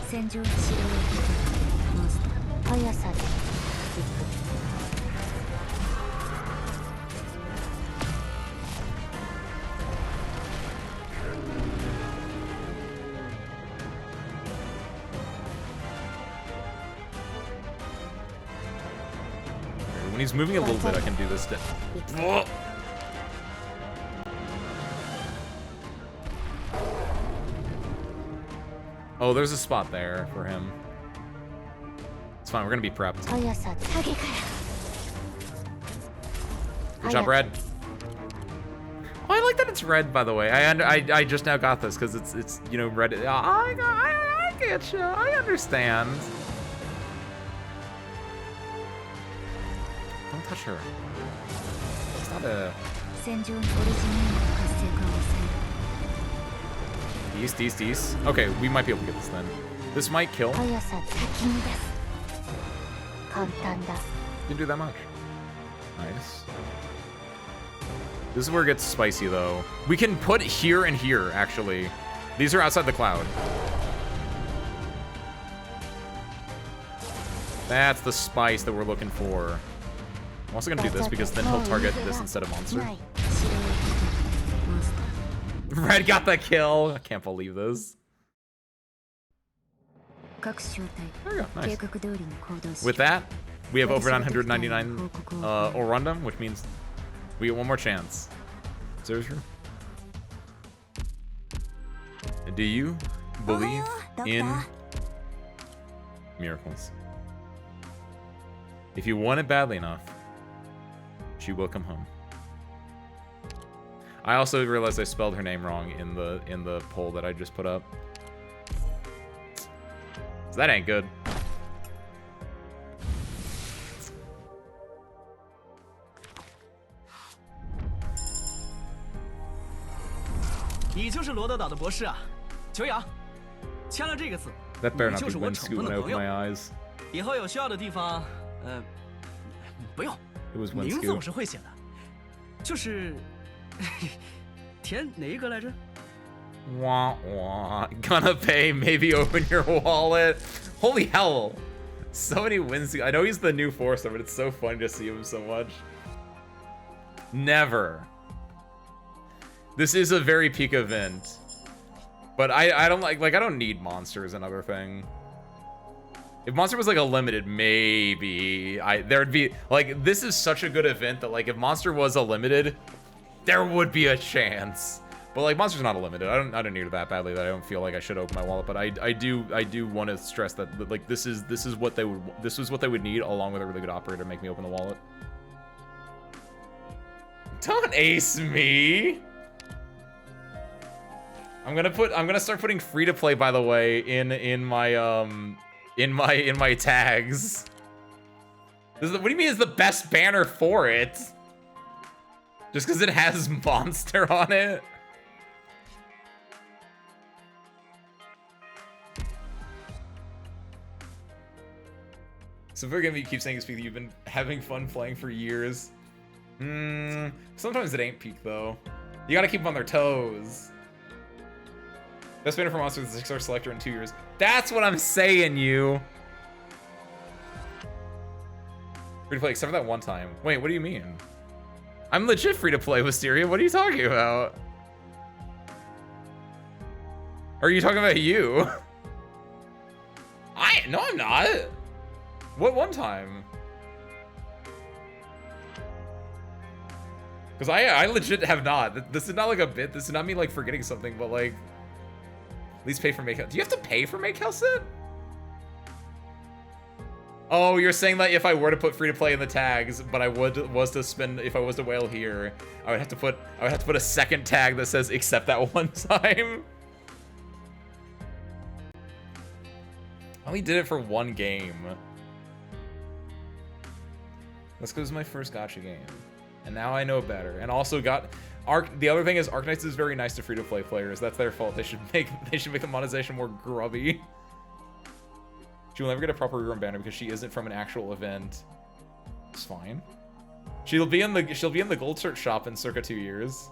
When he's moving a little bit, I can do this. Oh, there's a spot there for him. It's fine, we're gonna be prepped. Good job, Red. Oh, I like that it's red, by the way. I just now got this because it's you know red. I get you. I understand. Don't touch her. Stop it. These. Okay, we might be able to get this then. This might kill. Didn't do that much. Nice. This is where it gets spicy, though. We can put here and here, actually. These are outside the cloud. That's the spice that we're looking for. I'm also gonna do this because then he'll target this instead of monster. Red got the kill. I can't believe this. There we go. Nice. With that, we have over 999 Orundum, which means we get one more chance. Seriously? Do you believe in miracles? If you want it badly enough, she will come home. I also realized I spelled her name wrong in the poll that I just put up. So that ain't good. That better not be Winscoot when I open my eyes. It was Winscoot. Wah wah. Gonna pay, maybe open your wallet. Holy hell. So many wins. I know he's the new Forcer, but it's so fun to see him so much. Never. This is a very peak event. But I don't like I don't need monsters, another thing. If monster was like a limited, maybe there'd be like, this is such a good event that like if monster was a limited, there would be a chance. But like monster's not a limited. I don't need it that badly that I don't feel like I should open my wallet. But I do want to stress that like this is what they would need along with a really good operator to make me open the wallet. Don't ace me. I'm gonna start putting free to play, by the way, in my tags. What do you mean is the best banner for it? Just because it has monster on it? So forgive me, you keep saying this, you've been having fun playing for years. Sometimes it ain't peak though. You gotta keep them on their toes. Best banner for monster is the 6-star selector in 2 years. That's what I'm saying, you. Free to play except for that one time. Wait, what do you mean? I'm legit free to play, Wisteria. What are you talking about? Or are you talking about you? No, I'm not. What one time? Because I legit have not. This is not like a bit. This is not me like forgetting something, but like, at least pay for make. Do you have to pay for make health set? Oh, you're saying that if I were to put free to play in the tags, but I was to spend, if I was to whale here, I would have to put a second tag that says except that one time. I only did it for one game. That's because it was my first gacha game. And now I know better. And also got the other thing is Arknights is very nice to free-to-play players. That's their fault. They should make the monetization more grubby. She will never get a proper rerun banner because she isn't from an actual event. It's fine. She'll be in the gold shirt shop in circa 2 years.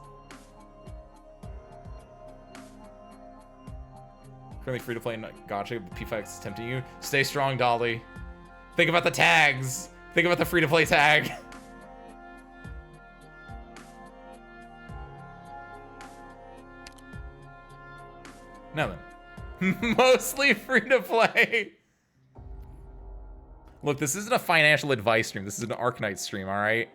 Currently free to play in gacha, but P5X is tempting you. Stay strong, Dolly. Think about the tags. Think about the free to play tag. Now then. Mostly free to play. Look, this isn't a financial advice stream. This is an Arknights stream, alright?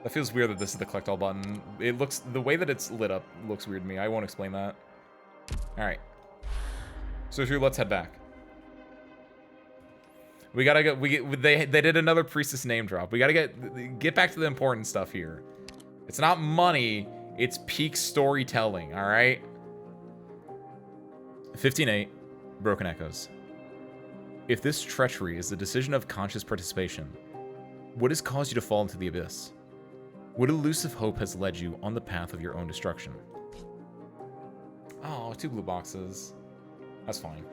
That feels weird that this is the collect all button. It looks, the way that it's lit up looks weird to me. I won't explain that. Alright. So Drew, let's head back. We gotta go, they did another priestess name drop. We gotta get back to the important stuff here. It's not money, it's peak storytelling, alright? 15.8, Broken Echoes. If this treachery is the decision of conscious participation, what has caused you to fall into the abyss? What elusive hope has led you on the path of your own destruction? Oh, 2 blue boxes. That's fine.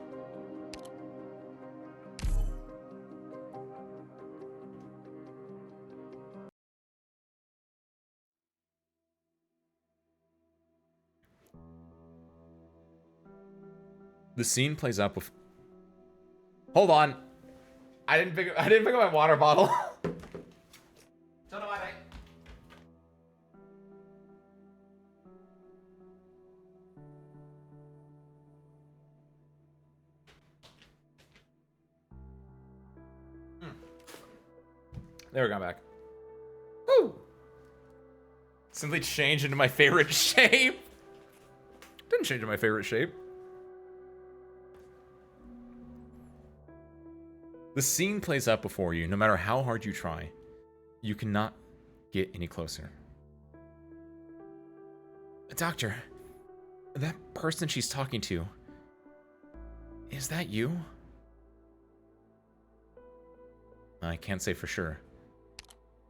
The scene plays out before. Hold on. I didn't pick up my water bottle. Don't know why. There we go, I'm back. Woo! Simply changed into my favorite shape. Didn't change into my favorite shape. The scene plays out before you, no matter how hard you try. You cannot get any closer. Doctor, that person she's talking to, is that you? I can't say for sure.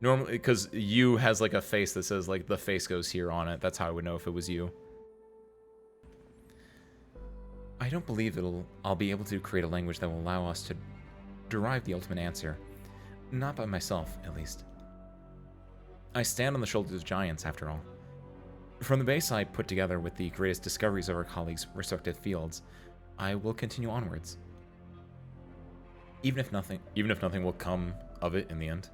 Normally, because you has like a face that says like the face goes here on it. That's how I would know if it was you. I don't believe I'll be able to create a language that will allow us to derive the ultimate answer. Not by myself, at least. I stand on the shoulders of giants, after all. From the base I put together with the greatest discoveries of our colleagues' respective fields, I will continue onwards. Even if nothing will come of it in the end.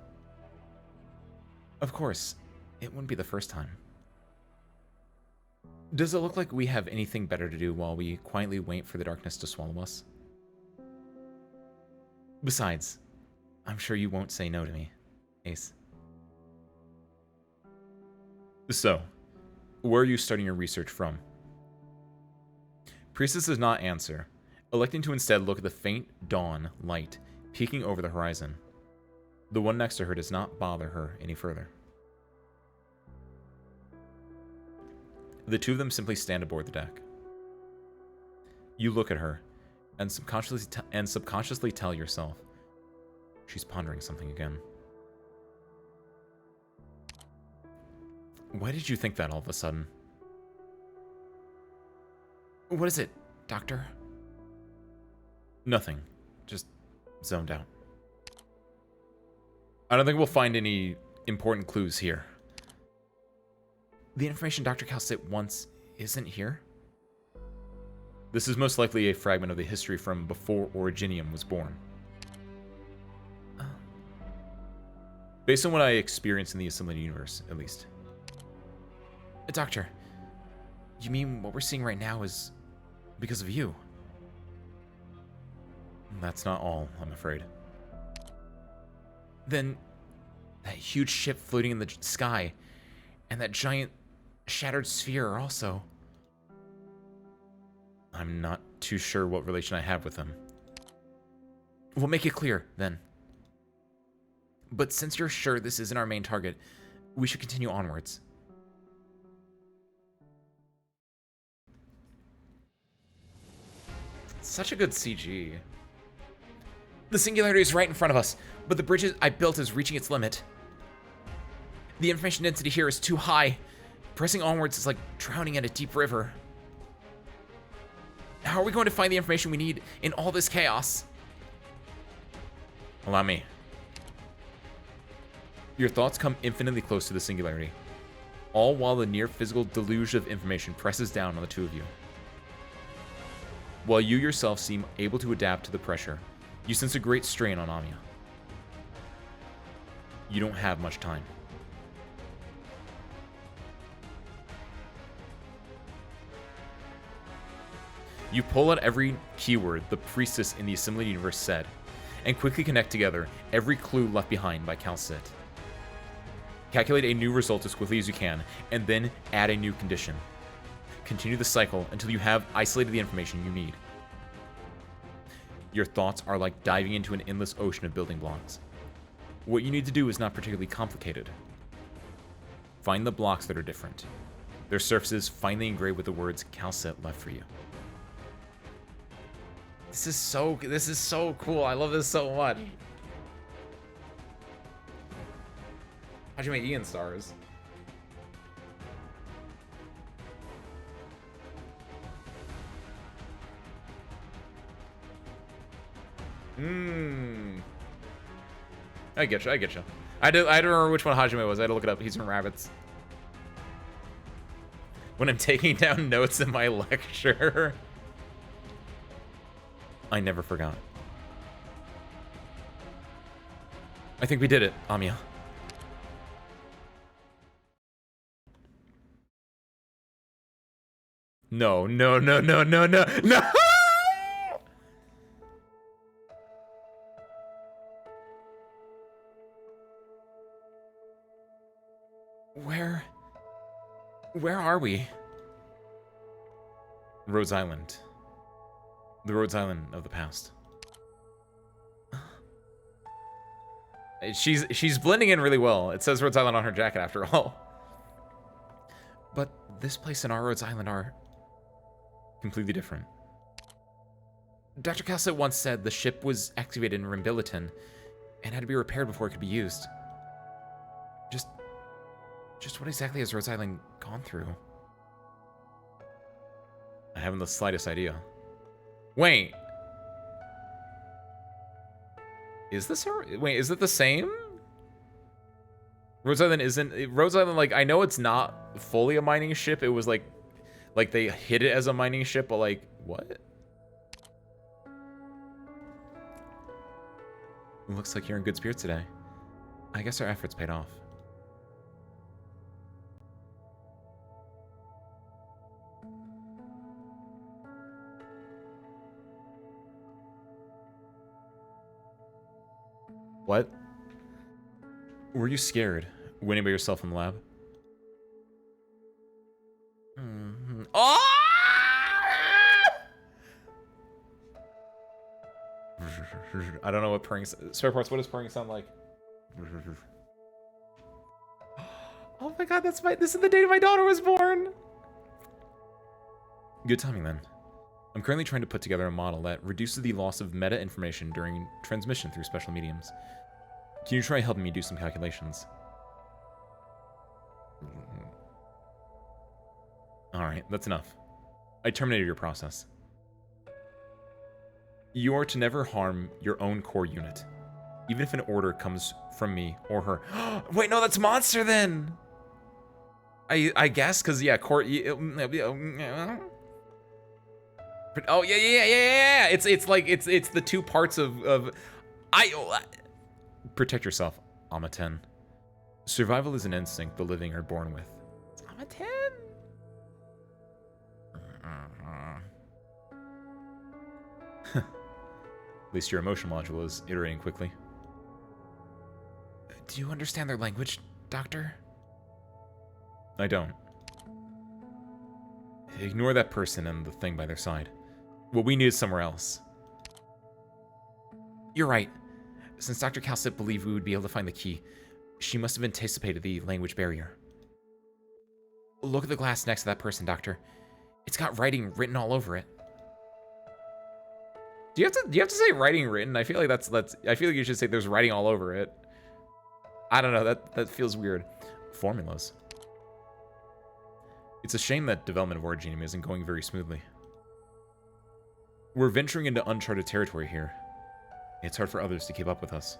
Of course, it wouldn't be the first time. Does it look like we have anything better to do while we quietly wait for the darkness to swallow us? Besides, I'm sure you won't say no to me, Ace. So, where are you starting your research from? Priestess does not answer, electing to instead look at the faint dawn light peeking over the horizon. The one next to her does not bother her any further. The two of them simply stand aboard the deck. You look at her, and subconsciously tell yourself, she's pondering something again. Why did you think that all of a sudden? What is it, Doctor? Nothing. Just zoned out. I don't think we'll find any important clues here. The information Dr. Calcit wants isn't here? This is most likely a fragment of the history from before Originium was born. Based on what I experienced in the assimilated universe, at least. Doctor, you mean what we're seeing right now is because of you? That's not all, I'm afraid. Then, That huge ship floating in the sky, and that giant shattered sphere are also. I'm not too sure what relation I have with them. We'll make it clear, then. But since you're sure this isn't our main target, we should continue onwards. Such a good CG. The singularity is right in front of us, but the bridge I built is reaching its limit. The information density here is too high. Pressing onwards is like drowning in a deep river. How are we going to find the information we need in all this chaos? Allow me. Your thoughts come infinitely close to the singularity, all while the near physical deluge of information presses down on the two of you. While you yourself seem able to adapt to the pressure, you sense a great strain on Amiya. You don't have much time. You pull out every keyword the priestess in the assimilated universe said, and quickly connect together every clue left behind by Calcit. Calculate a new result as quickly as you can, and then add a new condition. Continue the cycle until you have isolated the information you need. Your thoughts are like diving into an endless ocean of building blocks. What you need to do is not particularly complicated. Find the blocks that are different. Their surfaces finely engraved with the words Calcit left for you. This is so cool. I love this so much. How'd you make Ian stars? I get you. I don't remember which one Hajime was. I had to look it up. He's from Rabbits. When I'm taking down notes in my lecture. I never forgot. I think we did it, Amiya. No. Where are we? Rhodes Island. The Rhodes Island of the past. She's blending in really well. It says Rhodes Island on her jacket after all. But this place and our Rhodes Island are completely different. Dr. Calcit once said the ship was activated in Rimbiliton and had to be repaired before it could be used. Just what exactly has Rhodes Island gone through? I haven't the slightest idea. Wait. Is this her? Wait, is it the same? Rhodes Island isn't... Rhodes Island, like, I know it's not fully a mining ship. It was like they hid it as a mining ship, but like, what? It looks like you're in good spirits today. I guess our efforts paid off. What? Were you scared winning by yourself in the lab? Oh! I don't know what purring... Spare parts, what does purring sound like? Oh my god, this is the date my daughter was born! Good timing then. I'm currently trying to put together a model that reduces the loss of meta information during transmission through special mediums. Can you try helping me do some calculations? Alright, that's enough. I terminated your process. You are to never harm your own core unit, even if an order comes from me or her. Wait, no, that's Monster then! I guess, because, yeah, core... Oh yeah. It's like it's the two parts of protect yourself, Amaten. Survival is an instinct the living are born with. It's Amaten. At least your emotion module is iterating quickly. Do you understand their language, Doctor? I don't. Ignore that person and the thing by their side. What we need is somewhere else. You're right. Since Dr. Calcit believed we would be able to find the key, she must have anticipated the language barrier. Look at the glass next to that person, Doctor. It's got writing written all over it. Do you have to say writing written? I feel like I feel like you should say there's writing all over it. I don't know, that feels weird. Formulas. It's a shame that development of Originium isn't going very smoothly. We're venturing into uncharted territory here. It's hard for others to keep up with us.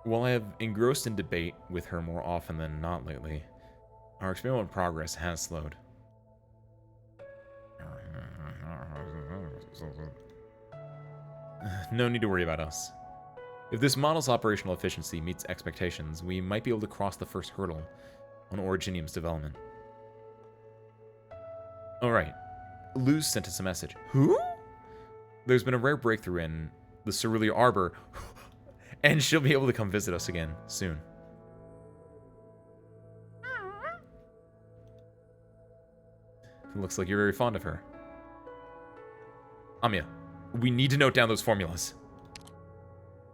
While I have engrossed in debate with her more often than not lately, our experimental progress has slowed. No need to worry about us. If this model's operational efficiency meets expectations, we might be able to cross the first hurdle on Originium's development. Alright. Luz sent us a message. Who? There's been a rare breakthrough in the Cerulean Arbor, and she'll be able to come visit us again soon. It looks like you're very fond of her. Amiya, we need to note down those formulas.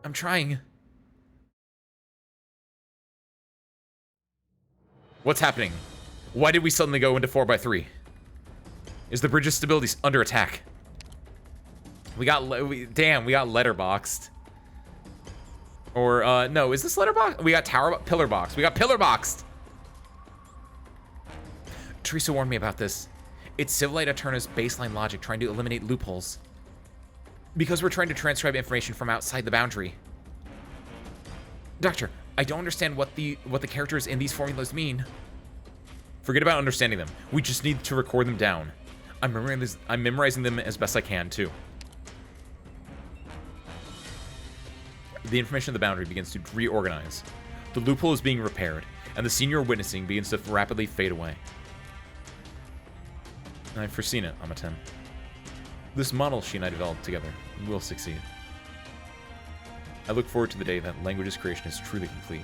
I'm trying. What's happening? Why did we suddenly go into 4x3? Is the bridge's stability under attack? We got letterboxed. Or, no, is this letterbox? We got pillar box. We got pillar boxed. Teresa warned me about this. It's Civilite Eterna's baseline logic trying to eliminate loopholes. Because we're trying to transcribe information from outside the boundary. Doctor, I don't understand what the characters in these formulas mean. Forget about understanding them. We just need to record them down. I'm memorizing them as best I can, too. The information of the boundary begins to reorganize. The loophole is being repaired, and the scene you're witnessing begins to rapidly fade away. I've foreseen it, Amaten. This model she and I developed together will succeed. I look forward to the day that language's creation is truly complete.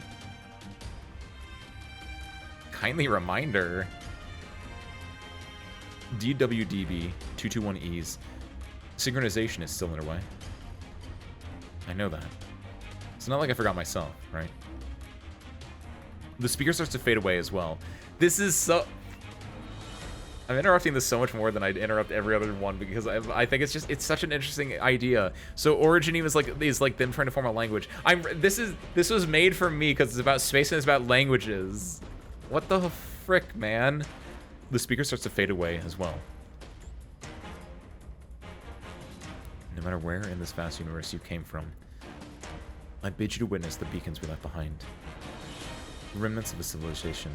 Kindly reminder. DWDB221E's synchronization is still underway. I know that. It's not like I forgot myself, right? The speaker starts to fade away as well. This is so... I'm interrupting this so much more than I'd interrupt every other one because I think it's such an interesting idea. So Originium is like them trying to form a language. This was made for me because it's about space and it's about languages. What the frick, man? The speaker starts to fade away as well. No matter where in this vast universe you came from, I bid you to witness the beacons we left behind. The remnants of a civilization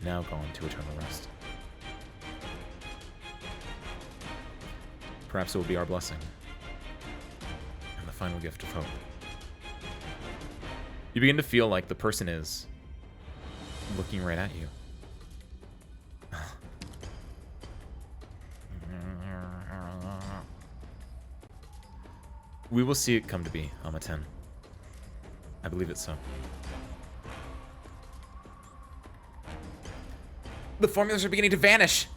now gone to eternal rest. Perhaps it will be our blessing. And the final gift of hope. You begin to feel like the person is looking right at you. We will see it come to be, Amaten. I believe it so. The formulas are beginning to vanish!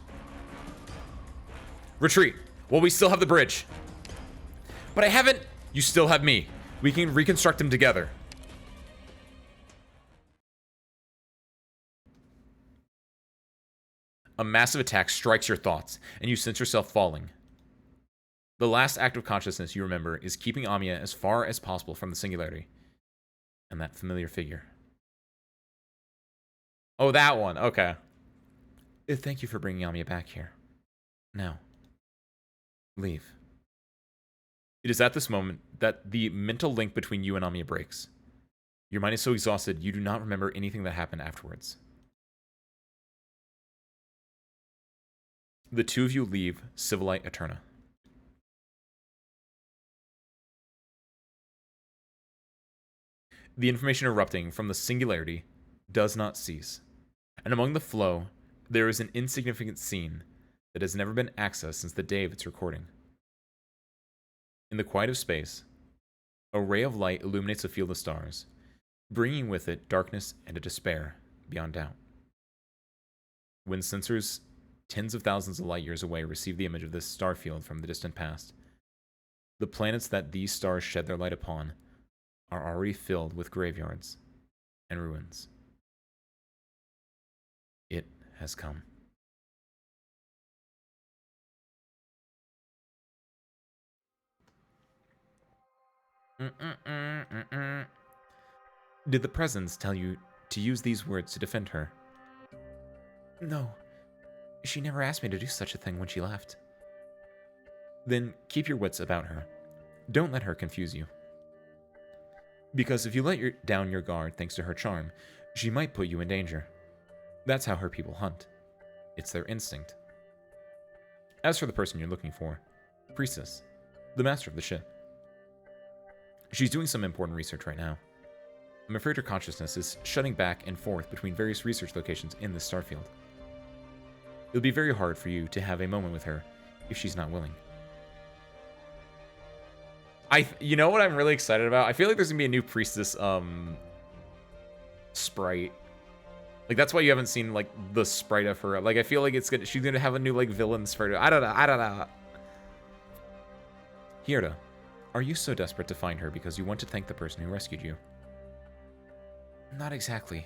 Retreat! Well, we still have the bridge. But I haven't... You still have me. We can reconstruct them together. A massive attack strikes your thoughts, and you sense yourself falling. The last act of consciousness you remember is keeping Amiya as far as possible from the singularity. And that familiar figure. Oh, that one. Okay. Thank you for bringing Amiya back here. Now, leave. It is at this moment that the mental link between you and Amiya breaks. Your mind is so exhausted you do not remember anything that happened afterwards. The two of you leave Civilite Eterna. The information erupting from the singularity does not cease, and among the flow, there is an insignificant scene that has never been accessed since the day of its recording. In the quiet of space, a ray of light illuminates a field of stars. bringing with it darkness and a despair beyond doubt. When sensors tens of thousands of light years away receive the image of this star field from the distant past, the planets that these stars shed their light upon are already filled with graveyards and ruins. It has come. Did the presence tell you to use these words to defend her? No. She never asked me to do such a thing when she left. Then keep your wits about her. Don't let her confuse you. Because if you let down your guard thanks to her charm, she might put you in danger. That's how her people hunt. It's their instinct. As for the person you're looking for, Priestess, the master of the ship. She's doing some important research right now. I'm afraid her consciousness is shutting back and forth between various research locations in this starfield. It'll be very hard for you to have a moment with her if she's not willing. You know what I'm really excited about? I feel like there's gonna be a new Priestess sprite. Like, that's why you haven't seen like the sprite of her. Like, I feel like she's gonna have a new like villain sprite. I don't know. Hierda, are you so desperate to find her because you want to thank the person who rescued you? Not exactly.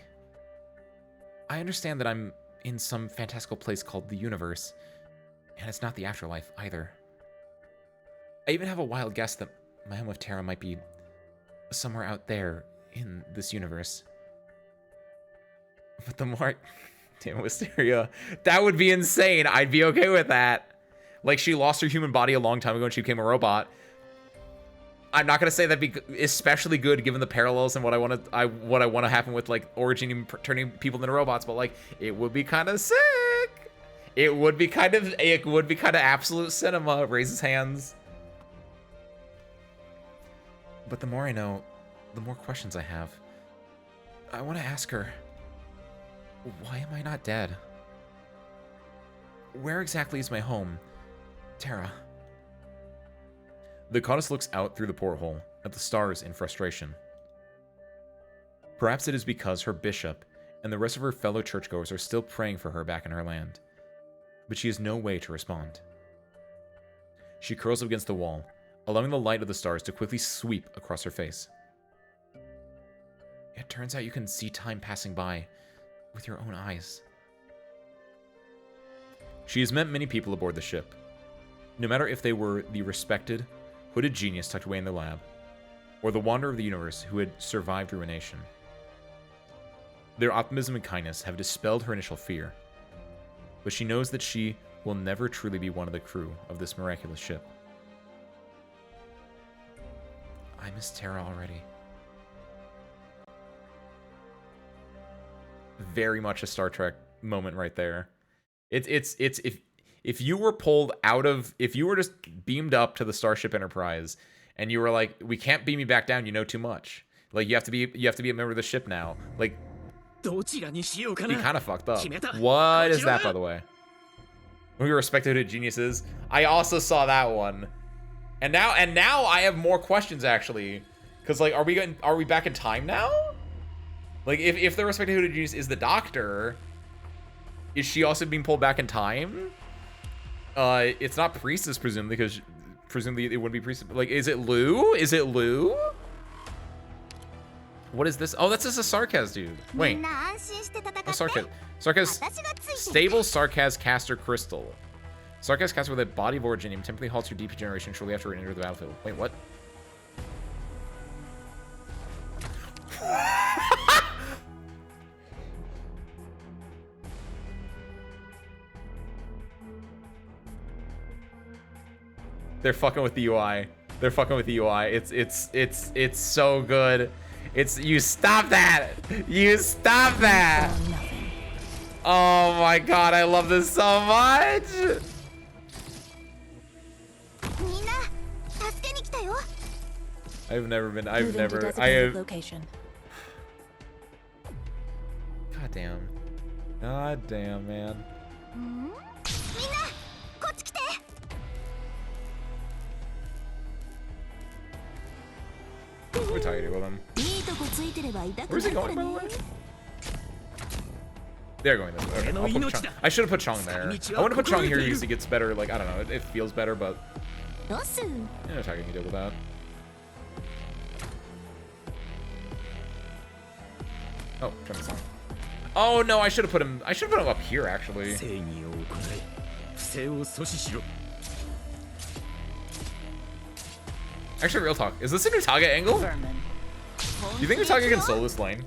I understand that I'm in some fantastical place called the universe, and it's not the afterlife either. I even have a wild guess that my home of Terra might be somewhere out there in this universe. But the more... Damn, Wisteria. That would be insane. I'd be okay with that. Like, she lost her human body a long time ago and she became a robot. I'm not gonna say that'd be especially good given the parallels and what I want to happen with like originating turning people into robots, but like it would be kind of sick. It would be kind of absolute cinema. Raises hands. But the more I know, the more questions I have. I want to ask her, why am I not dead? Where exactly is my home, Terra? The goddess looks out through the porthole at the stars in frustration. Perhaps it is because her bishop and the rest of her fellow churchgoers are still praying for her back in her land, but she has no way to respond. She curls up against the wall, allowing the light of the stars to quickly sweep across her face. It turns out you can see time passing by with your own eyes. She has met many people aboard the ship, no matter if they were the respected, hooded genius tucked away in the lab, or the wanderer of the universe who had survived ruination. Their optimism and kindness have dispelled her initial fear, but she knows that she will never truly be one of the crew of this miraculous ship. I miss Terra already. Very much a Star Trek moment right there. It's if you were pulled out of, if you were just beamed up to the Starship Enterprise and you were like, we can't beam you back down, you know too much. Like, you have to be a member of the ship now. Like, be kind of fucked up. What is that, by the way? We respected hooded geniuses. I also saw that one. And now I have more questions actually. Cause like, are we back in time now? Like, if the respected hooded genius is the Doctor, is she also being pulled back in time? It's not Priestess, presumably, because presumably it wouldn't be Priestess. Like, is it Lou? Is it Lou? What is this? Oh, that's just a Sarkaz dude. Wait. Oh, Sarkaz. Stable Sarkaz caster crystal. Sarkaz caster with a body of originium temporarily halts your DP generation shortly after it enters the battlefield. Wait, what? They're fucking with the UI. They're fucking with the UI. It's so good. You stop that. You stop that. Oh my god, I love this so much. I've never. Location. God damn. God damn, man. We're tired with him. Where's he going, by the way? They're going this way. Okay, I'll put Chung. I should have put Chung there. I want to put Chung here because he gets better, like, I don't know, it feels better, but... Yeah, no talking can deal with that. Oh, turn this on. Oh no, I should have put him up here, actually. Actually, real talk. Is this a Nutaga angle? Do you think Nutaga can solo this lane?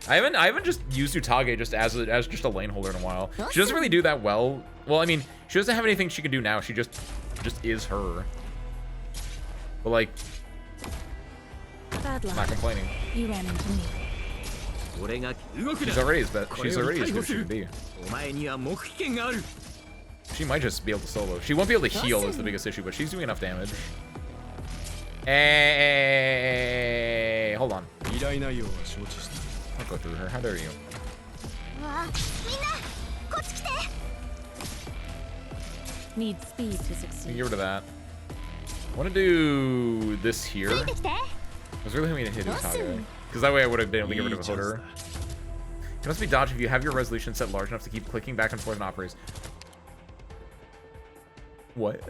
I haven't just used Nutaga just as just a lane holder in a while. She doesn't really do that well. Well, I mean, she doesn't have anything she can do now. She just is her. But like, Bad luck. not complaining. You ran into me. She's already as good as she can be. She might just be able to solo. She won't be able to heal is the biggest issue, but she's doing enough damage. Hey, hold on. I'll go through her. How dare you? Need speed to succeed. Get rid of that. I want to do this here. I was really hoping to hit Nutaga, because that way I would have been able to get rid of a Hoder. It must be dodge if you have your resolution set large enough to keep clicking back and forth in operators. What?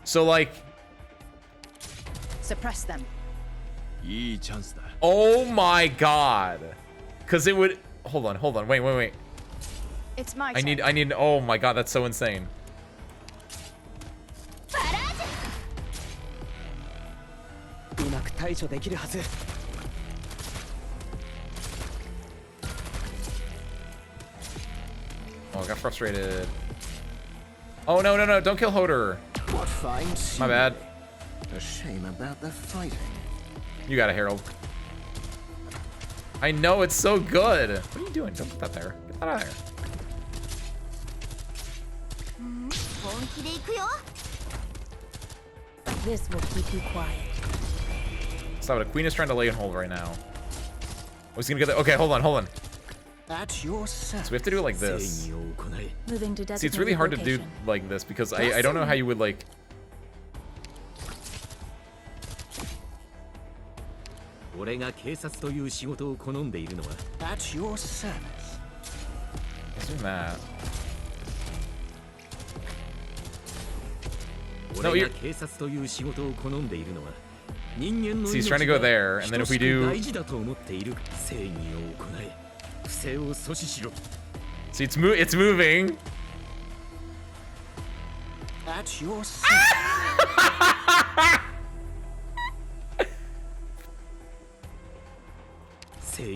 So like, Suppress them. oh my god, because it would. Hold on, wait. It's my I need. Oh my god, that's so insane. Oh, I got frustrated. Oh no! Don't kill Hoder. What fine My bad. A shame about the fighting. You got it, Harold. I know, it's so good. What are you doing? Don't put that there. Get that out of there. This will keep you quiet. Stop it. Queen is trying to lay in hold right now. Oh, he's gonna get there. Okay, hold on. At your service. So we have to do it like this. Moving to designated See, it's really hard to do location. like this because I don't know how you would like. At your service. Let's do that. No, you're... See, he's trying to go there, and then if we do... See, it's moving. At your service.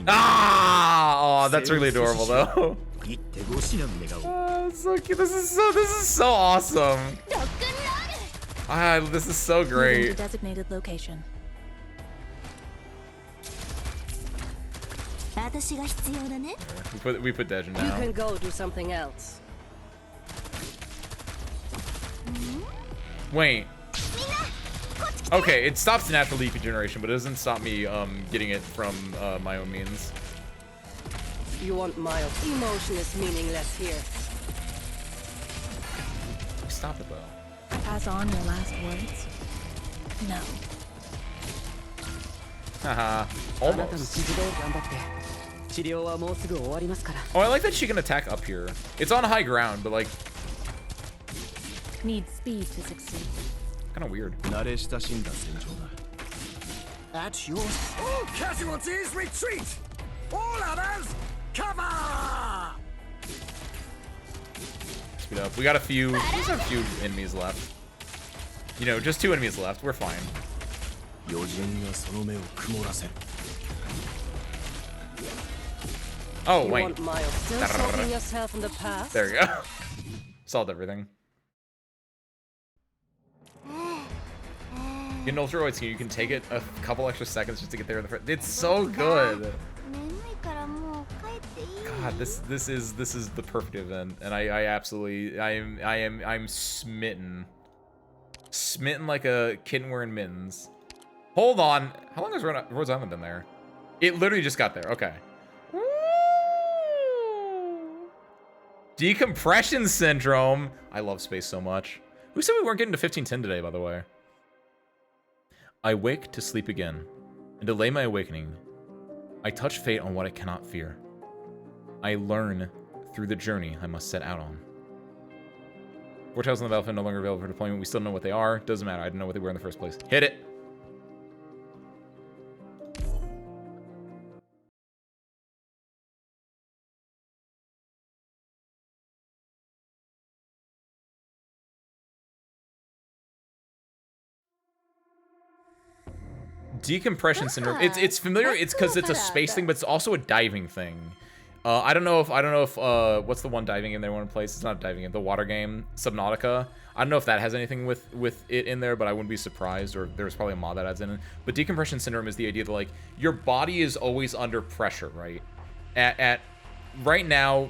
Ah! Oh, that's really adorable, though. Oh, so cute. This is so awesome. Ah, this is so Moving to great. designated location. We put Dejin You now. can go do something else. Wait. Okay, it stops the natural DP generation, but it doesn't stop me getting it from my own means. You want mild. Emotion is meaningless here. Stop it though. Pass on your last words? No. Haha. Almost. Oh, I like that she can attack up here. It's on high ground, but like, Need speed to succeed. kind of weird. At your... All casualties retreat! All others, cover! Speed up. We got a few enemies left. You know, just 2 enemies left. We're fine. Oh, You wait. want mild. Still sulking yourself in the past? There you go. Solved everything. Get an ultra so you can take it a couple extra seconds just to get there in the front. It's so good. God, this is the perfect event, and I absolutely I'm smitten. Smitten like a kitten wearing mittens. Hold on. How long has Rhodes Island been there? It literally just got there. Okay. Decompression syndrome. I love space so much. Who said we weren't getting to 1510 today, by the way? I wake to sleep again, and delay my awakening. I touch fate on what I cannot fear. I learn through the journey I must set out on. Foretells on the battlefield no longer available for deployment. We still know what they are. Doesn't matter. I didn't know what they were in the first place. Hit it. Decompression syndrome. It's familiar. It's because it's a space thing, but it's also a diving thing. I don't know if what's the one diving game they want to play? It's not a diving game. The water game, Subnautica. I don't know if that has anything with it in there, but I wouldn't be surprised. Or there's probably a mod that adds in it. But decompression syndrome is the idea that like your body is always under pressure, right? At right now,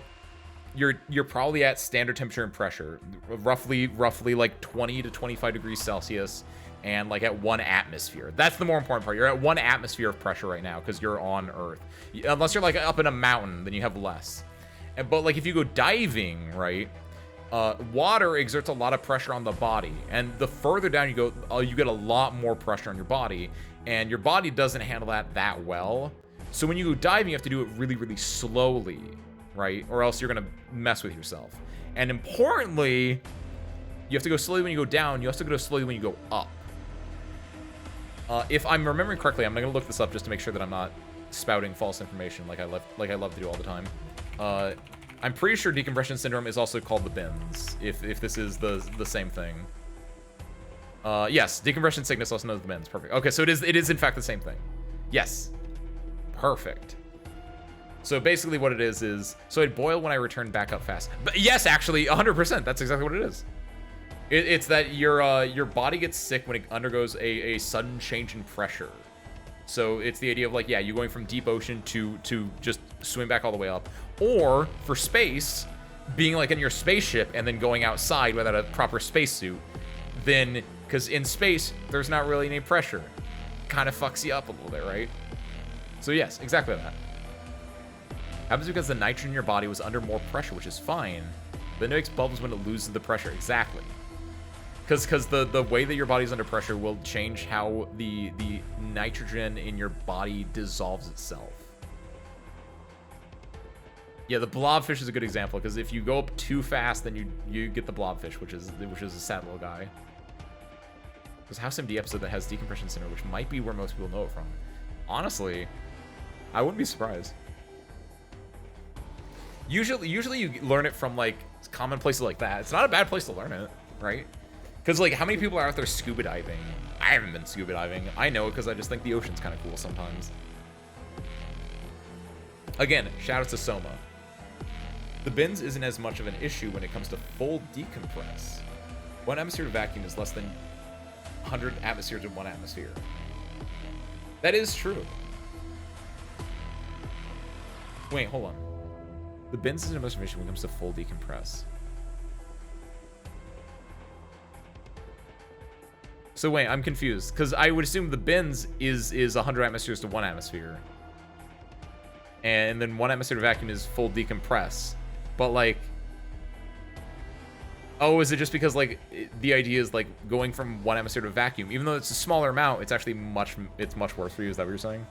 you're probably at standard temperature and pressure, roughly like 20 to 25 degrees Celsius. And like at 1 atmosphere. That's the more important part. You're at 1 atmosphere of pressure right now because you're on Earth. Unless you're like up in a mountain, then you have less. But like if you go diving, right, water exerts a lot of pressure on the body. And the further down you go, you get a lot more pressure on your body. And your body doesn't handle that well. So when you go diving, you have to do it really, really slowly, right? Or else you're going to mess with yourself. And importantly, you have to go slowly when you go down. You also go slowly when you go up. If I'm remembering correctly, I'm going to look this up just to make sure that I'm not spouting false information like I love to do all the time. I'm pretty sure decompression syndrome is also called the bends, if this is the same thing. Yes, decompression sickness, also known as the bends. Perfect. Okay, so it is in fact the same thing. Yes. Perfect. So basically what it is so I'd boil when I return back up fast. But yes, actually, 100%. That's exactly what it is. It's that your body gets sick when it undergoes a sudden change in pressure. So it's the idea of like, yeah, you going from deep ocean to just swim back all the way up. Or for space, being like in your spaceship and then going outside without a proper spacesuit. Then, because in space, there's not really any pressure. Kind of fucks you up a little bit, right? So yes, exactly that. Happens because the nitrogen in your body was under more pressure, which is fine. Then it makes bubbles when it loses the pressure. Exactly. Because the way that your body's under pressure will change how the nitrogen in your body dissolves itself. Yeah, the blobfish is a good example, because if you go up too fast, then you get the blobfish, which is a sad little guy. There's a House MD episode that has decompression syndrome, which might be where most people know it from. Honestly, I wouldn't be surprised. Usually you learn it from like common places like that. It's not a bad place to learn it, right? Because, like, how many people are out there scuba diving? I haven't been scuba diving. I know it because I just think the ocean's kind of cool sometimes. Again, shout out to Soma. The bends isn't as much of an issue when it comes to full decompress. 1 atmosphere of vacuum is less than 100 atmospheres in 1 atmosphere. That is true. Wait, hold on. The bends isn't as much of an issue when it comes to full decompress. So wait, I'm confused, because I would assume the bends is 100 atmospheres to 1 atmosphere. And then 1 atmosphere of vacuum is full decompress. But like, oh, is it just because like the idea is like going from 1 atmosphere to vacuum, even though it's a smaller amount, it's actually much worse for you? Is that what you're saying?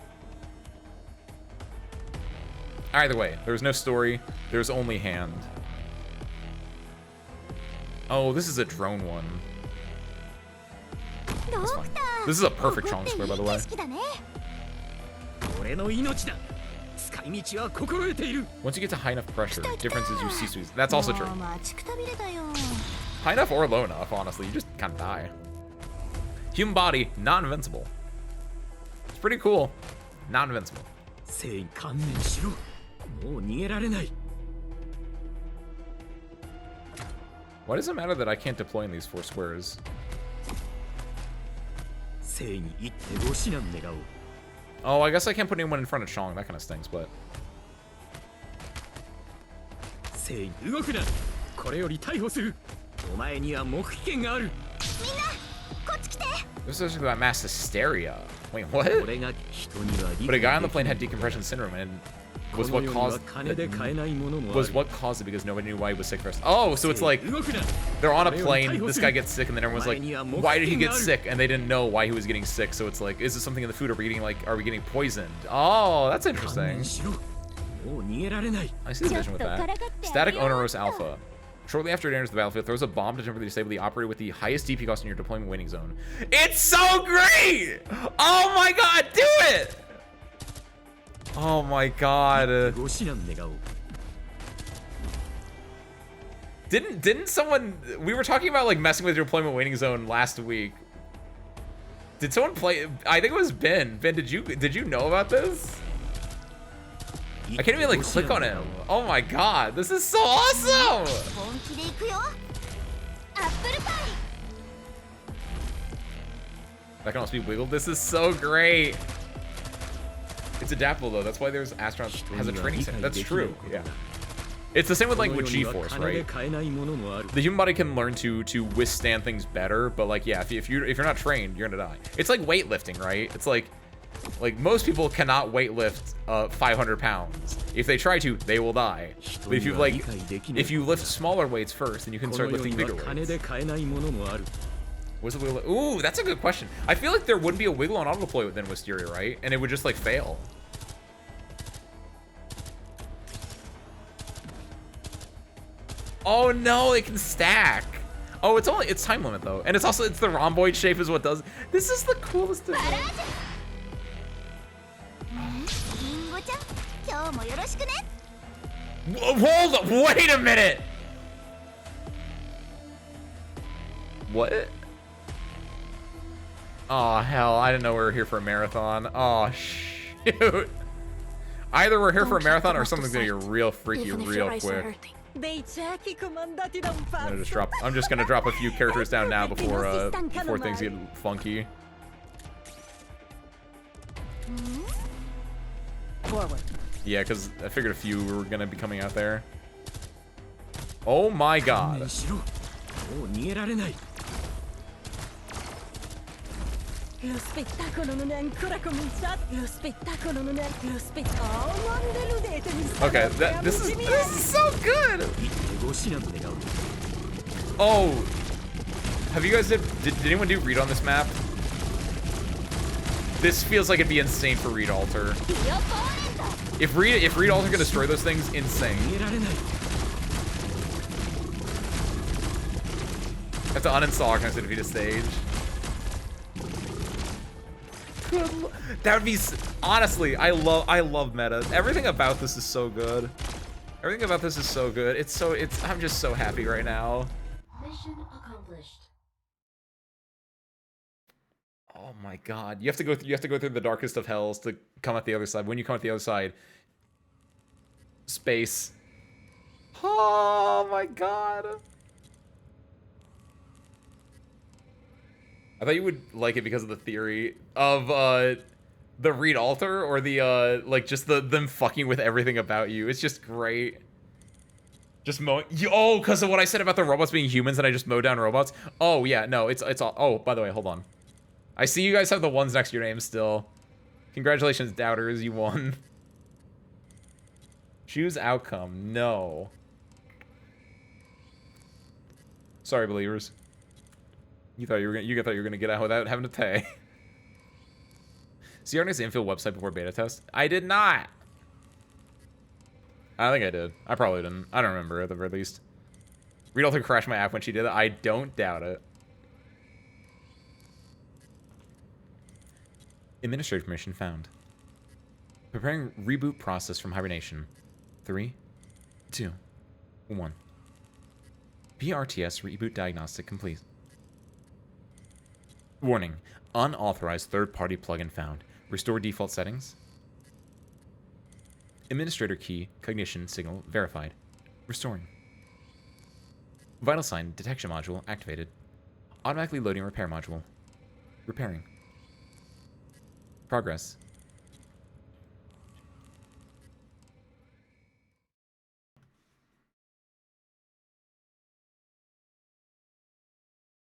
Either way, there was no story. There's only hand. Oh, this is a drone one. That's fine. This is a perfect Chong square, by the way. Once you get to high enough pressure, differences you see. That's also true. High enough or low enough, honestly, you just kind of die. Human body, not invincible. It's pretty cool. Not invincible. Why does it matter that I can't deploy in these 4 squares? Oh, I guess I can't put anyone in front of Chong. That kind of stinks, but... This is about mass hysteria. Wait, what? But a guy on the plane had decompression syndrome, and was what caused it because nobody knew why he was sick first. Oh, so it's like they're on a plane, this guy gets sick, and then everyone's like, why did he get sick? And they didn't know why he was getting sick. So it's like, is this something in the food? Are we getting poisoned? Oh, that's interesting. I see the vision with that. Static Onerous Alpha. Shortly after it enters the battlefield, throws a bomb to temporarily disable the operator with the highest DP cost in your deployment waiting zone. It's so great! Oh my god, do it! Oh my god. Didn't someone, we were talking about like messing with your deployment waiting zone last week. Did someone play? I think it was Ben. Ben, did you know about this? I can't even like click on him. Oh my god, this is so awesome! That can also be wiggled. This is so great. It's adaptable though. That's why there's astronauts has a training center. That's true. Yeah. It's the same with like with G-force, right? The human body can learn to withstand things better, but like yeah, if you're not trained, you're gonna die. It's like weightlifting, right? It's like most people cannot weightlift 500 pounds. If they try to, they will die. But if you lift smaller weights first, then you can start lifting bigger weights. What's the wiggle? Ooh, that's a good question. I feel like there wouldn't be a wiggle on auto deploy within Wisteria, right? And it would just like fail. Oh no, it can stack. Oh, it's time limit though, and it's the rhomboid shape is what does. This is the coolest thing. Hold up, wait a minute. What? Oh hell, I didn't know we were here for a marathon. Oh shoot. Either we're here for a marathon or something's gonna get real freaky real quick. I'm just gonna drop a few characters down now before things get funky. Forward. Yeah, because I figured a few were gonna be coming out there. Oh my god. Okay, this is so good. Oh, have you guys did anyone do read on this map? This feels like it'd be insane for Reed Alter. If Reed Alter can destroy those things, insane. I have to uninstall Arknights to defeat a stage. That would be honestly. I love meta. Everything about this is so good. Everything about this is so good. I'm just so happy right now. Mission accomplished. Oh my god. You have to go through the darkest of hells to come at the other side. When you come at the other side, space. Oh my god. I thought you would like it because of the theory of the Reed Alter or the like just them fucking with everything about you. It's just great. Just mowing. Oh, because of what I said about the robots being humans and I just mow down robots. Oh yeah, no, it's all. Oh, by the way, hold on. I see you guys have the ones next to your name still. Congratulations, doubters, you won. Choose outcome. No. Sorry, believers. You thought you were gonna get out without having to pay. See Arknights infill website before beta test? I did not. I think I did. I probably didn't. I don't remember at the very least. Reed Alter crashed my app when she did it. I don't doubt it. Administrative permission found. Preparing reboot process from hibernation. 3, 2, 1. PRTS reboot diagnostic complete. Warning. Unauthorized third-party plugin found. Restore default settings. Administrator key cognition signal verified. Restoring. Vital sign detection module activated. Automatically loading repair module. Repairing. Progress.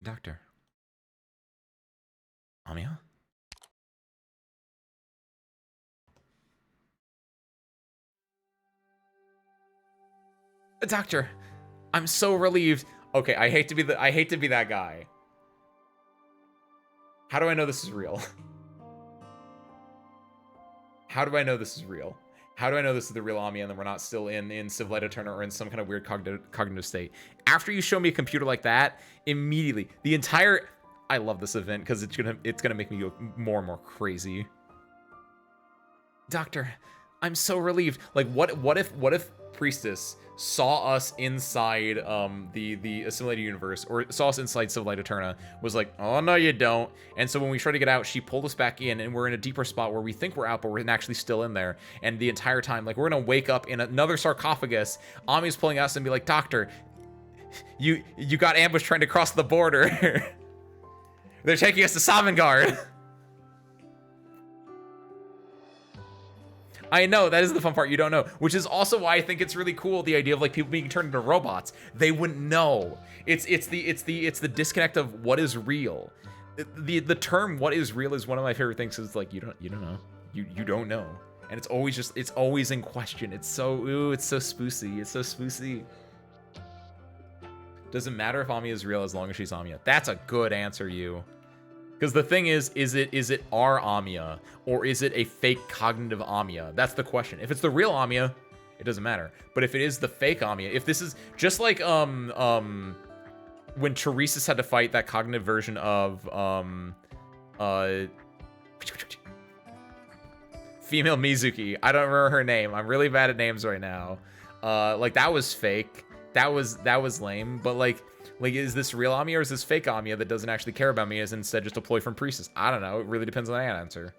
Doctor. Amiya? Doctor, I'm so relieved. Okay, I hate to be that guy. How do I know this is real? How do I know this is real? How do I know this is the real Ami and that we're not still in Civ Light Eterna or in some kind of weird cognitive state? After you show me a computer like that, immediately the entire... I love this event because it's gonna make me go more and more crazy. Doctor, I'm so relieved. Like, what if Priestess saw us inside the assimilated universe, or saw us inside Civ Light Eterna, was like, oh no you don't, and so when we try to get out, she pulled us back in, and we're in a deeper spot where we think we're out, but we're actually still in there, and the entire time, like, we're gonna wake up in another sarcophagus, Ami's pulling us and be like, Doctor, you got ambushed trying to cross the border. They're taking us to Sovngarde. I know, that is the fun part, you don't know. Which is also why I think it's really cool, the idea of like people being turned into robots. They wouldn't know. It's the disconnect of what is real. The term what is real is one of my favorite things, because it's like you don't know. You don't know. And it's always in question. It's so spoosy. It's so spoosy. Doesn't matter if Amiya is real as long as she's Amiya. That's a good answer, you. Because the thing is it our Amiya, or is it a fake cognitive Amiya? That's the question. If it's the real Amiya, it doesn't matter. But if it is the fake Amiya, if this is just like when Teresa's had to fight that cognitive version of female Mizuki. I don't remember her name. I'm really bad at names right now. Like that was fake. That was lame. But like is this real Amiya or is this fake Amiya that doesn't actually care about me, is instead just a ploy from Priestess? I don't know. It really depends on that answer.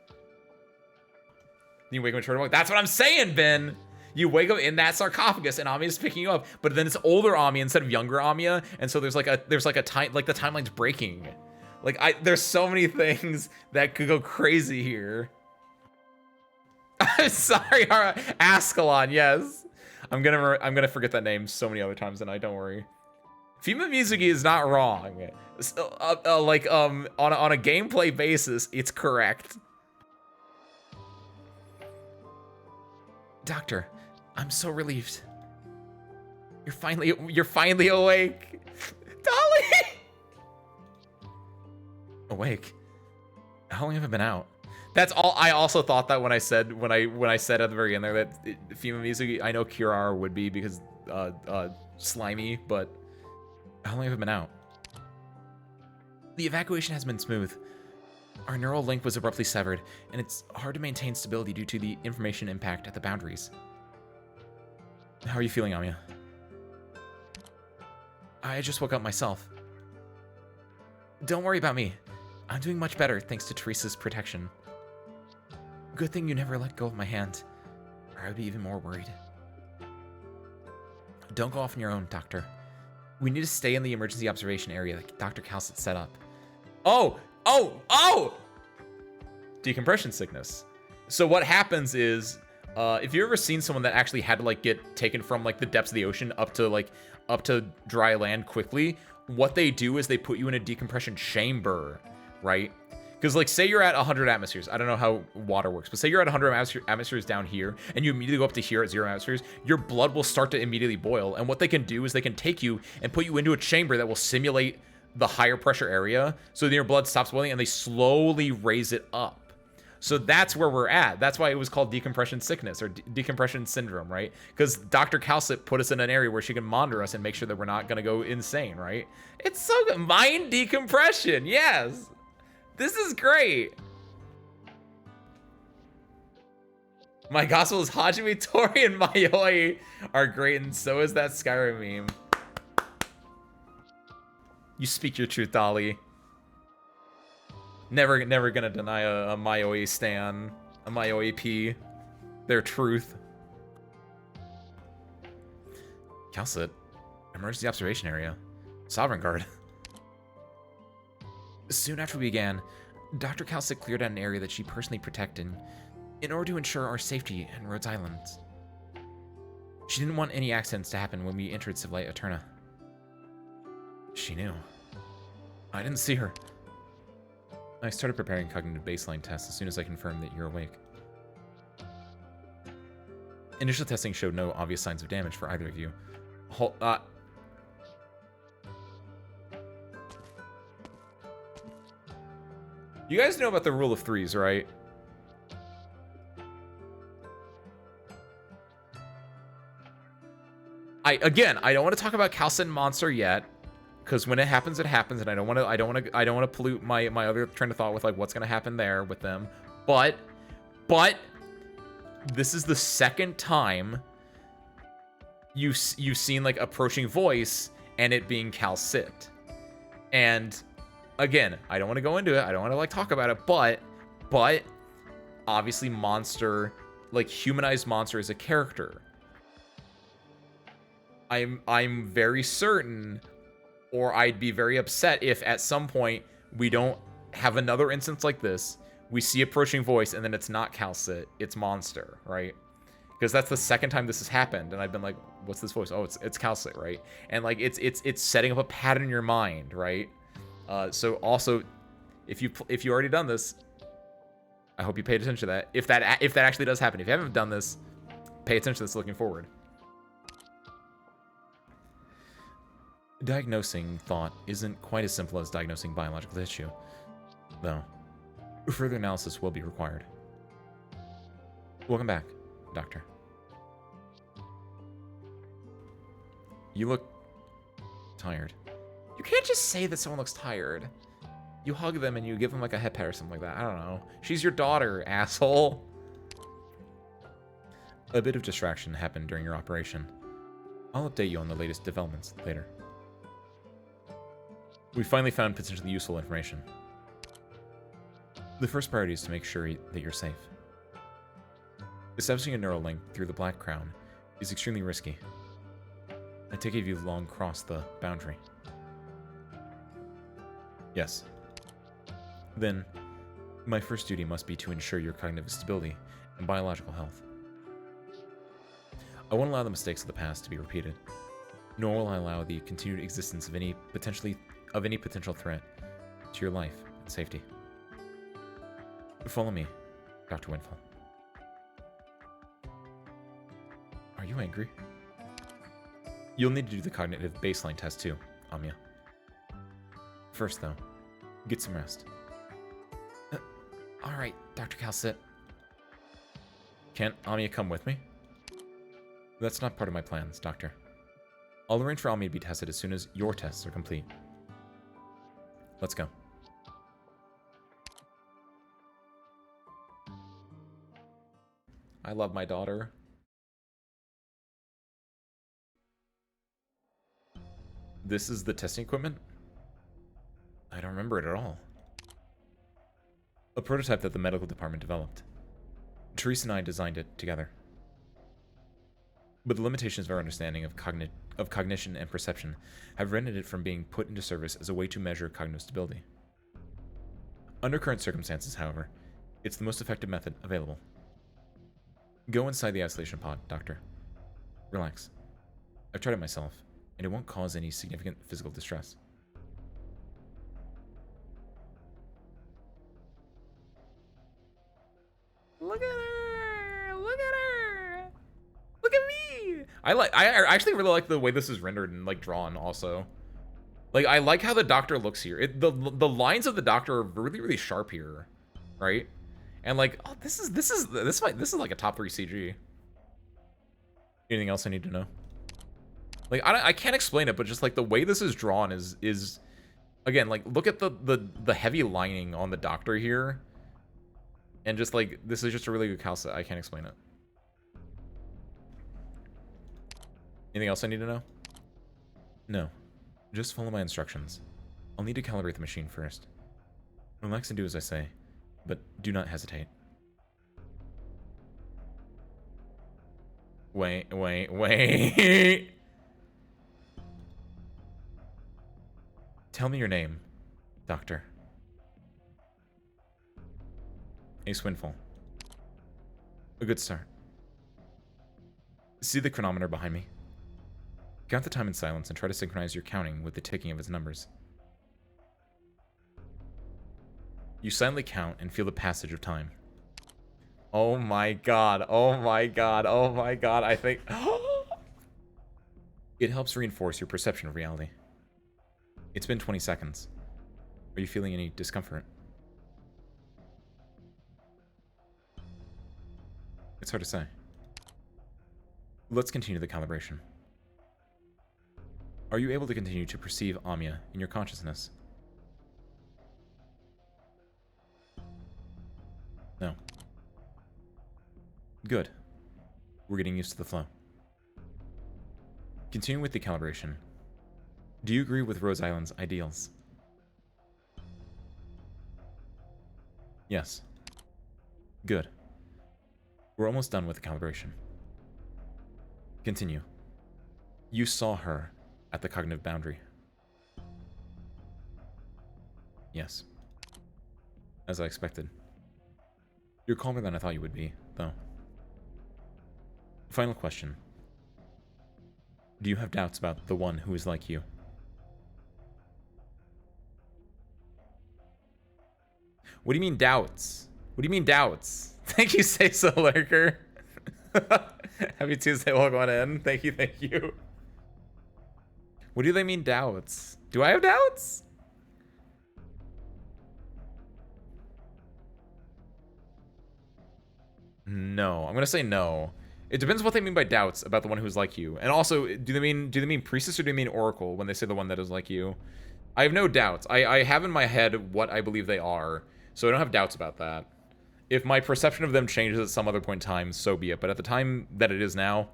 You wake up in Turtle. That's what I'm saying, Ben. You wake up in that sarcophagus and Amiya's picking you up, but then it's older Amiya instead of younger Amiya, and so there's like a time, like the timeline's breaking. Like there's so many things that could go crazy here. I'm sorry, Ascalon. Yes, I'm gonna forget that name so many other times tonight. Don't worry. Female Mizuki is not wrong. On a gameplay basis, it's correct. Doctor, I'm so relieved. You're finally awake. Dolly! Awake? How long have I been out? That's all. I also thought that when I said at the very end there that female Mizuki, I know Kirara would be because slimy, but how long have I been out? The evacuation has been smooth. Our neural link was abruptly severed, and it's hard to maintain stability due to the information impact at the boundaries. How are you feeling, Amiya? I just woke up myself. Don't worry about me. I'm doing much better thanks to Teresa's protection. Good thing you never let go of my hand, or I would be even more worried. Don't go off on your own, Doctor. We need to stay in the emergency observation area that Dr. Calcet set up. Oh! Decompression sickness. So what happens is, if you've ever seen someone that actually had to like get taken from like the depths of the ocean up to dry land quickly, what they do is they put you in a decompression chamber, right? Because like say you're at 100 atmospheres. I don't know how water works, but say you're at 100 atmospheres down here and you immediately go up to here at 0 atmospheres, your blood will start to immediately boil. And what they can do is they can take you and put you into a chamber that will simulate the higher pressure area. So then your blood stops boiling and they slowly raise it up. So that's where we're at. That's why it was called decompression sickness or decompression syndrome, right? Because Dr. Calcet put us in an area where she can monitor us and make sure that we're not going to go insane, right? It's so good. Mind decompression. Yes. This is great. My gospel is Hajime, Tori, and Mayoi are great, and so is that Skyrim meme. You speak your truth, Dolly. Never gonna deny a Mayoi stan, a Mayoi P, their truth. Calcet, emergency observation area, Sovngarde. Soon after we began, Dr. Calcet cleared out an area that she personally protected in order to ensure our safety in Rhodes Island. She didn't want any accidents to happen when we entered Civ Light Eterna. She knew. I didn't see her. I started preparing cognitive baseline tests as soon as I confirmed that you're awake. Initial testing showed no obvious signs of damage for either of you. You guys know about the rule of threes, right? Again, I don't want to talk about Calcit Monster yet, because when it happens, and I don't want to pollute my other train of thought with like what's gonna happen there with them. But this is the second time you've seen like approaching voice and it being Calcit. And again, I don't want to go into it. I don't want to like talk about it, but obviously Monster, like humanized Monster is a character. I'm very certain, or I'd be very upset if at some point we don't have another instance like this. We see approaching voice and then it's not Calcit, it's Monster, right? Because that's the second time this has happened, and I've been like, "What's this voice? Oh, it's Calcit, right?" And like it's setting up a pattern in your mind, right? So also, if you already done this, I hope you paid attention to that. If that actually does happen, if you haven't done this, pay attention to this looking forward. Diagnosing thought isn't quite as simple as diagnosing biological tissue, though. Further analysis will be required. Welcome back, Doctor. You look tired. You can't just say that someone looks tired. You hug them and you give them like a head pat or something like that. I don't know. She's your daughter, asshole. A bit of distraction happened during your operation. I'll update you on the latest developments later. We finally found potentially useful information. The first priority is to make sure that you're safe. Establishing a neural link through the Black Crown is extremely risky. I take it you've long crossed the boundary. Yes. Then, my first duty must be to ensure your cognitive stability and biological health. I won't allow the mistakes of the past to be repeated, nor will I allow the continued existence of any potential threat to your life and safety. Follow me, Dr. Winfall. Are you angry? You'll need to do the cognitive baseline test too, Amia. First, though, get some rest. Alright, Dr. Calcit. Can't Amia come with me? That's not part of my plans, Doctor. I'll arrange for Amia to be tested as soon as your tests are complete. Let's go. I love my daughter. This is the testing equipment? I don't remember it at all. A prototype that the medical department developed. Teresa and I designed it together. But the limitations of our understanding of cognition and perception have prevented it from being put into service as a way to measure cognitive stability. Under current circumstances, however, it's the most effective method available. Go inside the isolation pod, Doctor. Relax. I've tried it myself, and it won't cause any significant physical distress. Look at her! Look at her! Look at me! I actually really like the way this is rendered and like drawn also. Like I like how the Doctor looks here. The lines of the Doctor are really sharp here, right? And like, oh, this is like a top 3 CG. Anything else I need to know? Like I can't explain it, but just like the way this is drawn is again, like look at the heavy lining on the Doctor here. And just like this is just a really good Calcit. I can't explain it. Anything else I need to know? No. Just follow my instructions. I'll need to calibrate the machine first. Relax and do as I say, but do not hesitate. Wait. Tell me your name, Doctor. Ace Winfall. A good start. See the chronometer behind me? Count the time in silence and try to synchronize your counting with the ticking of its numbers. You silently count and feel the passage of time. Oh my god, oh my god, oh my god, I think... It helps reinforce your perception of reality. It's been 20 seconds. Are you feeling any discomfort? It's hard to say. Let's continue the calibration. Are you able to continue to perceive Amiya in your consciousness? No. Good. We're getting used to the flow. Continuing with the calibration. Do you agree with Rose Island's ideals? Yes. Good. We're almost done with the calibration. Continue. You saw her at the cognitive boundary. Yes. As I expected. You're calmer than I thought you would be, though. Final question. Do you have doubts about the one who is like you? What do you mean doubts? What do you mean doubts? Thank you, Say So Lurker. Happy Tuesday, welcome in. Thank you, thank you. What do they mean doubts? Do I have doubts? No, I'm gonna say no. It depends what they mean by doubts about the one who's like you. And also, do they mean priestess or do they mean oracle when they say the one that is like you? I have no doubts. I have in my head what I believe they are, so I don't have doubts about that. If my perception of them changes at some other point in time, so be it. But at the time that it is now,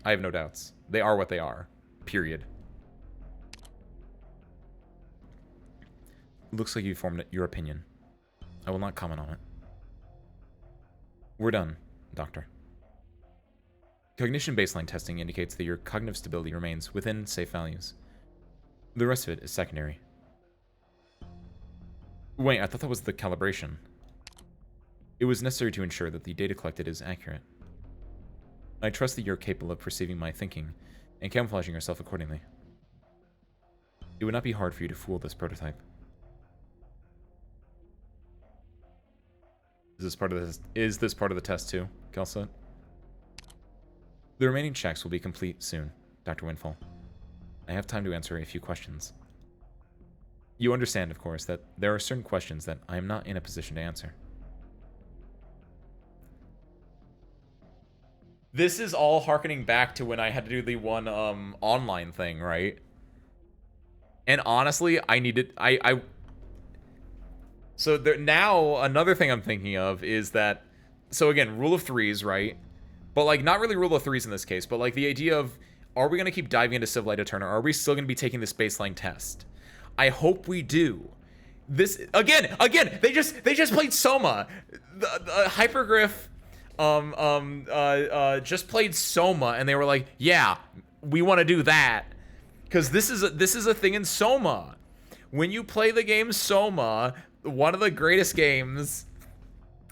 I have no doubts. They are what they are. Period. Looks like you formed your opinion. I will not comment on it. We're done, Doctor. Cognition baseline testing indicates that your cognitive stability remains within safe values. The rest of it is secondary. Wait, I thought that was the calibration. It was necessary to ensure that the data collected is accurate. I trust that you're capable of perceiving my thinking and camouflaging yourself accordingly. It would not be hard for you to fool this prototype. Is this part of the test too, Kelsa? The remaining checks will be complete soon, Dr. Winfall. I have time to answer a few questions. You understand, of course, that there are certain questions that I am not in a position to answer. This is all harkening back to when I had to do the one online thing, right? And honestly, I needed so there, now another thing I'm thinking of is that, so again, rule of threes, right? But like not really rule of threes in this case, but like the idea of, are we going to keep diving into Civ Light Eterna? Or are we still going to be taking this baseline test? I hope we do. This again, they just played Soma. The Hypergriff just played Soma, and they were like, yeah, we want to do that. Because this is a thing in Soma. When you play the game Soma, one of the greatest games,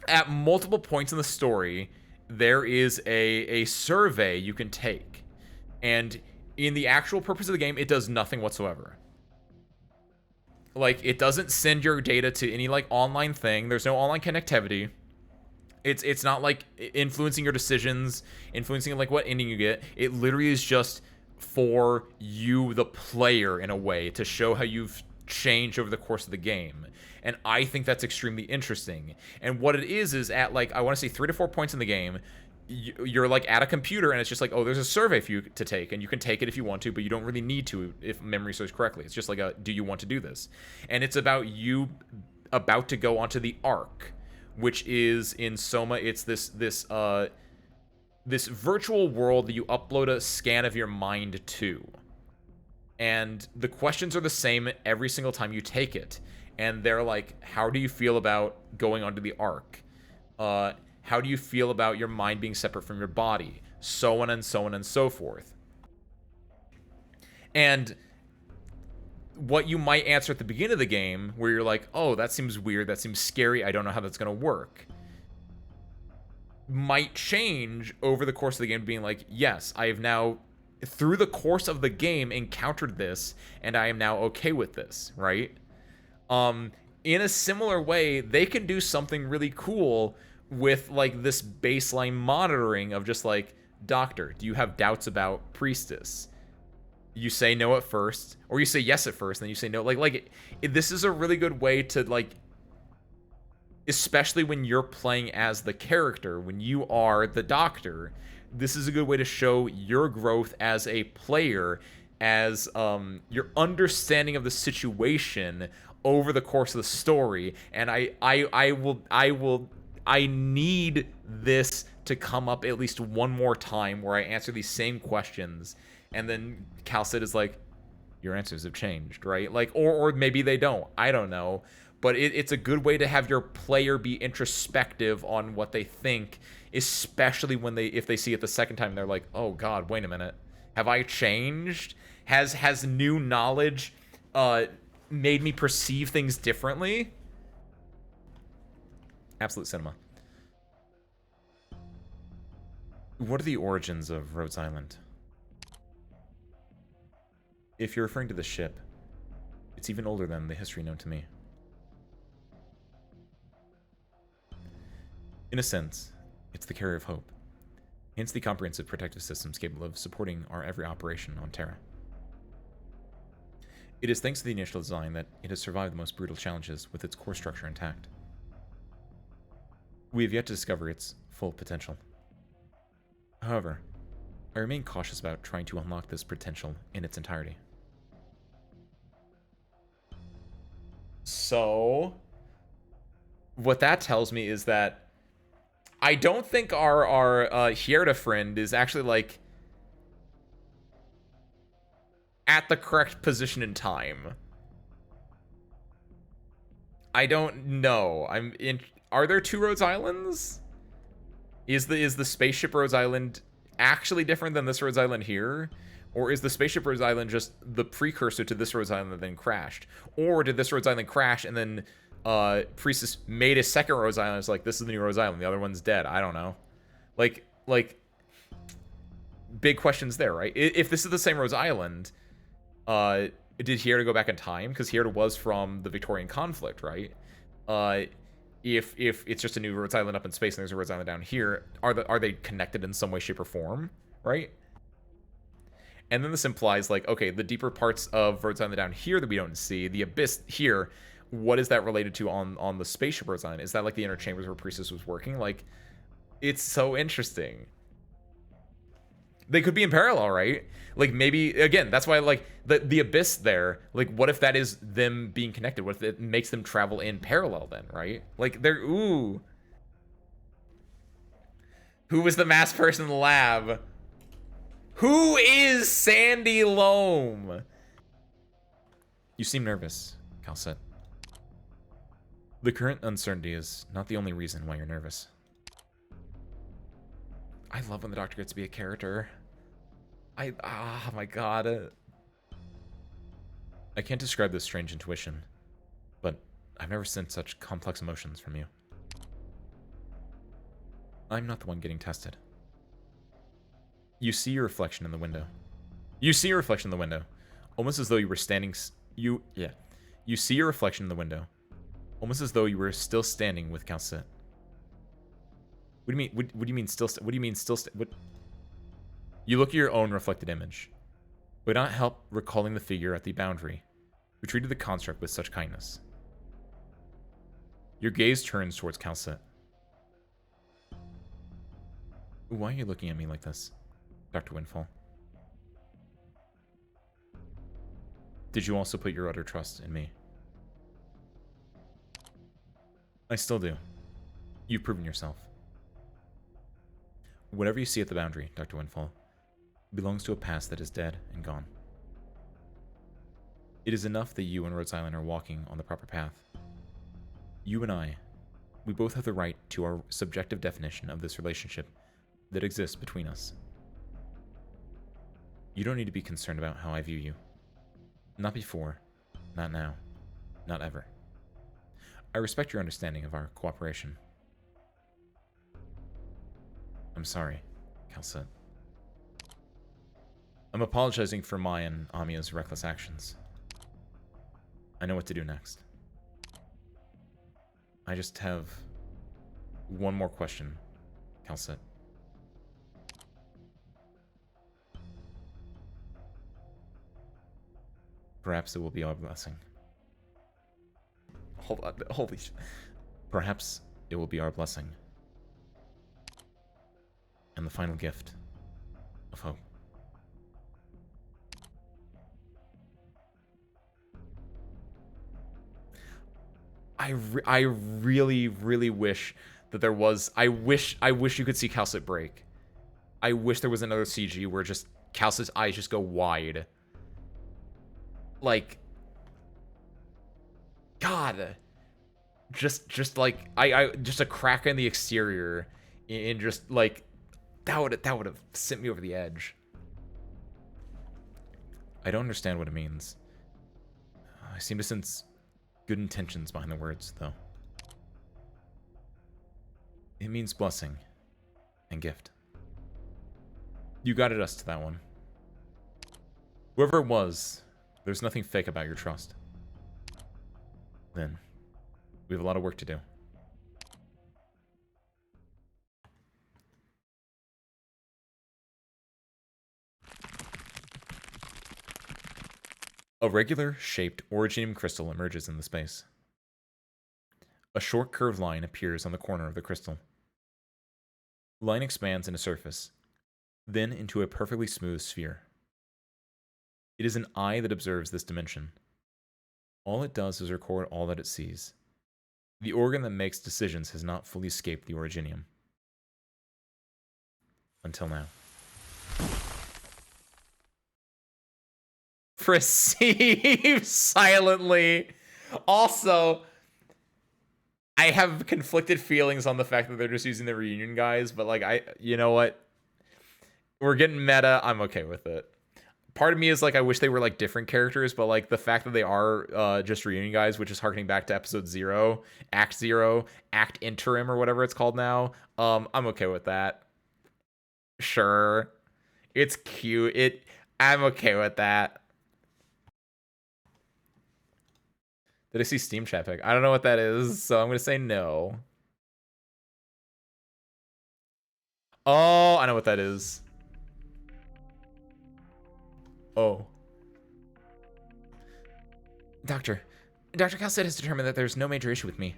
at multiple points in the story, there is a survey you can take. And in the actual purpose of the game, it does nothing whatsoever. Like, it doesn't send your data to any, like, online thing. There's no online connectivity. It's not, like, influencing your decisions, influencing, like, what ending you get. It literally is just for you, the player, in a way, to show how you've changed over the course of the game. And I think that's extremely interesting. And what it is at, like, I want to say 3 to 4 points in the game, you're like at a computer and it's just like, oh, there's a survey for you to take, and you can take it if you want to, but you don't really need to if memory serves correctly. It's just like a, do you want to do this? And it's about you about to go onto the Ark, which is in Soma. It's this virtual world that you upload a scan of your mind to, and the questions are the same every single time you take it. And they're like, how do you feel about going onto the Ark? How do you feel about your mind being separate from your body? So on and so on and so forth. And what you might answer at the beginning of the game, where you're like, oh, that seems weird, that seems scary, I don't know how that's going to work, might change over the course of the game, being like, yes, I have now, through the course of the game, encountered this, and I am now okay with this, right? In a similar way, they can do something really cool with, like, this baseline monitoring of just like, doctor, do you have doubts about priestess? you say no at first, or you say yes at first, and then you say no. This is a really good way to, like, especially when you're playing as the character, when you are the doctor, this is a good way to show your growth as a player, as your understanding of the situation over the course of the story. And I need this to come up at least one more time where I answer these same questions, and then Calcid is like, your answers have changed, right? Like, or maybe they don't. I don't know. But it's a good way to have your player be introspective on what they think, especially when if they see it the second time, they're like, oh God, wait a minute. Have I changed? Has new knowledge made me perceive things differently? Absolute cinema. What are the origins of Rhodes Island? If you're referring to the ship, it's even older than the history known to me. In a sense, it's the carrier of hope, hence the comprehensive protective systems capable of supporting our every operation on Terra. It is thanks to the initial design that it has survived the most brutal challenges with its core structure intact. We have yet to discover its full potential. However, I remain cautious about trying to unlock this potential in its entirety. So, what that tells me is that I don't think our Hierda friend is actually, like, at the correct position in time. I don't know. Are there two Rhodes Islands? Is the spaceship Rhodes Island actually different than this Rhodes Island here? Or is the spaceship Rhodes Island just the precursor to this Rhodes Island that then crashed? Or did this Rhodes Island crash and then Priestess made a second Rhodes Island? It's like, this is the new Rhodes Island. The other one's dead. I don't know. Like, big questions there, right? If this is the same Rhodes Island, did Hierda go back in time? Because Hierda was from the Victorian conflict, right? If it's just a new Rhodes Island up in space and there's a Rhodes Island down here, are they connected in some way, shape, or form, right? And then this implies, like, okay, the deeper parts of Rhodes Island down here that we don't see, the abyss here, what is that related to on the spaceship Rhodes Island? Is that like the inner chambers where Priestess was working? Like, it's so interesting. They could be in parallel, right? Like, maybe, again, that's why, like, the abyss there, like, what if that is them being connected? What if it makes them travel in parallel then, right? Like, they're, ooh. Who was the masked person in the lab? Who is Sandy Loam? You seem nervous, Calcet. The current uncertainty is not the only reason why you're nervous. I love when the Doctor gets to be a character. Oh my god. I can't describe this strange intuition, but I've never sensed such complex emotions from you. I'm not the one getting tested. You see your reflection in the window. You see your reflection in the window, almost as though you were standing. You see your reflection in the window, almost as though you were still standing with Calcet. What do you mean? What do you mean still? What do you mean still? What? You look at your own reflected image. Would not help recalling the figure at the boundary, who treated the construct with such kindness. Your gaze turns towards Calcet. Why are you looking at me like this, Dr. Windfall? Did you also put your utter trust in me? I still do. You've proven yourself. Whatever you see at the boundary, Dr. Windfall, belongs to a past that is dead and gone. It is enough that you and Rhodes Island are walking on the proper path. You and I, we both have the right to our subjective definition of this relationship that exists between us. You don't need to be concerned about how I view you. Not before, not now, not ever. I respect your understanding of our cooperation. I'm sorry, Calcet. I'm apologizing for my and Amia's reckless actions. I know what to do next. I just have one more question, Calcet. Perhaps it will be our blessing. Hold on, holy shit. Perhaps it will be our blessing. And the final gift of hope. I really, really wish that there was... I wish you could see Calcit break. I wish there was another CG where just Calcit's eyes just go wide. Like... God. Just like... just a crack in the exterior. And just, like... That would have sent me over the edge. I don't understand what it means. I seem to sense good intentions behind the words, though. It means blessing and gift. You guided us to that one. Whoever it was, there's nothing fake about your trust. Then, we have a lot of work to do. A regular, shaped originium crystal emerges in the space. A short curved line appears on the corner of the crystal. The line expands into surface, then into a perfectly smooth sphere. It is an eye that observes this dimension. All it does is record all that it sees. The organ that makes decisions has not fully escaped the originium. Until now. Perceive silently. Also, I have conflicted feelings on the fact that they're just using the reunion guys, but like you know what? We're getting meta. I'm okay with it. Part of me is like, I wish they were like different characters, but like the fact that they are just reunion guys, which is harkening back to episode 0, Act Interim, or whatever it's called now. I'm okay with that. Sure. It's cute. I'm okay with that. Did I see Steam chat pick? I don't know what that is, so I'm going to say no. Oh, I know what that is. Oh. Dr. Calcit has determined that there's no major issue with me.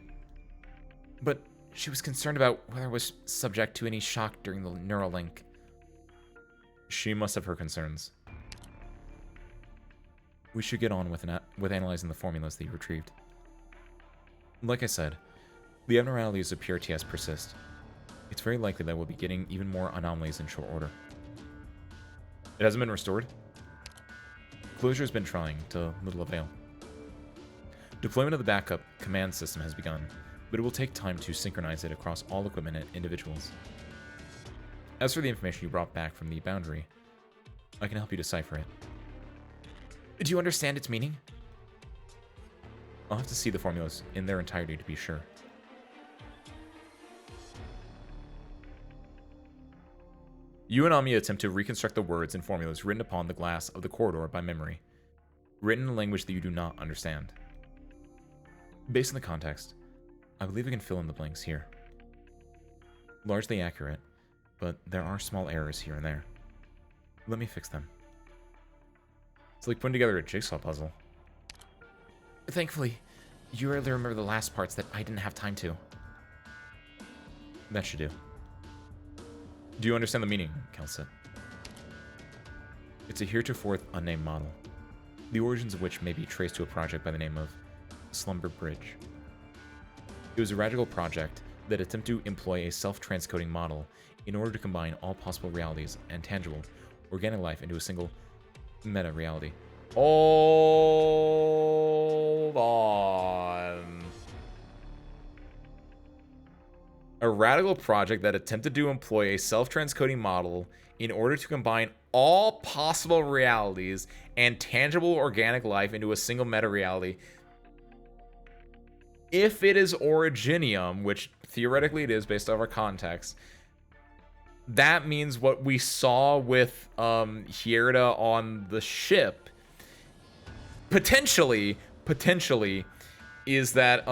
But she was concerned about whether I was subject to any shock during the neural link. She must have her concerns. We should get on with analyzing the formulas that you retrieved. Like I said, the abnormalities of PRTS persist. It's very likely that we'll be getting even more anomalies in short order. It hasn't been restored? Closure has been trying, to little avail. Deployment of the backup command system has begun, but it will take time to synchronize it across all equipment and individuals. As for the information you brought back from the boundary, I can help you decipher it. Do you understand its meaning? I'll have to see the formulas in their entirety to be sure. You and Amiya attempt to reconstruct the words and formulas written upon the glass of the corridor by memory, written in a language that you do not understand. Based on the context, I believe I can fill in the blanks here. Largely accurate, but there are small errors here and there. Let me fix them. It's like putting together a jigsaw puzzle. Thankfully, you rarely remember the last parts that I didn't have time to. That should do. Do you understand the meaning, Calcit? It's a heretofore unnamed model, the origins of which may be traced to a project by the name of Slumber Bridge. It was a radical project that attempted to employ a self-transcoding model in order to combine all possible realities and tangible, organic life into a single meta-reality. Hold on. A radical project that attempted to employ a self-transcoding model in order to combine all possible realities and tangible organic life into a single meta-reality. If it is Originium, which theoretically it is based off our context, that means what we saw with Hierda on the ship potentially is that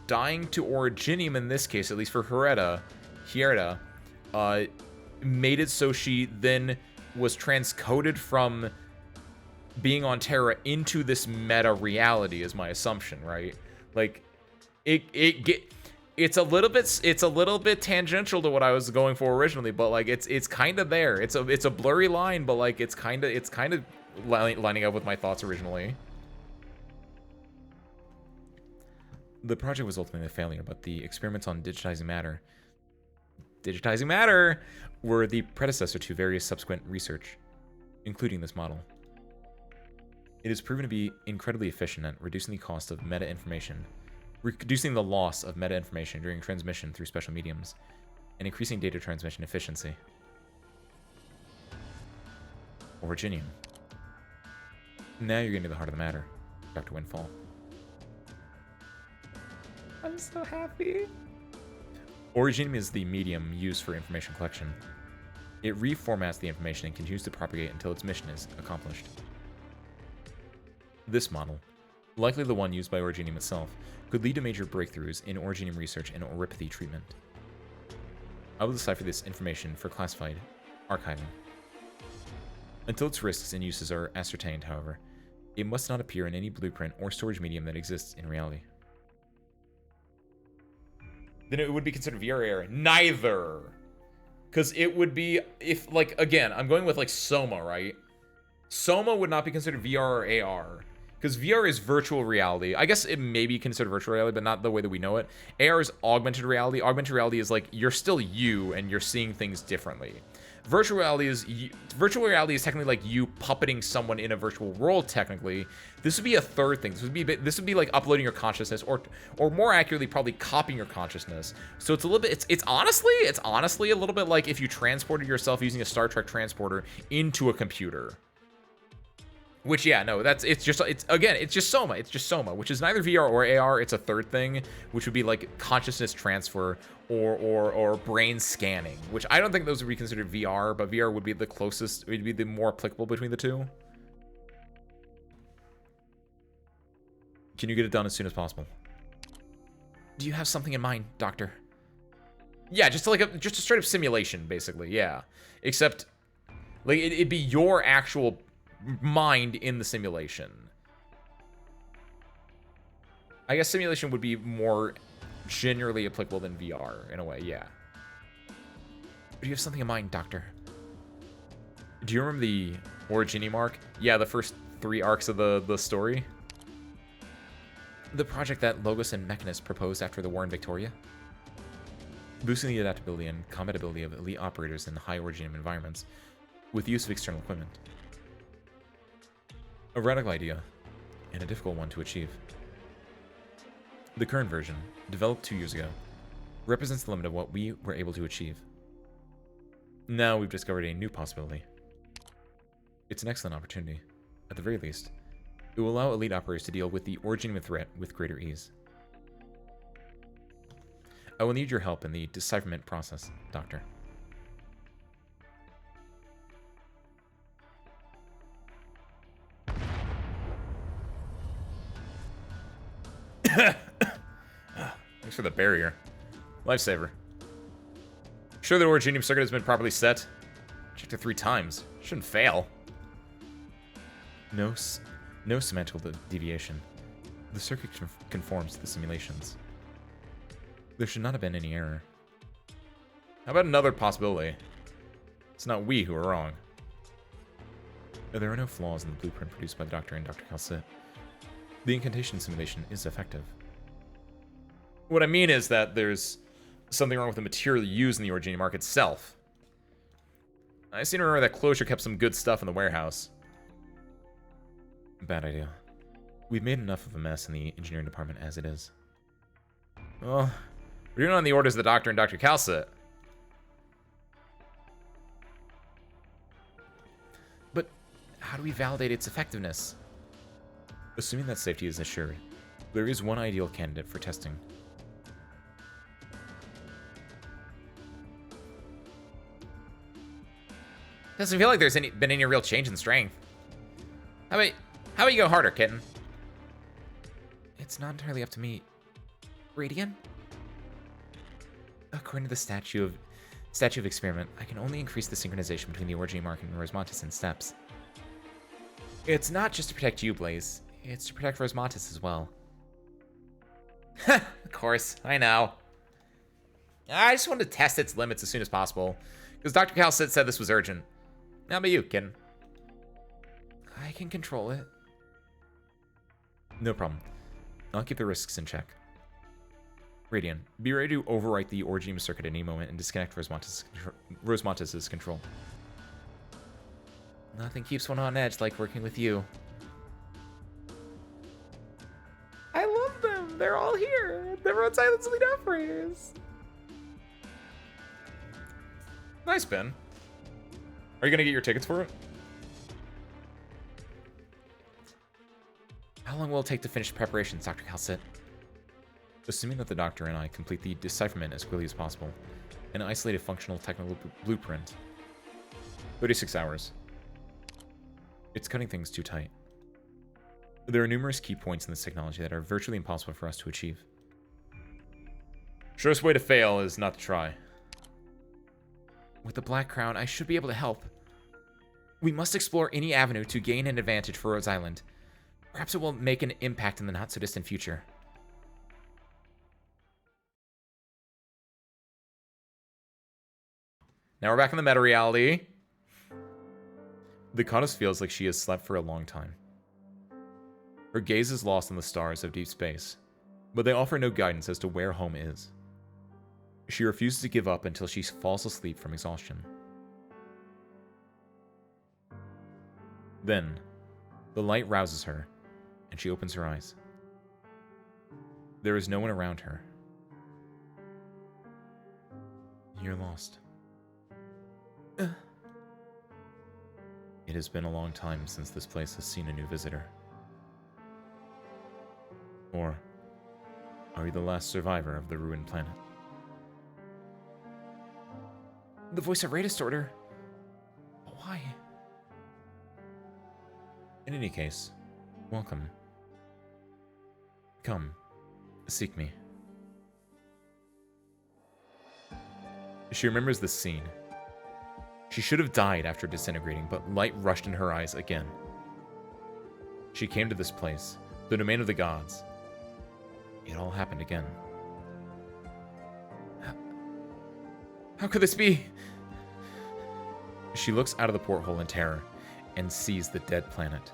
dying to Originium in this case, at least for Hierda, made it so she then was transcoded from being on Terra into this meta reality is my assumption, right? Like, it's a little bit tangential to what I was going for originally, but like it's kind of there. It's a blurry line, but like it's kind of lining up with my thoughts originally. The project was ultimately a failure, but the experiments on digitizing matter were the predecessor to various subsequent research, including this model. It has proven to be incredibly efficient at reducing the cost of meta-information, reducing the loss of meta-information during transmission through special mediums, and increasing data transmission efficiency. Originium. Now you're getting to the heart of the matter, Dr. Windfall. I'm so happy. Originium is the medium used for information collection. It reformats the information and continues to propagate until its mission is accomplished. This model, likely the one used by Originium itself, could lead to major breakthroughs in Originium research and oropathy treatment. I will decipher this information for classified archiving. Until its risks and uses are ascertained, however, it must not appear in any blueprint or storage medium that exists in reality. Then it would be considered VR AR. Neither. Because it would be, if, like, again, I'm going with, like, Soma, right? Soma would not be considered VR or AR. Because VR is virtual reality. I guess it may be considered virtual reality, but not the way that we know it. AR is augmented reality. Augmented reality is, like, you're still you, and you're seeing things differently. Virtual reality is technically like you puppeting someone in a virtual world. Technically, this would be a third thing. This would be like uploading your consciousness, or more accurately, probably copying your consciousness. So it's a little bit. It's honestly a little bit like if you transported yourself using a Star Trek transporter into a computer. Which, yeah, no, it's just Soma. It's just Soma, which is neither VR or AR. It's a third thing, which would be like consciousness transfer or brain scanning, which I don't think those would be considered VR, but VR would be the closest, it would be the more applicable between the two. Can you get it done as soon as possible? Do you have something in mind, Doctor? Yeah, just a straight up simulation, basically, yeah. Except, like, it'd be your actual mind in the simulation. I guess simulation would be more generally applicable than VR in a way, yeah. Do you have something in mind, Doctor? Do you remember the Originium arc? Yeah, the first 3 arcs of the story. The project that Logos and Mechanist proposed after the war in Victoria. Boosting the adaptability and compatibility of elite operators in high Originium environments with use of external equipment. A radical idea, and a difficult one to achieve. The current version, developed 2 years ago, represents the limit of what we were able to achieve. Now we've discovered a new possibility. It's an excellent opportunity. At the very least, it will allow elite operators to deal with the Originium threat with greater ease. I will need your help in the decipherment process, Doctor. Thanks for the barrier. Lifesaver. Sure the Originium circuit has been properly set? Checked it 3 times. Shouldn't fail. No symmetrical deviation. The circuit conforms to the simulations. There should not have been any error. How about another possibility? It's not we who are wrong. There are no flaws in the blueprint produced by the Doctor and Dr. Calcit. The incantation simulation is effective. What I mean is that there's something wrong with the material used in the Originium arc itself. I seem to remember that Closure kept some good stuff in the warehouse. Bad idea. We've made enough of a mess in the engineering department as it is. Well, we're doing it on the orders of the Doctor and Dr. Calcit. But how do we validate its effectiveness? Assuming that safety is assured, there is one ideal candidate for testing. Doesn't feel like there's been any real change in strength. How about you go harder, kitten? It's not entirely up to me. Radian? According to the statue of experiment, I can only increase the synchronization between the Originium arc and Rosmantis in steps. It's not just to protect you, Blaze. It's to protect Rosmontis as well. Of course, I know. I just wanted to test its limits as soon as possible. Because Dr. Calcit said this was urgent. How about you, kid? I can control it. No problem. I'll keep the risks in check. Radiant, be ready to overwrite the Orgeum circuit at any moment and disconnect Rosmontis' control. Nothing keeps one on edge like working with you. I love them. They're all here. They're on Silent Elite operators. Nice, Ben. Are you gonna get your tickets for it? How long will it take to finish preparations, Dr. Calcit? Assuming that the doctor and I complete the decipherment as quickly as possible, an isolated functional technical blueprint. 36 hours. It's cutting things too tight. There are numerous key points in this technology that are virtually impossible for us to achieve. Surest way to fail is not to try. With the Black Crown, I should be able to help. We must explore any avenue to gain an advantage for Rhodes Island. Perhaps it will make an impact in the not-so-distant future. Now we're back in the meta-reality. The goddess feels like she has slept for a long time. Her gaze is lost in the stars of deep space, but they offer no guidance as to where home is. She refuses to give up until she falls asleep from exhaustion. Then, the light rouses her, and she opens her eyes. There is no one around her. You're lost. It has been a long time since this place has seen a new visitor. Or are you the last survivor of the ruined planet? The voice of Raidist Order. Why? In any case, welcome. Come, seek me. She remembers this scene. She should have died after disintegrating, but light rushed in her eyes again. She came to this place, the domain of the gods. It all happened again. How could this be? She looks out of the porthole in terror and sees the dead planet.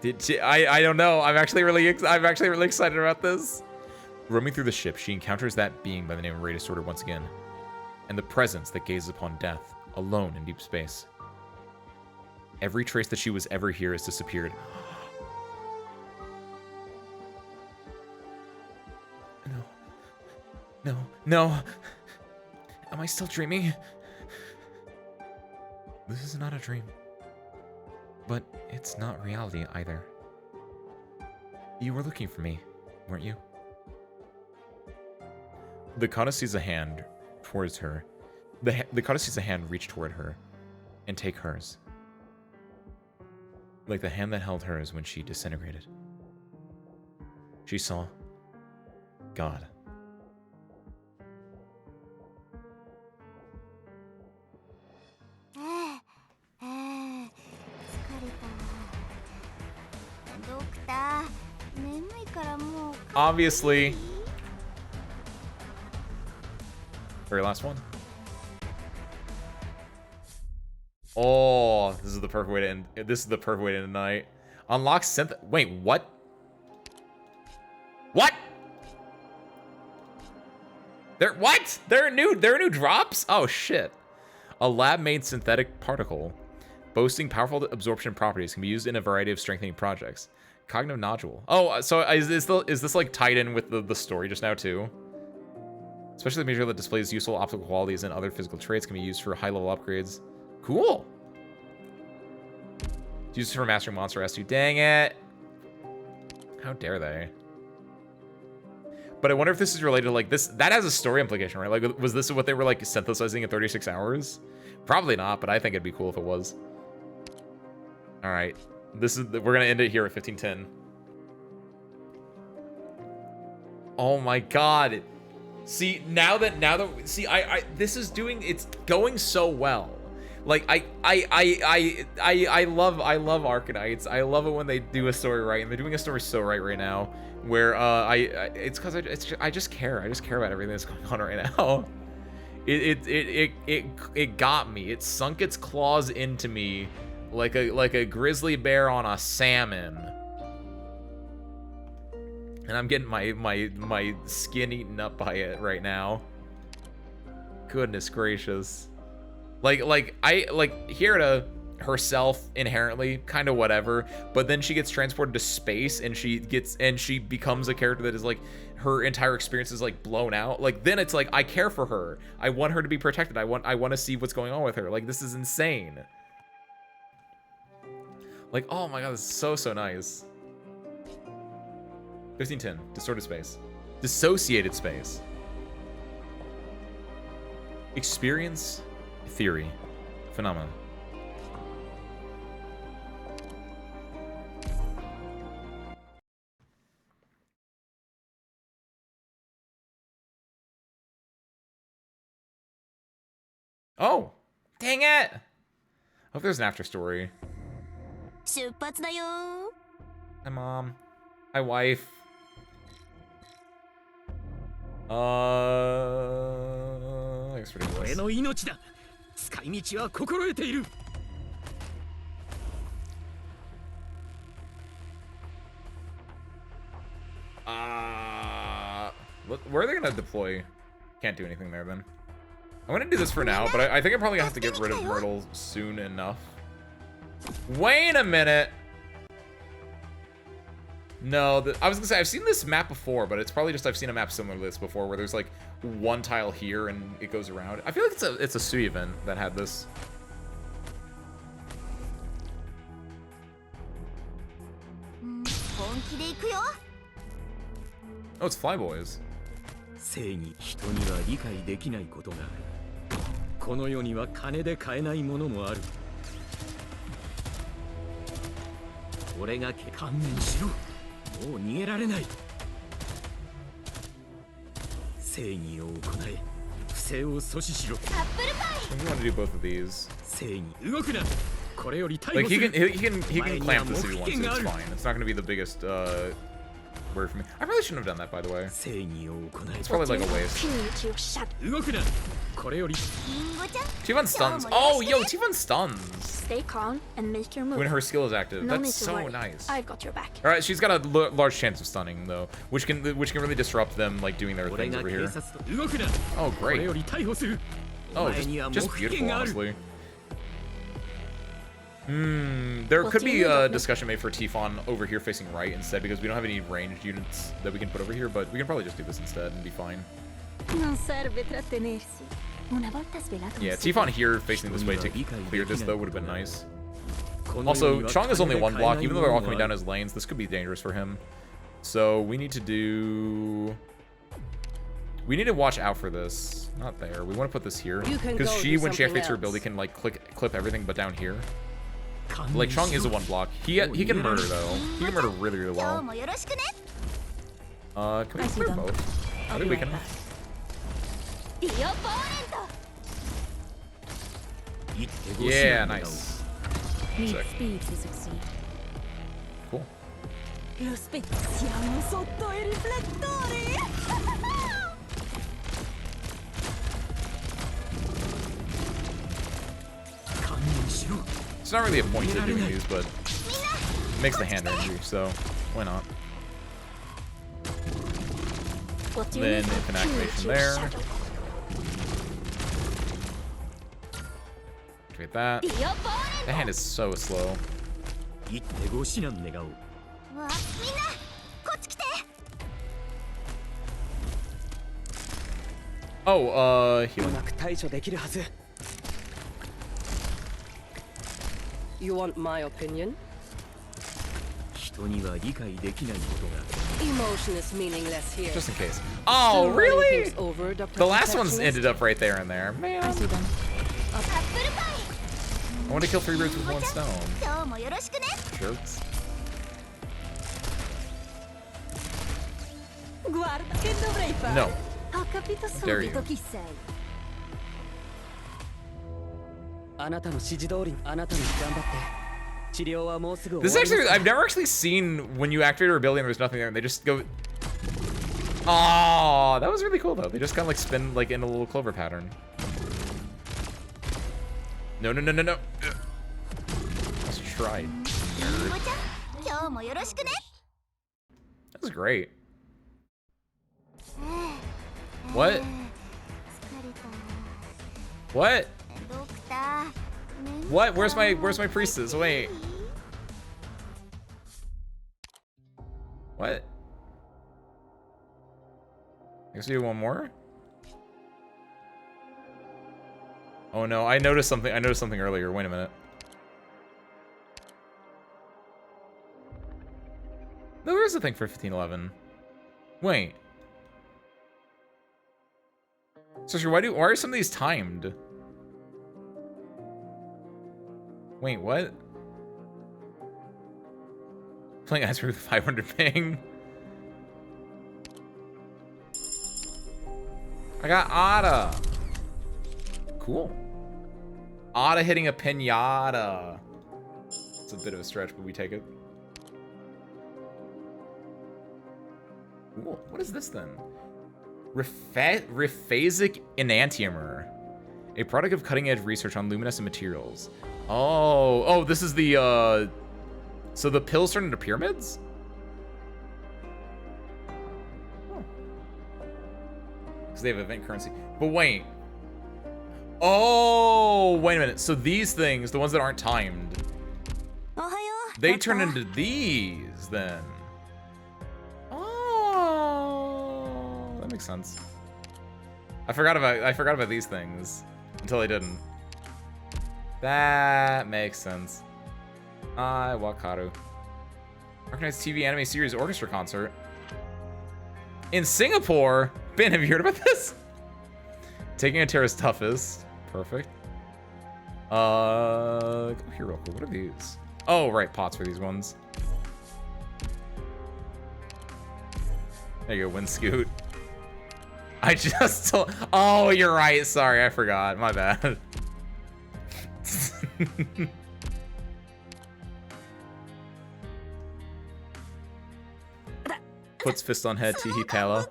Did she? I don't know. I'm actually really excited about this. Roaming through the ship, she encounters that being by the name of Raidist Order once again, and the presence that gazes upon death, alone in deep space. Every trace that she was ever here has disappeared. No. Am I still dreaming? This is not a dream. But it's not reality either. You were looking for me, weren't you? The goddess sees a hand towards her. The goddess sees a hand reach toward her and take hers. Like the hand that held hers when she disintegrated. She saw God. Obviously. Very last one. Oh, this is the perfect way to end. This is the perfect way to end the night. Unlock synth. Wait, what? What? What? There are new drops? Oh shit. A lab-made synthetic particle boasting powerful absorption properties can be used in a variety of strengthening projects. Cognitive nodule. Oh, so is this like tied in with the story just now too? Especially the material that displays useful optical qualities and other physical traits can be used for high-level upgrades. Cool. It's used for mastering monster S2. Dang it. How dare they? But I wonder if this is related to like this. That has a story implication, right? Like, was this what they were like synthesizing in 36 hours? Probably not, but I think it'd be cool if it was. All right. We're gonna end it here at 15:10. Oh my god. See, now that see, this is it's going so well. Like I love Arknights. I love it when they do a story right, and they're doing a story so right now. Where it's because I just care. I just care about everything that's going on right now. It got me. It sunk its claws into me like a grizzly bear on a salmon. And I'm getting my skin eaten up by it right now. Goodness gracious. Like Hirata herself inherently kind of whatever, but then she gets transported to space and she becomes a character that is like her entire experience is like blown out. Like then it's like I care for her. I want her to be protected. I want to see what's going on with her. Like this is insane. Like oh my god, this is so nice. 1510, distorted space. Dissociated space. Experience, theory, phenomenon. Oh, dang it! Hope there's an after story. 出発だよ Hi, mom. Hi, wife. I guess we're doing 俺 this. の命だ使い道は心得ている Where are they gonna deploy? Can't do anything there then. I'm gonna do this for now, but I think I'm probably gonna have to get rid of Myrtle soon enough. Wait a minute! No, I was gonna say, I've seen this map before, but it's probably just I've seen a map similar to this before where there's like one tile here and it goes around. I feel like it's a Sui event that had this. Oh, it's Flyboys. 正義人には理解できないことがあるこの世には金で買えないものもある俺が観念しろもう逃げられない正義を行え不正を阻止しろ I want to do both of these. 正義動くなこれより逮 Like 捕す he る can clamp this if he wants to. It's fine. It's not gonna be the biggest word for me. I probably shouldn't have done that, by the way. 正義を行え It's probably like a waste. 動くなこれより T1 stuns. Oh, yo, T1 stuns Stay calm and make your move. when her skill is active. No need That's to so worry. nice. I've got your back. All right, she's got a large chance of stunning though, which can really disrupt them like doing their 俺 things が over 警 here. 察と動くな Oh, これ great. より逮捕する Oh, お前には just もう beautiful, 権がある honestly. There What could do you be need a of me? discussion made for Tifon over here facing right instead because we don't have any ranged units that we can put over here, but we can probably just do this instead and be fine. Non serve trattenersi. Una volta svelato Yeah, un segreto. Tifon here facing this way to clear this though would have been nice. Also, Chong is only one block, even though they're all coming down his lanes, this could be dangerous for him. So we need to do... We need to watch out for this. Not there. We want to put this here. You can Because go she, do when she activates something her ability, else. can like clip everything but down here. Like, Chong is a one block. He can murder, though. He can murder really, really 今日 well. もよろしくね Can we I see clear them. both? I I'll think be we right can. back. ディオポーレント Yeah, nice. Need Sick. speed to succeed. Cool. Lo spezziamo sotto i riflettori. It's not really a point to doing these, but it makes the hand injury, so why not? What do you Then need? infant activation Your there. shadow. Activate that. ディオポーレン The hand is so slow. 行ってご指南願おうトわみんなこっち来て Oh, healing. うまく対処できるはず You want my opinion? 人には理解できないことが Emotion is meaningless here. Just in case. Oh, Still running really? things over, Dr. The last one's Protectionist? ended up right there and there. Man, I see them. アップルパイ I want to kill 3 birds with 1 stone. 今日もよろしくね Jerks. Guarda, che dovrei fare? No. Ho capito Dare subito you. chi sei. This is actually, I've never actually seen when you activate her ability and there's nothing there and they just go. Oh, that was really cool though. They just kind of like spin like in a little clover pattern. No, no, no, no, no. Let's try. That was great. What? What? What? Where's my priestess? Wait. What? I guess we do one more? Oh no, I noticed something earlier. Wait a minute. No, there is a thing for 1511. Wait. Sister, why are some of these timed? Wait, what? Playing Ice with 500 ping. I got Ada. Cool. Ada hitting a pinata. It's a bit of a stretch, but we take it. Cool. What is this then? Riphasic enantiomer. A product of cutting-edge research on luminescent materials. Oh, this is the, so the pills turn into pyramids? Oh. Because they have event currency. But wait. Oh, wait a minute. So these things, the ones that aren't timed, they turn into these then. Oh, that makes sense. I forgot about these things until I didn't. That makes sense. Wakaru. Arknights TV anime series orchestra concert in Singapore. Ben, have you heard about this? Taking a Terra's toughest. Perfect. Go here real quick. What are these? Oh, right, pots for these ones. There you go, wind scoot. I just told. Oh, you're right. Sorry, I forgot. My bad. Puts fist on head, teehee pala.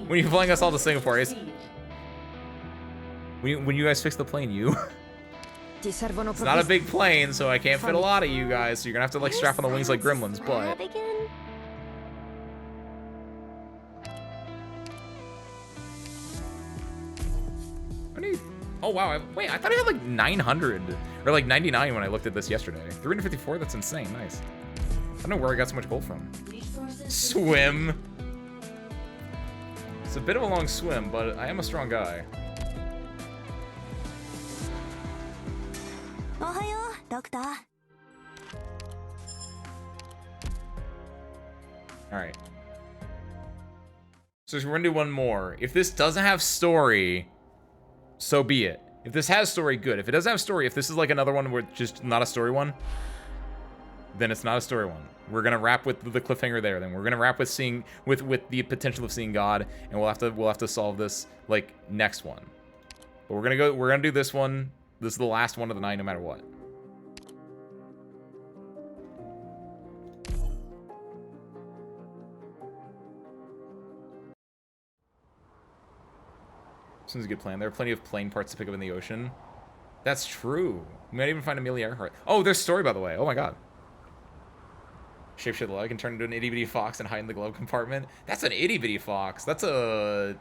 When you're flying us all to Singapore, when you guys fix the plane, it's not a big plane, so I can't fit a lot of you guys. So you're gonna have to like strap on the wings like gremlins, but. Oh wow, wait, I thought I had like 900 or like 99 when I looked at this yesterday. 354, that's insane, nice. I don't know where I got so much gold from. Swim. It's a bit of a long swim, but I am a strong guy. Alright. So we're gonna do one more. If this doesn't have story, so be it. If this has story, good. If it doesn't have story, if this is like another one where it's just not a story one, then it's not a story one. We're gonna wrap with the cliffhanger there. Then we're gonna wrap with seeing with the potential of seeing God, and we'll have to solve this like next one. But we're gonna do this one. This is the last one of the night, no matter what. This one's a good plan. There are plenty of plane parts to pick up in the ocean. That's true. We might even find Amelia Earhart. Oh, there's story, by the way. Oh my god. Shapeshift leg and turn into an itty bitty fox and hide in the glove compartment. That's an itty bitty fox. That's a.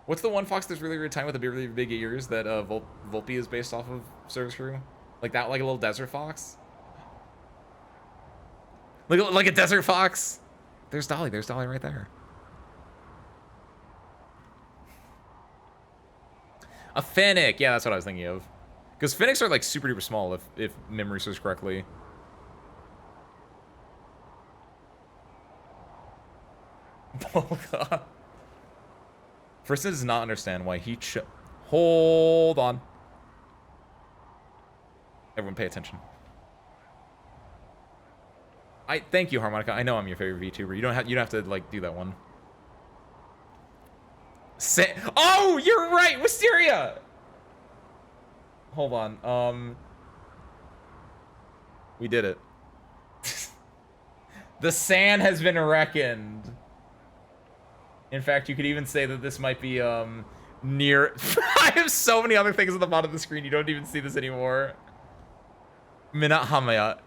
What's the one fox that's really, really tiny with the really big ears that Volpe is based off of, Service Crew? Like that, like a little desert fox? Like a desert fox? There's Dolly right there. A Fennec, yeah, that's what I was thinking of. Because Fennecs are like super duper small if memory serves correctly. Oh god. First, does not understand why he hold on. Everyone pay attention. Thank you, Harmonica. I know I'm your favorite VTuber. You don't have to like do that one. Oh, you're right, Wisteria! Hold on, we did it. The sand has been reckoned. In fact, you could even say that this might be, near... I have so many other things at the bottom of the screen, you don't even see this anymore. Minat Hamaya.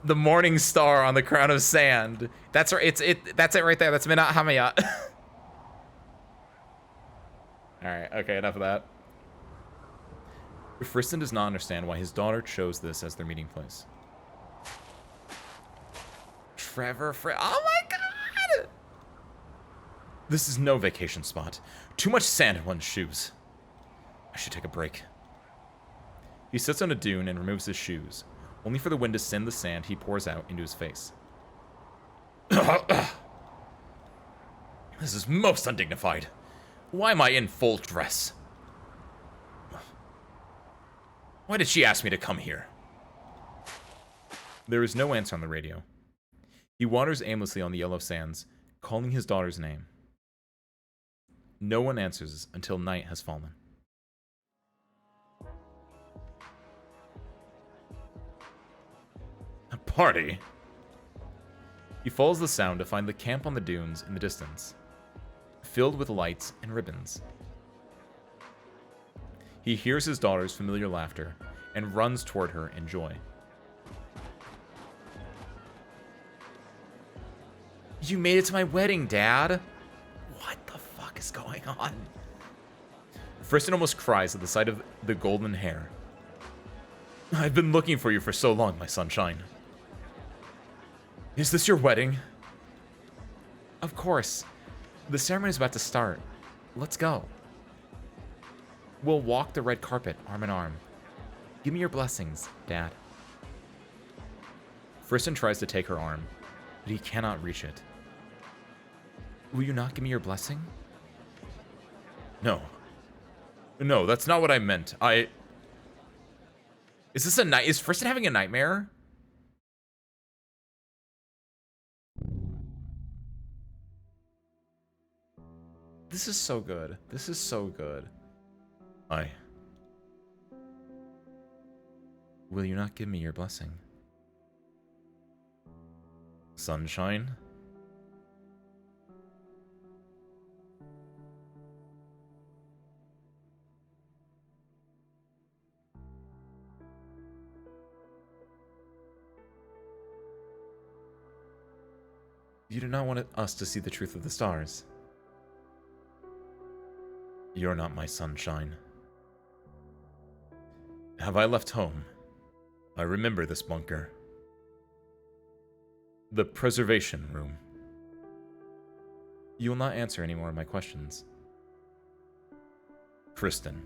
The morning star on the crown of sand. That's right, that's it right there, that's Minat Hamaya. Alright, okay, enough of that. Friston does not understand why his daughter chose this as their meeting place. Oh my god! This is no vacation spot. Too much sand in one's shoes. I should take a break. He sits on a dune and removes his shoes, only for the wind to send the sand he pours out into his face. This is most undignified. Why am I in full dress? Why did she ask me to come here? There is no answer on the radio. He wanders aimlessly on the yellow sands, calling his daughter's name. No one answers until night has fallen. A party? He follows the sound to find the camp on the dunes in the distance, filled with lights and ribbons. He hears his daughter's familiar laughter and runs toward her in joy. You made it to my wedding, Dad! What the fuck is going on? Friston almost cries at the sight of the golden hair. I've been looking for you for so long, my sunshine. Is this your wedding? Of course. The ceremony is about to start. Let's go. We'll walk the red carpet, arm in arm. Give me your blessings, Dad. Friston tries to take her arm, but he cannot reach it. Will you not give me your blessing? No. No, that's not what I meant. Is this a night? Is Friston having a nightmare? This is so good. This is so good. Will you not give me your blessing? Sunshine? You do not want us to see the truth of the stars. You're not my sunshine. Have I left home? I remember this bunker. The preservation room. You will not answer any more of my questions. Kristen.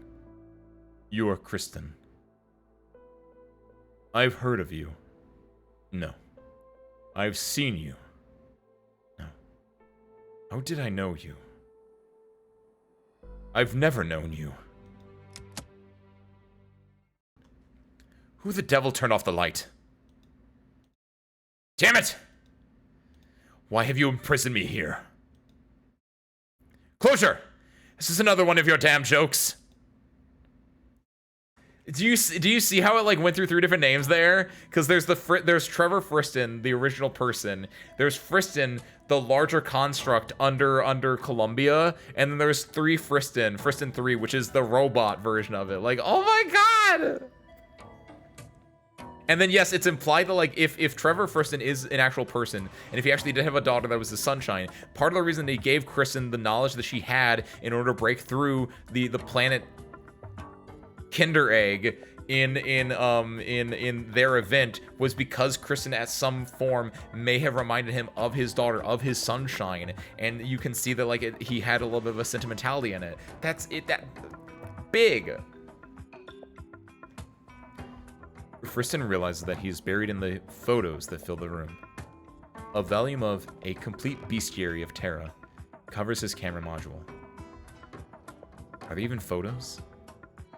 You are Kristen. I've heard of you. No. I've seen you. No. How did I know you? I've never known you. Who the devil turned off the light? Damn it! Why have you imprisoned me here? Closure! This is another one of your damn jokes. Do you see how it like went through 3 different names there? Because there's there's Trevor Friston, the original person. There's Friston, the larger construct under Columbia, and then there's 3 Friston 3, which is the robot version of it. Like, oh my god! And then yes, it's implied that like if Trevor Friston is an actual person, and if he actually did have a daughter that was the Sunshine, part of the reason they gave Kristen the knowledge that she had in order to break through the planet Kinder Egg in their event was because Kristen at some form may have reminded him of his daughter, of his sunshine, and you can see that like he had a little bit of a sentimentality in it. That's it. That big. Friston realizes that he is buried in the photos that fill the room. A volume of A Complete Bestiary of Terra covers his camera module. Are they even photos?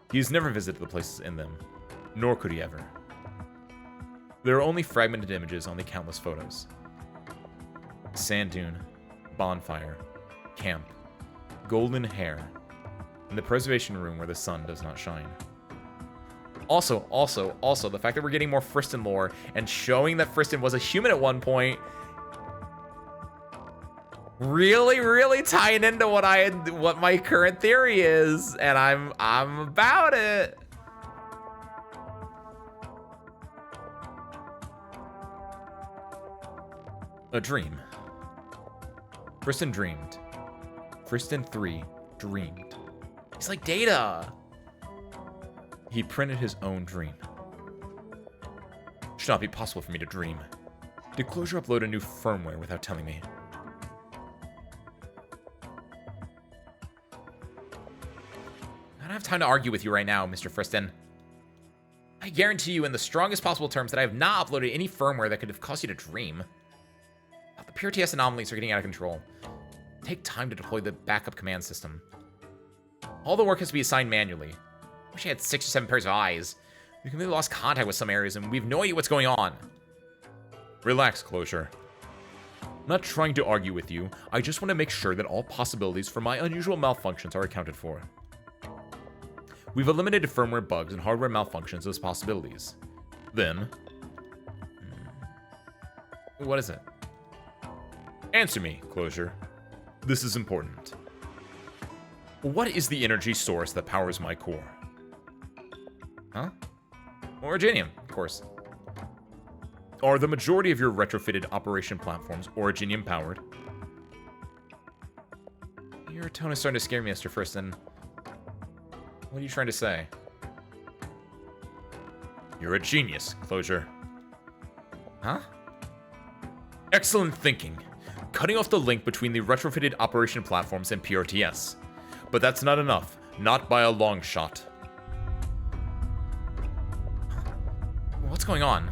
He has never visited the places in them, nor could he ever. There are only fragmented images on the countless photos. Sand dune, bonfire, camp, golden hair, in the preservation room where the sun does not shine. Also, the fact that we're getting more Friston lore and showing that Friston was a human at one point, really tying into what my current theory is, and I'm about it. A dream. Friston dreamed. Friston 3 dreamed. He's like Data. He printed his own dream. Should not be possible for me to dream. Did Closure upload a new firmware without telling me? I don't have time to argue with you right now, Mr. Friston. I guarantee you in the strongest possible terms that I have not uploaded any firmware that could have caused you to dream. The pure TS anomalies are getting out of control. Take time to deploy the backup command system. All the work has to be assigned manually. Wish I had 6 or 7 pairs of eyes. We completely lost contact with some areas and we have no idea what's going on. Relax, Closure. I'm not trying to argue with you. I just want to make sure that all possibilities for my unusual malfunctions are accounted for. We've eliminated firmware bugs and hardware malfunctions as possibilities. Then... what is it? Answer me, Closure. This is important. What is the energy source that powers my core? Huh? Originium, of course. Are the majority of your retrofitted operation platforms Originium powered? Your tone is starting to scare me, Mr. Friston. What are you trying to say? You're a genius, Closure. Huh? Excellent thinking. Cutting off the link between the retrofitted operation platforms and PRTS. But that's not enough. Not by a long shot. What's going on?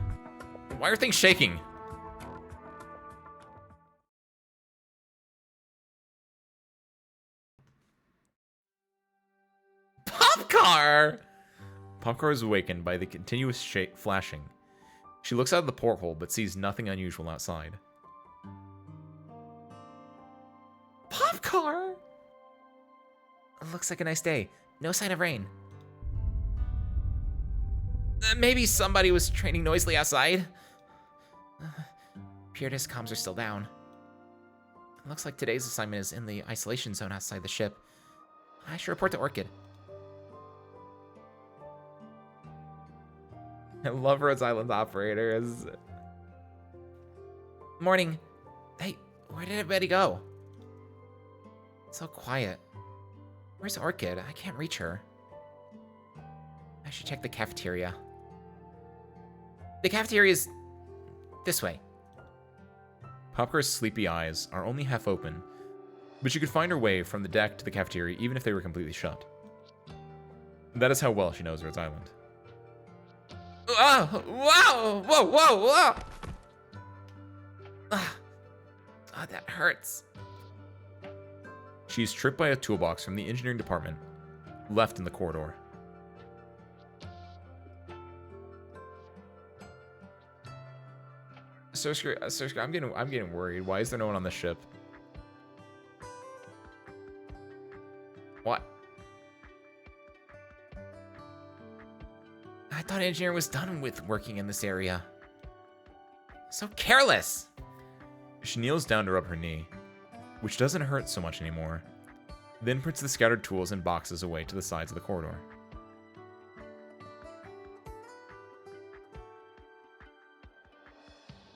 Why are things shaking? Popcar! Popcar is awakened by the continuous flashing. She looks out of the porthole but sees nothing unusual outside. Popcar! Looks like a nice day. No sign of rain. Maybe somebody was training noisily outside. Puritas comms are still down. Looks like today's assignment is in the isolation zone outside the ship. I should report to Orchid. I love Rhodes Island operators. Morning. Hey, where did everybody go? It's so quiet. Where's Orchid? I can't reach her. I should check the cafeteria. The cafeteria is this way. Popcar's sleepy eyes are only half open, but she could find her way from the deck to the cafeteria even if they were completely shut. That is how well she knows Rhodes Island. Oh, wow! Whoa! Ah, oh, that hurts. She's tripped by a toolbox from the engineering department, left in the corridor. Sursker, I'm getting worried. Why is there no one on the ship? What? I thought engineering was done with working in this area. So careless! She kneels down to rub her knee, which doesn't hurt so much anymore, then puts the scattered tools and boxes away to the sides of the corridor.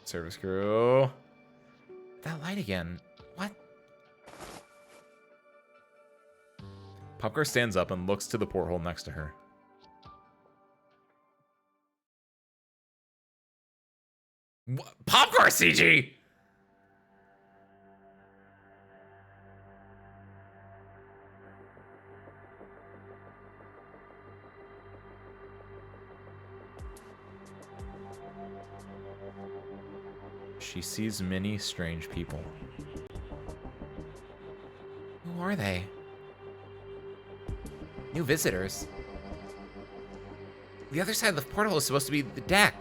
Service crew. That light again. What? Popcar stands up and looks to the porthole next to her. What? Popcar CG! She sees many strange people. Who are they? New visitors. The other side of the portal is supposed to be the deck.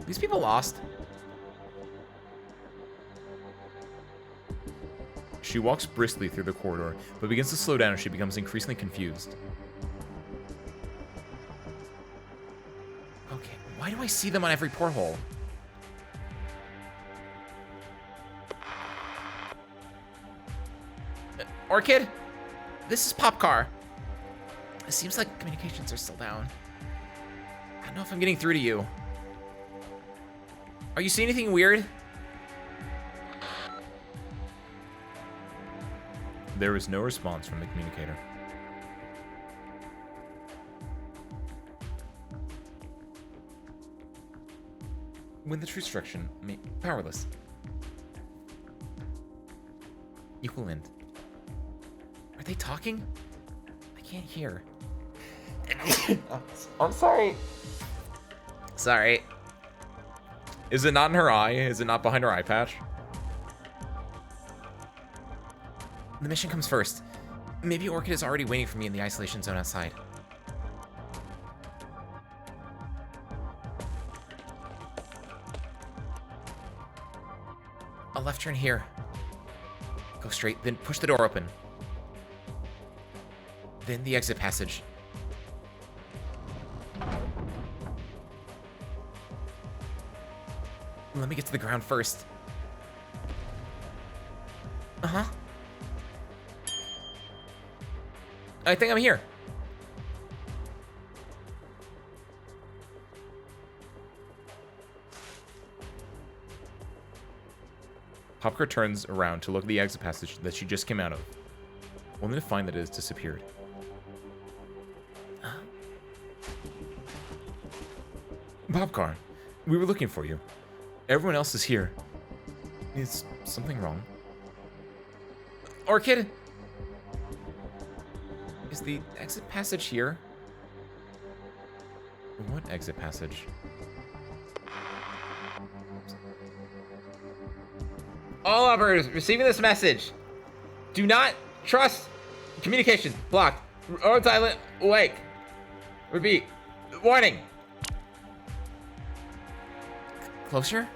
These people lost. She walks briskly through the corridor, but begins to slow down as she becomes increasingly confused. Okay, why do I see them on every porthole? Orchid? This is Popcar. It seems like communications are still down. I don't know if I'm getting through to you. Are you seeing anything weird? There is no response from the communicator. When the true destruction, powerless. Equal end. Are they talking? I can't hear. I'm sorry. Sorry. Is it not in her eye? Is it not behind her eye patch? The mission comes first. Maybe Orchid is already waiting for me in the isolation zone outside. A left turn here. Go straight, then push the door open. Then the exit passage. Let me get to the ground first. Uh-huh. I think I'm here. Popcar turns around to look at the exit passage that she just came out of, only to find that it has disappeared. Popcar, we were looking for you. Everyone else is here. Is something wrong? Orchid? Is the exit passage here? What exit passage? All operators receiving this message. Do not trust communications. Blocked. Rhodes Island awake. Repeat. Warning. Closer?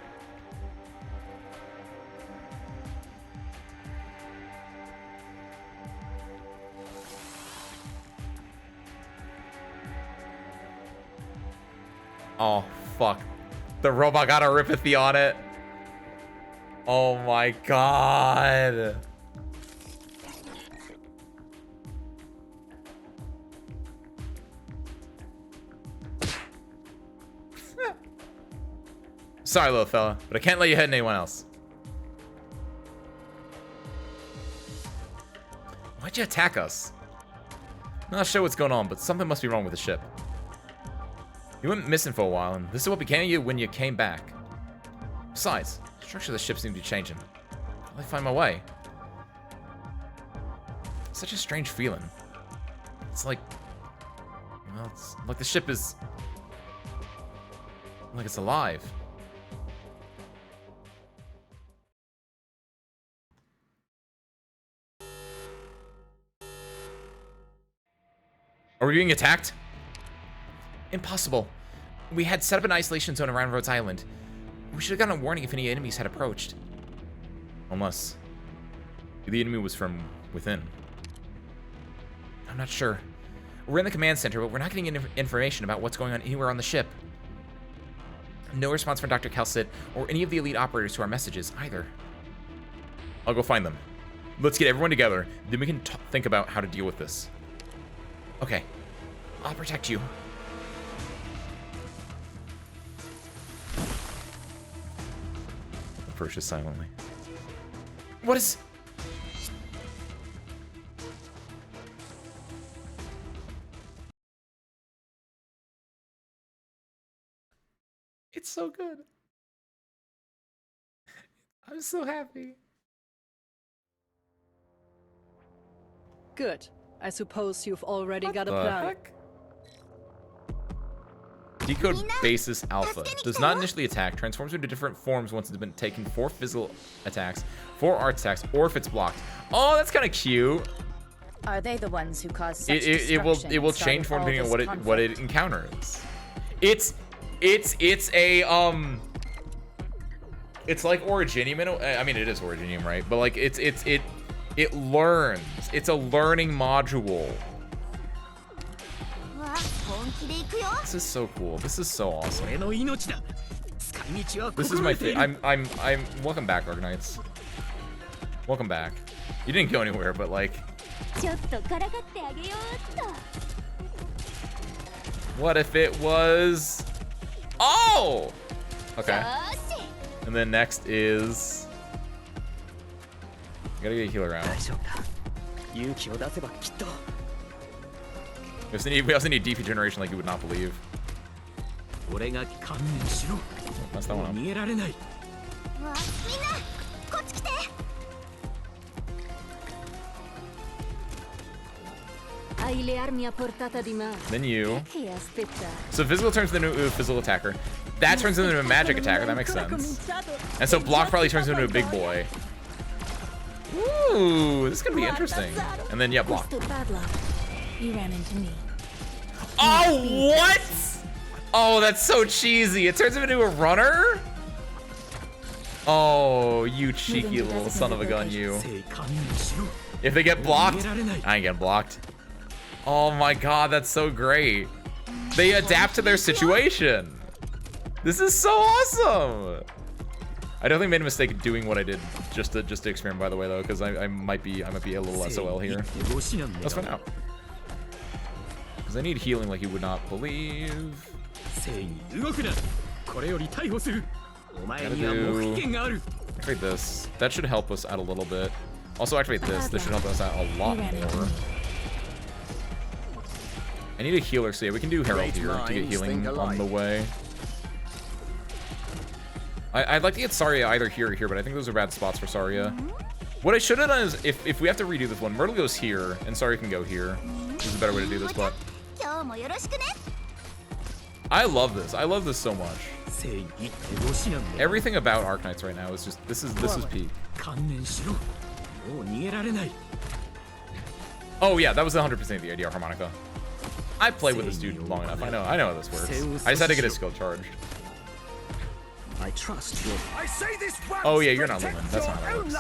Oh, fuck. The robot got a ripathy on it. Oh my god. Sorry, little fella, but I can't let you hit anyone else. Why'd you attack us? Not sure what's going on, but something must be wrong with the ship. You went missing for a while, and this is what became of you when you came back. Besides, the structure of the ship seems to be changing. How do I find my way? Such a strange feeling. It's like... well, it's like the ship is... like it's alive. Are we being attacked? Impossible. We had set up an isolation zone around Rhodes Island. We should have gotten a warning if any enemies had approached. Unless the enemy was from within. I'm not sure. We're in the command center, but we're not getting any information about what's going on anywhere on the ship. No response from Dr. Kelsit or any of the elite operators to our messages either. I'll go find them. Let's get everyone together, then we can think about how to deal with this. Okay. I'll protect you. Approaches silently. What is... It's so good. I'm so happy. Good. I suppose you've already What got a the plan. heck? Decode Basis Alpha. Does not initially attack. Transforms into different forms once it's been taken 4 physical attacks, 4 art attacks, or if it's blocked. Oh, that's kind of cute. Are they the ones who cause such It will change form depending on what it encounters. It's a it's like Originium. I mean, it is Originium, right? But like it It learns. It's a learning module. This is so cool. This is so awesome. This is my thing. I'm welcome back, Arknights. Welcome back. You didn't go anywhere, but like, what if it was? Oh! Okay. And then next is, gotta get a healer out. We also need DP generation like you would not believe. That's that one. Then you. So physical turns into a physical attacker. That turns into a magic attacker. That makes sense. And so block probably turns into a big boy. Ooh, this is gonna be interesting. And then yeah, block. You ran into me. Oh, what? Oh, that's so cheesy. It turns him into a runner? Oh, you cheeky little son of a gun, you. If they get blocked, I ain't getting blocked. Oh my god, that's so great. They adapt to their situation. This is so awesome. I definitely made a mistake doing what I did just to experiment, by the way, though, because I might be a little SOL here. Let's find out. Because I need healing like you would not believe. Gotta do. Activate this. That should help us out a little bit. Also activate this. This should help us out a lot more. I need a healer, so yeah, we can do Herald here to get healing on the way. I'd like to get Saria either here or here, but I think those are bad spots for Saria. What I should have done is, if we have to redo this one, Myrtle goes here, and Saria can go here. This is a better way to do this, but... I love this. I love this so much. Everything about Arknights right now is just, this is peak. Oh yeah, that was 100% the idea, Harmonica. I played with this dude long enough. I know how this works. I just had to get his skill charged. I trust you. I say this once, oh yeah, you're not Lumen. That's not how it works.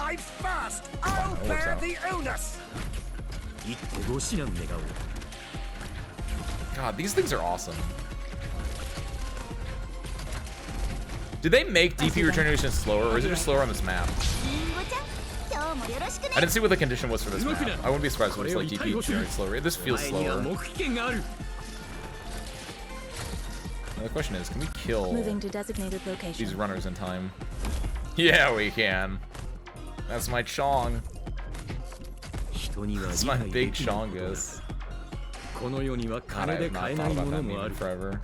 I'll bear the onus. God, these things are awesome. Did they make DP regeneration slower, or is it just slower on this map? I didn't see what the condition was for this map. I wouldn't be surprised if it's like DP generates slower. This feels slower. Now the question is, can we kill Moving to designated location. these runners in time? Yeah, we can. That's my Chong. That's my big Chongus. God, I have not thought about that meme in forever.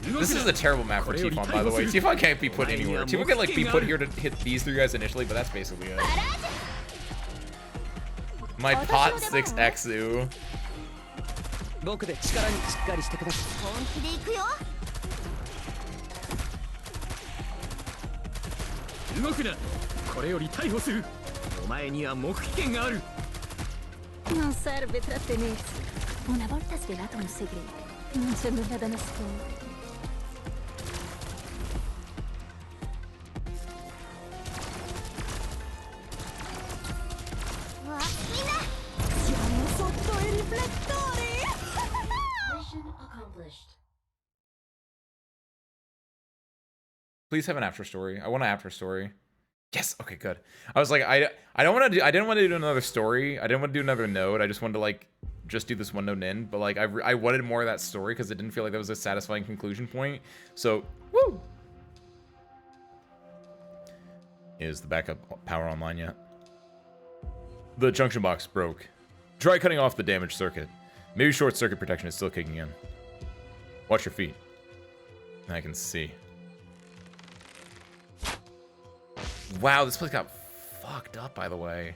This is a terrible map for Tifon, by the way. Tifon can't be put anywhere. Tifon can like be put here to hit these three guys initially, but that's basically it. My pot 6 Exu. Non serve trattenersi. Una volta svelato un segreto, non c'è nulla da nascondere. Siamo sotto i riflettori! Mission accomplished. Please have an after story. I want an after story. Yes. Okay. Good. I was like, I don't want to do. I didn't want to do another story. I didn't want to do another node. I just wanted to like just do this one node in. But like, I wanted more of that story because it didn't feel like that was a satisfying conclusion point. So, woo. Is the backup power online yet? The junction box broke. Try cutting off the damaged circuit. Maybe short circuit protection is still kicking in. Watch your feet. I can see. Wow, this place got fucked up, by the way.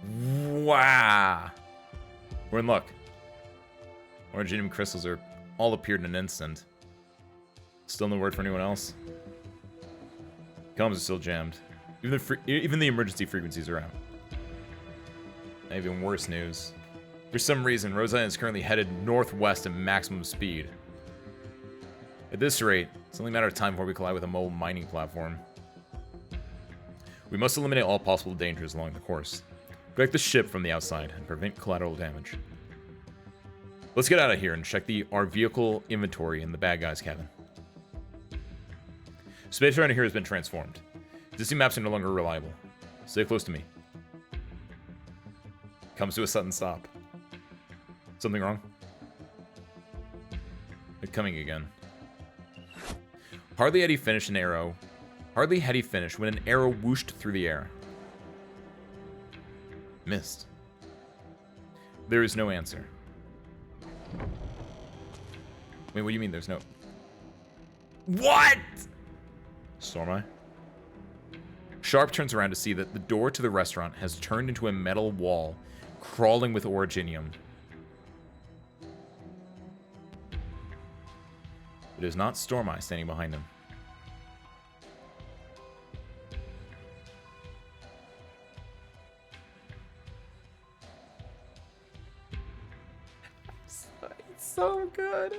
Wow. We're in luck. Originium crystals are all appeared in an instant. Still no word for anyone else. Comms are still jammed. Even the emergency frequencies are out. Even worse news. For some reason, Roseanne is currently headed northwest at maximum speed. At this rate, it's only a matter of time before we collide with a mobile mining platform. We must eliminate all possible dangers along the course. Protect the ship from the outside and prevent collateral damage. Let's get out of here and check our vehicle inventory in the bad guy's cabin. Space around here has been transformed. Existing maps are no longer reliable. Stay close to me. Comes to a sudden stop. Something wrong? They're coming again. Hardly had he finished when an arrow whooshed through the air. Missed. There is no answer. Wait, what do you mean there's no... What?! Stormeye? Sharp turns around to see that the door to the restaurant has turned into a metal wall, crawling with originium. It is not Stormeye standing behind him. It's so good.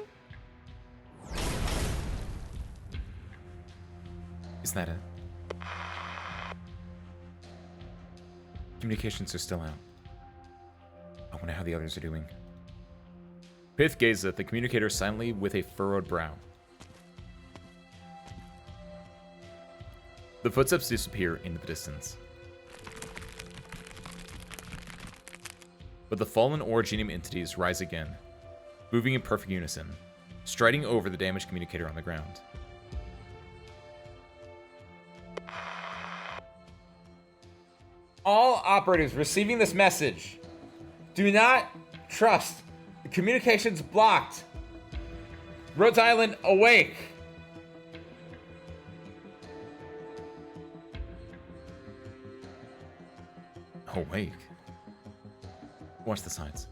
Is that it? Communications are still out. I wonder how the others are doing. Pith gazes at the communicator silently with a furrowed brow. The footsteps disappear into the distance. But the fallen originium entities rise again, moving in perfect unison, striding over the damaged communicator on the ground. All operators receiving this message, do not trust. The communication's blocked. Rhodes Island, awake. Awake? Watch the signs.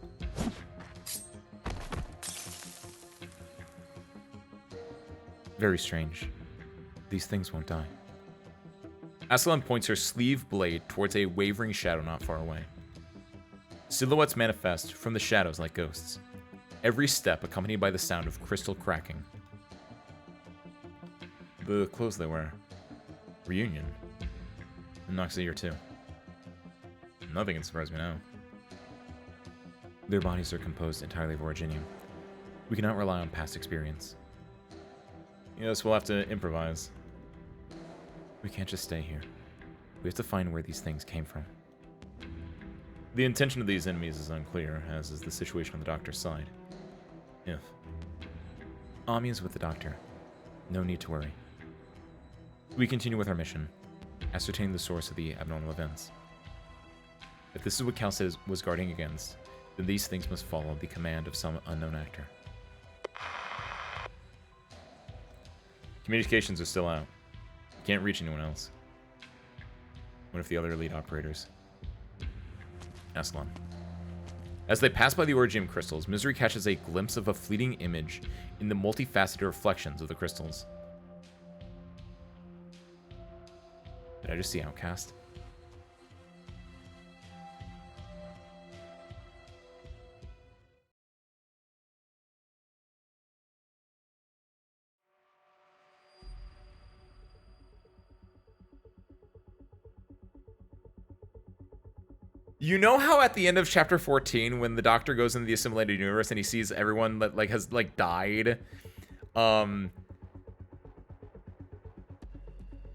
Very strange. These things won't die. Aslan points her sleeve blade towards a wavering shadow not far away. Silhouettes manifest from the shadows like ghosts, every step accompanied by the sound of crystal cracking. The clothes they wear. Reunion. Knocks a year too. Nothing can surprise me now. Their bodies are composed entirely of originium. We cannot rely on past experience. Yes, we'll have to improvise. We can't just stay here. We have to find where these things came from. The intention of these enemies is unclear, as is the situation on the Doctor's side. If Ami is with the Doctor, no need to worry. We continue with our mission, ascertaining the source of the abnormal events. If this is what Cal says was guarding against, then these things must follow the command of some unknown actor. Communications are still out. Can't reach anyone else. What if the other elite operators? Aslan. As they pass by the originium crystals, Misery catches a glimpse of a fleeting image in the multifaceted reflections of the crystals. Did I just see Outcast? You know how at the end of chapter 14, when the Doctor goes into the assimilated universe and he sees everyone that has died,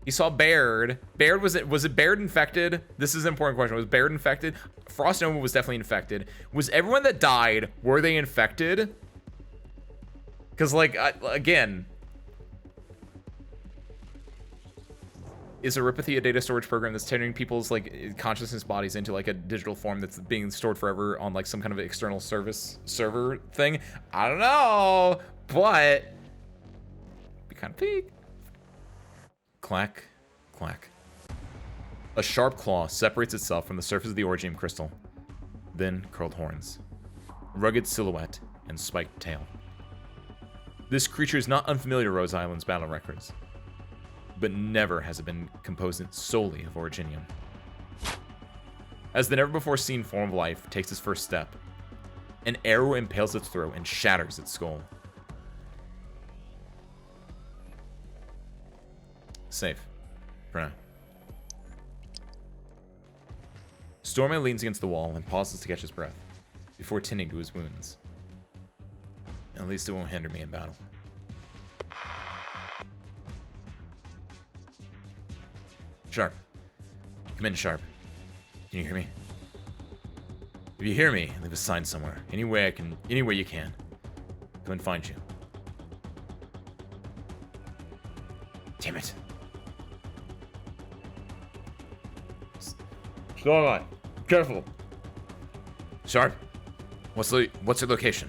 he saw Baird. Baird, was it Baird infected? This is an important question. Was Baird infected? Frost Nova was definitely infected. Was everyone that died, were they infected? Because again, is Aripathy a data storage program that's turning people's consciousness bodies into a digital form that's being stored forever on some kind of external server thing? I don't know, but be kind of peak. Clack, clack. A sharp claw separates itself from the surface of the originium crystal. Then curled horns, rugged silhouette, and spiked tail. This creature is not unfamiliar to Rose Island's battle records, but never has it been composed solely of originium. As the never-before-seen form of life takes its first step, an arrow impales its throat and shatters its skull. Safe. For now. Stormy leans against the wall and pauses to catch his breath before tending to his wounds. At least it won't hinder me in battle. Sharp. Come in, Sharp. Can you hear me? If you hear me, leave a sign somewhere. Any way you can. Come and find you. Damn it. Starlight, careful. Sharp, what's the location?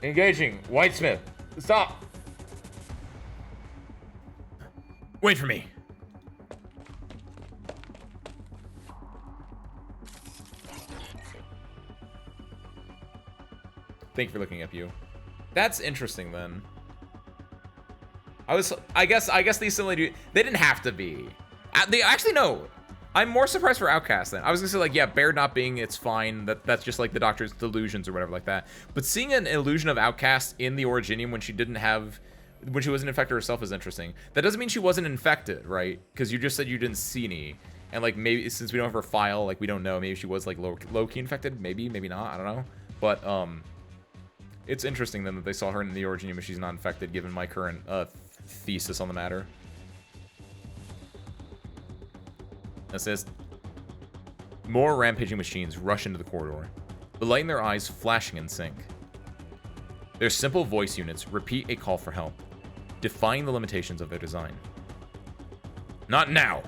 Engaging, Whitesmith. Stop. Wait for me. Thank you for looking up, you. That's interesting then. I guess these suddenly do. They didn't have to be. They actually no. I'm more surprised for Outcast then. I was gonna say like, yeah, Bear not being it's fine. That's just like the Doctor's delusions or whatever like that. But seeing an illusion of Outcast in the Originium when she wasn't infected herself is interesting. That doesn't mean she wasn't infected, right? Because you just said you didn't see any. And like maybe since we don't have her file, like we don't know. Maybe she was like low-key infected. Maybe not. I don't know. But it's interesting then that they saw her in the Originium but she's not infected, given my current thesis on the matter. It says, more rampaging machines rush into the corridor, the light in their eyes flashing in sync. Their simple voice units repeat a call for help, defying the limitations of their design. Not now!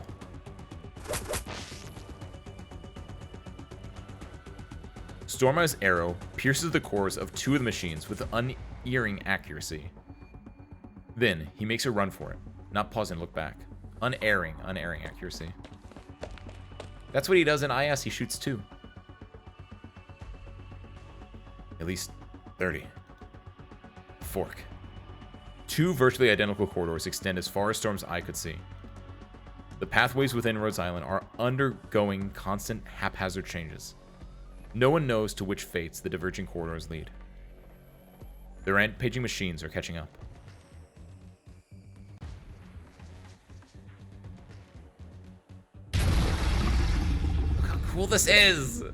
Storma's arrow pierces the cores of two of the machines with unerring accuracy. Then, he makes a run for it, not pausing to look back. Unerring accuracy. That's what he does in IS, he shoots two. At least 30. Fork. Two virtually identical corridors extend as far as Storm's eye could see. The pathways within Rhodes Island are undergoing constant haphazard changes. No one knows to which fates the diverging corridors lead. The rampaging machines are catching up. Look how cool this is!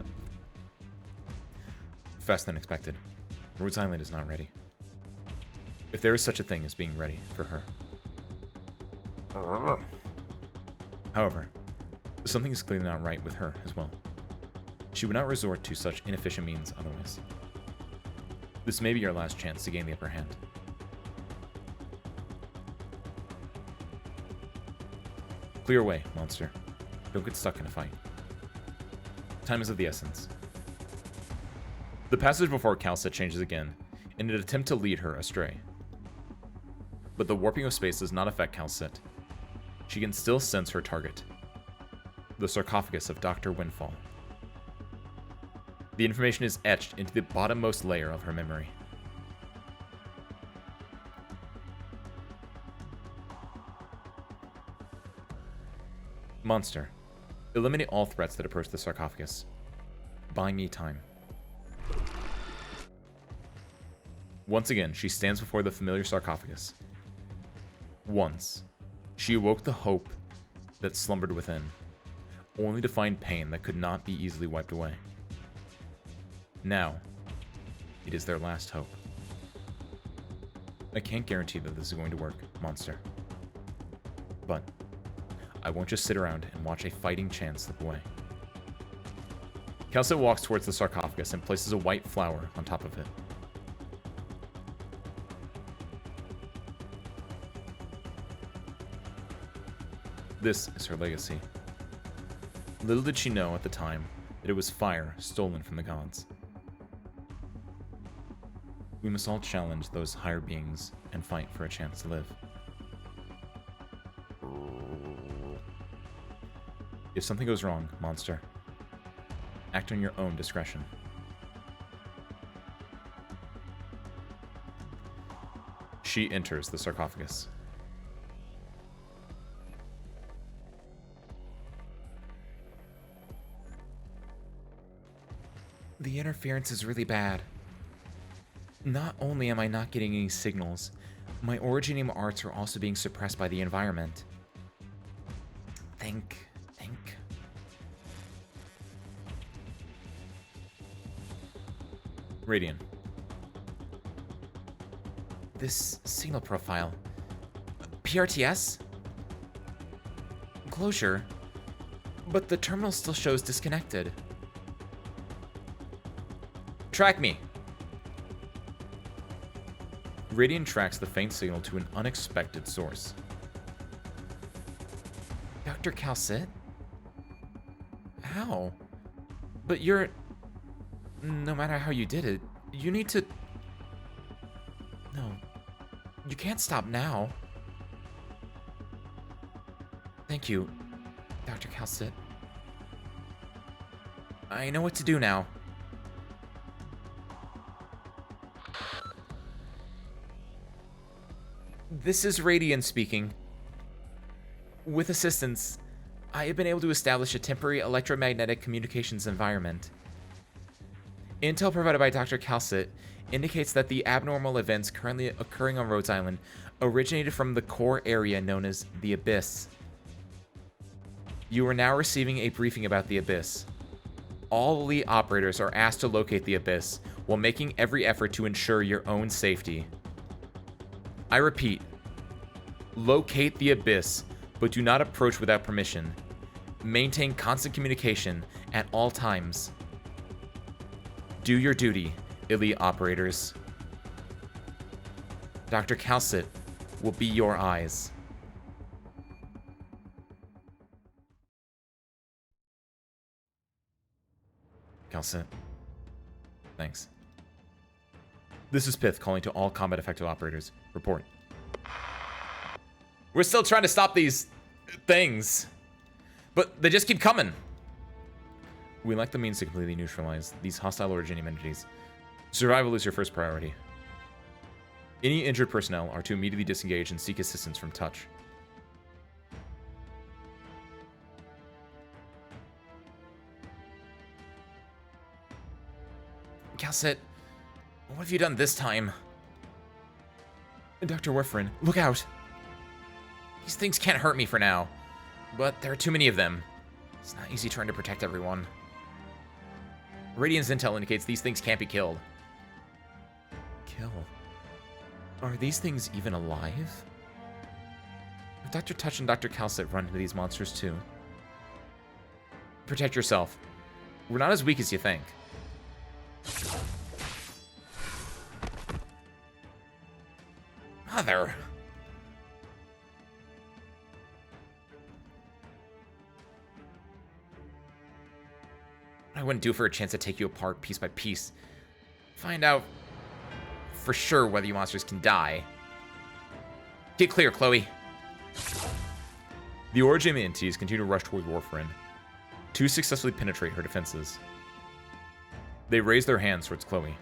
Faster than expected. Rhodes Island is not ready. If there is such a thing as being ready for her. However, something is clearly not right with her as well. She would not resort to such inefficient means otherwise. This may be our last chance to gain the upper hand. Clear away, monster. Don't get stuck in a fight. Time is of the essence. The passage before Calcet changes again, in an attempt to lead her astray. But the warping of space does not affect Calcet. She can still sense her target. The sarcophagus of Dr. Windfall. The information is etched into the bottommost layer of her memory. Monster, eliminate all threats that approach the sarcophagus. Buy me time. Once again, she stands before the familiar sarcophagus. Once, she awoke the hope that slumbered within, only to find pain that could not be easily wiped away. Now, it is their last hope. I can't guarantee that this is going to work, monster. But I won't just sit around and watch a fighting chance slip away. Calcet walks towards the sarcophagus and places a white flower on top of it. This is her legacy. Little did she know at the time that it was fire stolen from the gods. We must all challenge those higher beings and fight for a chance to live. If something goes wrong, monster, act on your own discretion. She enters the sarcophagus. The interference is really bad. Not only am I not getting any signals, My originium arts are also being suppressed by the environment. Think. Radian. This signal profile. PRTS? Closure. But the terminal still shows disconnected. Track me. Radian tracks the faint signal to an unexpected source. Dr. Calcit? How? But you're... No matter how you did it, you need to... No. You can't stop now. Thank you, Dr. Calcit. I know what to do now. This is Radian speaking. With assistance, I have been able to establish a temporary electromagnetic communications environment. Intel provided by Dr. Calcit indicates that the abnormal events currently occurring on Rhodes Island originated from the core area known as the Abyss. You are now receiving a briefing about the Abyss. All elite operators are asked to locate the Abyss while making every effort to ensure your own safety. I repeat, locate the Abyss, but do not approach without permission. Maintain constant communication at all times. Do your duty, elite operators. Dr. Calcit will be your eyes. Calcit. Thanks. This is Pith calling to all combat effective operators. Report. We're still trying to stop these things, but they just keep coming. We lack the means to completely neutralize these hostile originium entities. Survival is your first priority. Any injured personnel are to immediately disengage and seek assistance from touch. Calcit, what have you done this time? Dr. Warfarin, look out! These things can't hurt me for now, but there are too many of them. It's not easy trying to protect everyone. Radiant's intel indicates these things can't be killed. Kill? Are these things even alive? If Dr. Touch and Dr. Calcit run into these monsters too. Protect yourself. We're not as weak as you think. Mother. I wouldn't do for a chance to take you apart piece by piece. Find out for sure whether you monsters can die. Get clear, Chloe. The origin entities continue to rush toward Warfarin to successfully penetrate her defenses. They raise their hands towards Chloe,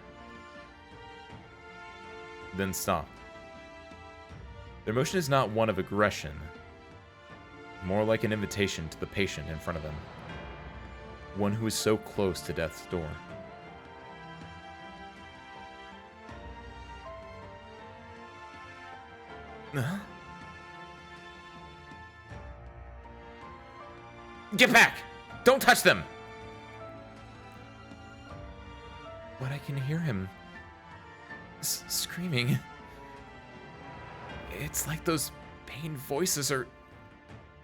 then stop. Their motion is not one of aggression, more like an invitation to the patient in front of them, one who is so close to death's door. Get back! Don't touch them! But I can hear him screaming. It's like those pained voices are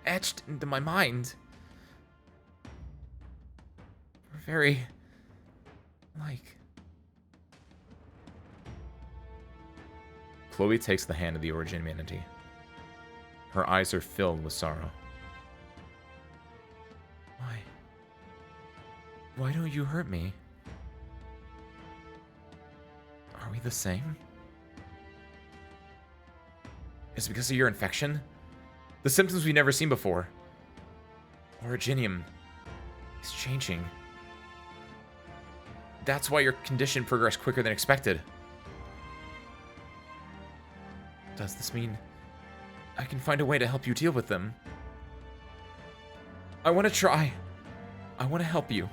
etched into my mind. Very like. Chloe takes the hand of the origin entity. Her eyes are filled with sorrow. Why? Why don't you hurt me? Are we the same? Is it because of your infection? The symptoms we've never seen before. Originium is changing. That's why your condition progressed quicker than expected. Does this mean I can find a way to help you deal with them? I want to try. I want to help you.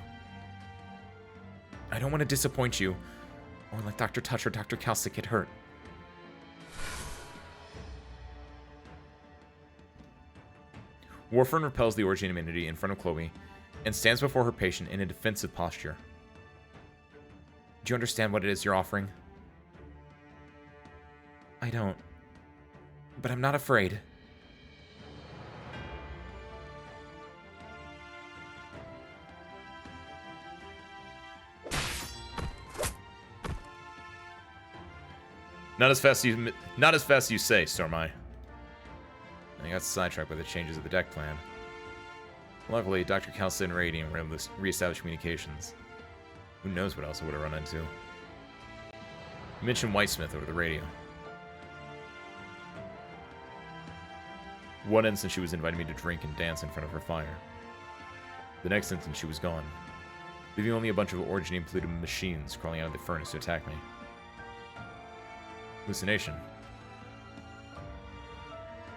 I don't want to disappoint you or let Dr. Touch or Dr. Calcit get hurt. Warfarin repels the Originium entity in front of Chloe and stands before her patient in a defensive posture. Do you understand what it is you're offering? I don't. But I'm not afraid. Not as fast as you say, Stormeye. I got sidetracked by the changes of the deck plan. Luckily, Dr. Calcid and Radiant were able to reestablish communications. Who knows what else I would have run into. You mentioned Whitesmith over the radio. One instant she was inviting me to drink and dance in front of her fire. The next instant she was gone, leaving only a bunch of Originium-polluted machines crawling out of the furnace to attack me. Hallucination.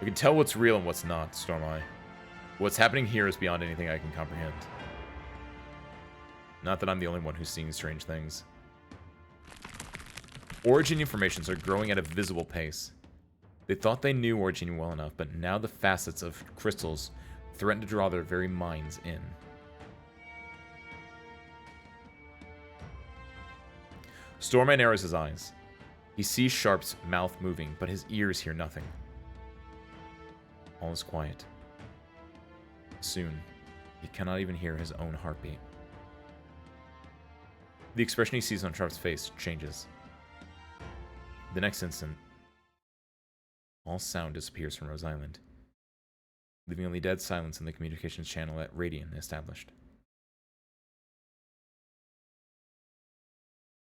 I can tell what's real and what's not, Stormeye. What's happening here is beyond anything I can comprehend. Not that I'm the only one who's seeing strange things. Originium formations are growing at a visible pace. They thought they knew Originium well enough, but now the facets of crystals threaten to draw their very minds in. Stormeye narrows his eyes. He sees Sharp's mouth moving, but his ears hear nothing. All is quiet. Soon, he cannot even hear his own heartbeat. The expression he sees on Sharp's face changes. The next instant, all sound disappears from Rose Island, leaving only dead silence in the communications channel at Radiant established.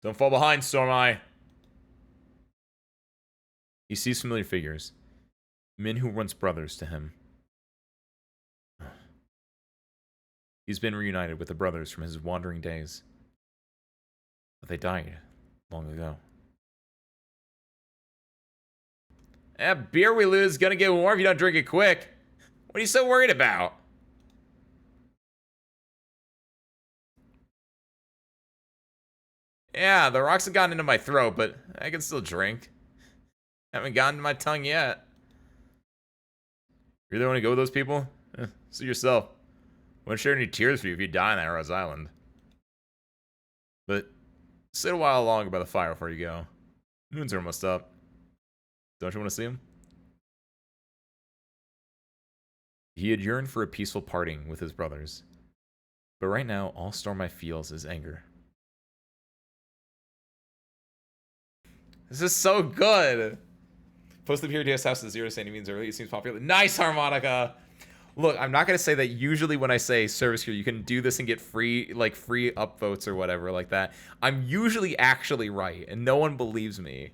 Don't fall behind, Stormeye! He sees familiar figures, men who were once brothers to him. He's been reunited with the brothers from his wandering days, but they died long ago. That beer we lose is gonna get warm if you don't drink it quick. What are you so worried about? Yeah, the rocks have gotten into my throat, but I can still drink. Haven't gotten to my tongue yet. You really want to go with those people? See yourself. Won't share any tears for you if you die on that Rose Island. But sit a while longer by the fire before you go. Moons are almost up. Don't you want to see him? He had yearned for a peaceful parting with his brothers. But right now, all Stormeye feels is anger. This is so good! Post the PRDS house to 0 to any means early. It seems popular. Nice, Harmonica! Look, I'm not going to say that usually when I say service queue, you can do this and get free upvotes or whatever like that. I'm usually actually right, and no one believes me.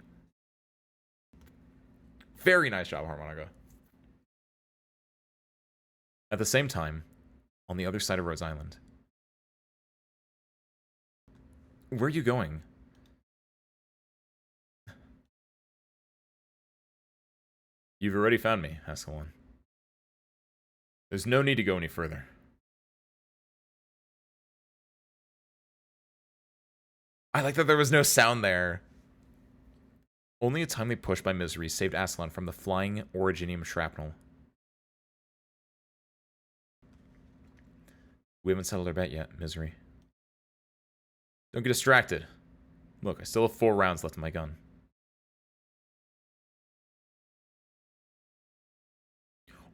Very nice job, Harmonica. At the same time, on the other side of Rose Island. Where are you going? You've already found me, Ascalon. There's no need to go any further. I like that there was no sound there. Only a timely push by Misery saved Ascalon from the flying Originium shrapnel. We haven't settled our bet yet, Misery. Don't get distracted. Look, I still have 4 rounds left in my gun.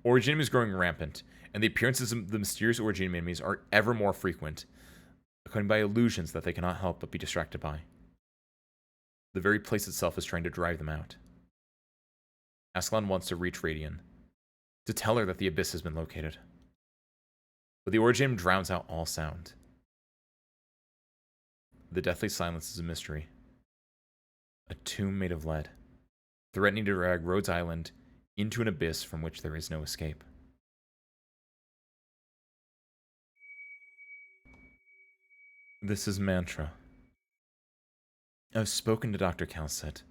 Originium is growing rampant, and the appearances of the mysterious Originium enemies are ever more frequent, accompanied by illusions that they cannot help but be distracted by. The very place itself is trying to drive them out. Ascalon wants to reach Radiant, to tell her that the abyss has been located. But the Originium drowns out all sound. The deathly silence is a mystery. A tomb made of lead, threatening to drag Rhodes Island into an abyss from which there is no escape. This is Mantra. I've spoken to Dr. Calcet.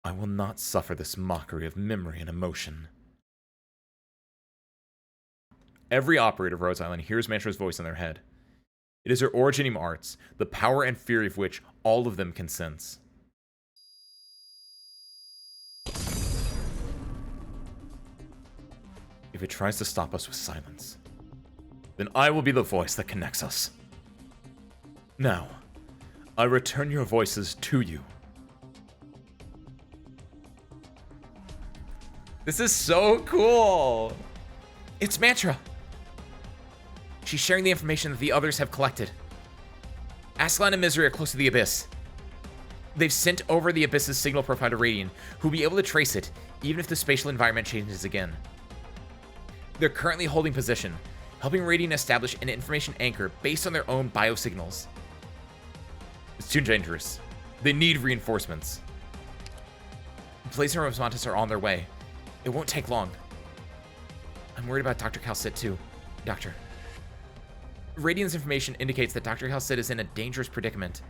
I will not suffer this mockery of memory and emotion. Every operator of Rhodes Island hears Mantra's voice in their head. It is her Originium arts, the power and fury of which all of them can sense. If it tries to stop us with silence, then I will be the voice that connects us. Now, I return your voices to you. This is so cool. It's Mantra. She's sharing the information that the others have collected. Ascalon and Misery are close to the Abyss. They've sent over the Abyss's signal profile to Radiant, who'll be able to trace it, even if the spatial environment changes again. They're currently holding position, helping Radiant establish an information anchor based on their own biosignals. It's too dangerous. They need reinforcements. Blaze and Rosmantis are on their way. It won't take long. I'm worried about Dr. Calcit too, Doctor. Radiant's information indicates that Dr. Calcit is in a dangerous predicament.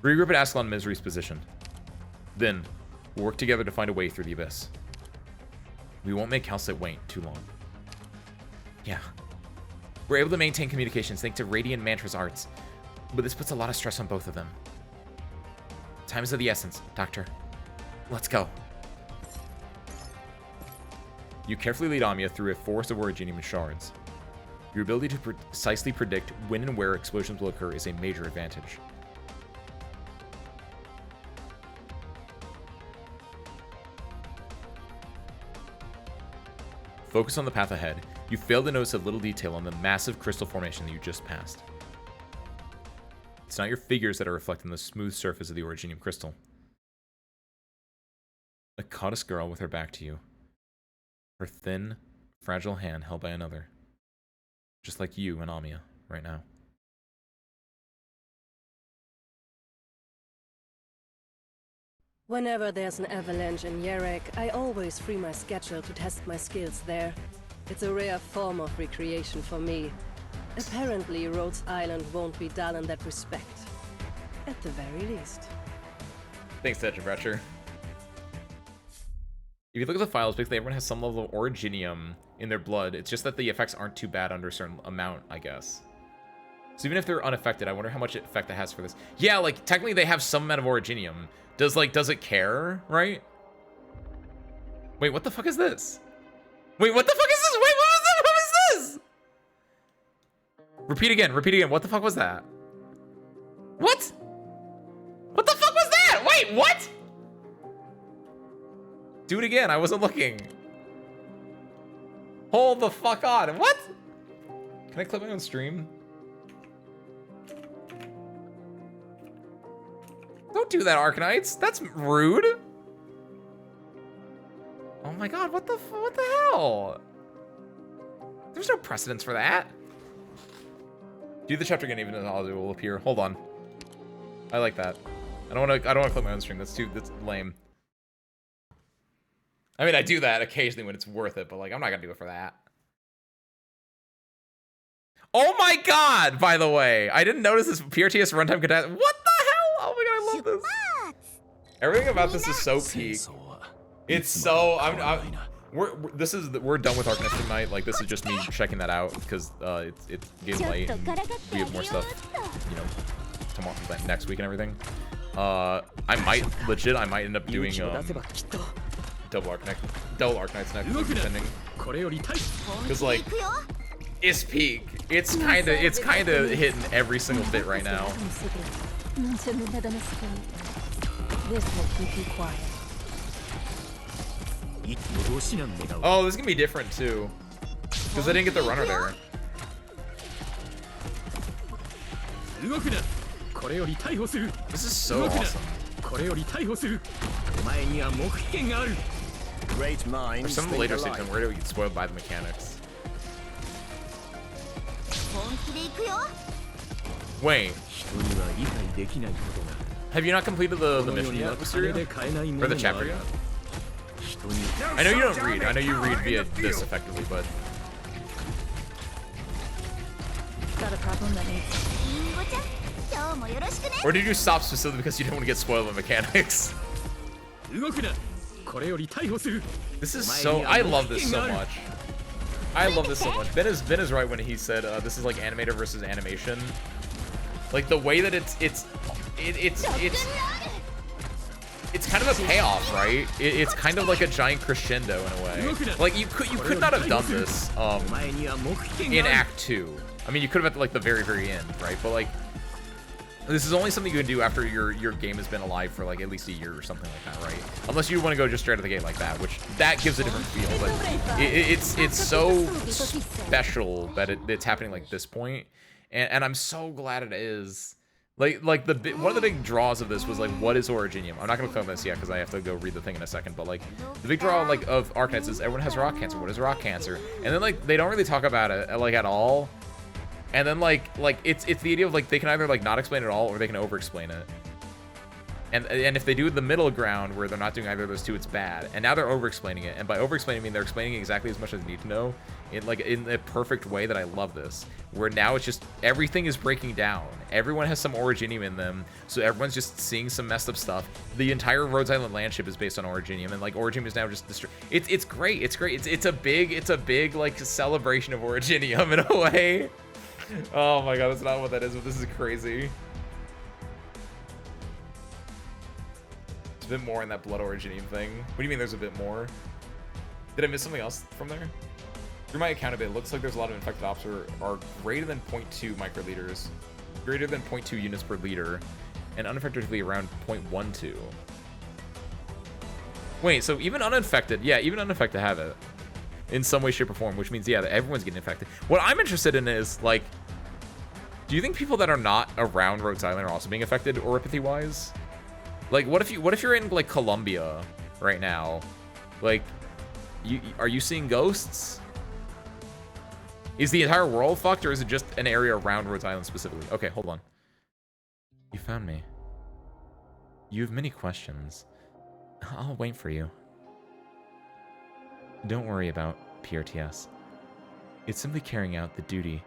Regroup at Ascalon and Misery's position. Then, we'll work together to find a way through the Abyss. We won't make Calcit wait too long. Yeah. We're able to maintain communications thanks to Radiant Mantra's arts, but this puts a lot of stress on both of them. Time is of the essence, Doctor. Let's go. You carefully lead Amiya through a forest of originium shards. Your ability to precisely predict when and where explosions will occur is a major advantage. Focus on the path ahead. You fail to notice a little detail on the massive crystal formation that you just passed. It's not your figures that are reflected on the smooth surface of the originium crystal. A Goddess girl with her back to you. Her thin, fragile hand held by another. Just like you and Amiya right now. Whenever there's an avalanche in Yerek, I always free my schedule to test my skills there. It's a rare form of recreation for me. Apparently, Rhodes Island won't be dull in that respect. At the very least. Thanks, Tetrafratcher. If you look at the files, basically everyone has some level of originium in their blood. It's just that the effects aren't too bad under a certain amount, I guess. So even if they're unaffected, I wonder how much effect that has for this. Yeah, like, technically they have some amount of originium. Does it care, right? Wait, what the fuck is this? Wait, what the fuck is this? Wait, what was that? What was this? Repeat again, what the fuck was that? What? What the fuck was that? Wait, what? Do it again, I wasn't looking. Hold the fuck on, what? Can I clip my own stream? Don't do that, Arknights. That's rude. Oh my god, what the hell? There's no precedence for that. Do the chapter again, even as audio will appear. Hold on. I like that. I don't want to clip my own stream. That's lame. I mean, I do that occasionally when it's worth it, but like, I'm not gonna do it for that. Oh my god, by the way, I didn't notice this PRTS runtime contest. What the hell? Oh my god, I love this. Everything about this is so peak. It's so, we're done with Arknights tonight. Like, this is just me checking that out because it's getting late and we have more stuff, you know, tomorrow, like, next week and everything. I might end up doing double Arknights next week, depending. Because like, it's peak. It's kinda hitting every single bit right now. This will keep you quiet. Oh, this is gonna be different too. Because I didn't get the runner there. This is so awesome. Great minds. For some of the later stages, I'm worried we get spoiled by the mechanics. Wait. Have you not completed the mission yet, Mysterio? Or the chapter yet? I know you don't read. I know you read via this effectively, but... Got a problem that needs... Or did you stop specifically because you didn't want to get spoiled by mechanics? This is so... I love this so much. I love this so much. Ben is right when he said this is like animator versus animation. Like the way that it's it's kind of a payoff, right? It's kind of like a giant crescendo in a way. Like you could not have done this in Act 2. I mean, you could have at like the very end, right? But like, this is only something you can do after your game has been alive for like at least a year or something like that, right? Unless you want to go just straight out of the gate like that, which that gives a different feel. But it's so special that it's happening like this point, and I'm so glad it is. Like one of the big draws of this was like, what is Originium? I'm not gonna click on this yet because I have to go read the thing in a second. But like, the big draw like of Arknights is everyone has rock cancer. What is rock cancer? And then like they don't really talk about it like at all. And then like it's the idea of like they can either like not explain it at all or they can over-explain it. And if they do the middle ground where they're not doing either of those two, it's bad. And now they're over-explaining it. And by over-explaining, I mean they're explaining exactly as much as they need to know in a perfect way that I love this. Where now it's just everything is breaking down. Everyone has some Originium in them, so everyone's just seeing some messed up stuff. The entire Rhodes Island landship is based on Originium, and like Originium is now just it's great. It's great. It's a big like celebration of Originium in a way. Oh my god, that's not what that is, but this is crazy. There's a bit more in that Blood Originium thing. What do you mean there's a bit more? Did I miss something else from there? Through my account of it looks like there's a lot of infected ops are greater than 0.2 microliters, greater than 0.2 units per liter, and unaffectedly around 0.12. Wait, so even uninfected, yeah, even uninfected have it in some way, shape, or form, which means, yeah, that everyone's getting infected. What I'm interested in is, like, do you think people that are not around Rhodes Island are also being affected, oropathy-wise? Like, what if you're in, like, Colombia right now? Like, are you seeing ghosts? Is the entire world fucked, or is it just an area around Rhodes Island specifically? Okay, hold on. You found me. You have many questions. I'll wait for you. Don't worry about PRTS. It's simply carrying out the duty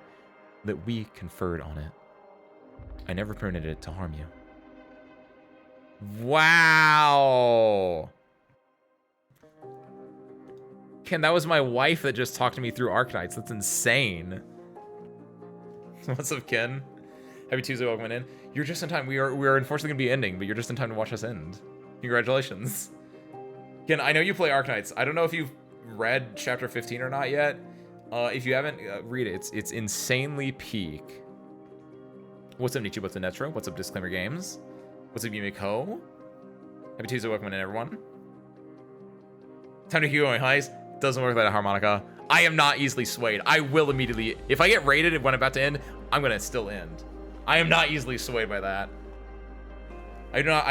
that we conferred on it. I never permitted it to harm you. Wow! Ken, that was my wife that just talked to me through Arknights. That's insane. What's up, Ken? Happy Tuesday, welcome in. You're just in time. We are unfortunately going to be ending, but you're just in time to watch us end. Congratulations. Ken, I know you play Arknights. I don't know if you've read chapter 15 or not yet. If you haven't, read it. It's insanely peak. What's up, Nietzsche? What's up, Netro? What's up, Disclaimer Games? What's up, Yumiko? Happy Tuesday, welcome in, everyone. Time to keep going, highs. Doesn't work like a harmonica. I am not easily swayed. I will immediately, if I get raided when I'm about to end, I'm gonna still end. I am not easily swayed by that. I do not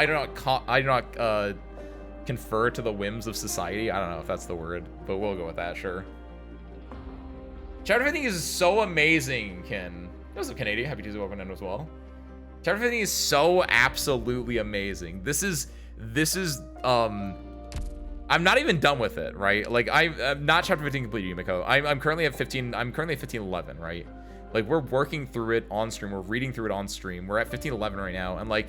confer to the whims of society. I don't know if that's the word, but we'll go with that, sure. Chapter 15 is so amazing, Ken. What's up, Canadian? Happy Tuesday, welcome in as well. Chapter 15 is so absolutely amazing. This is I'm not even done with it, right? Like I'm not chapter 15 complete, Yumiko. I'm currently at 15. I'm currently at 1511, right? Like we're working through it on stream. We're reading through it on stream. We're at 1511 right now, and like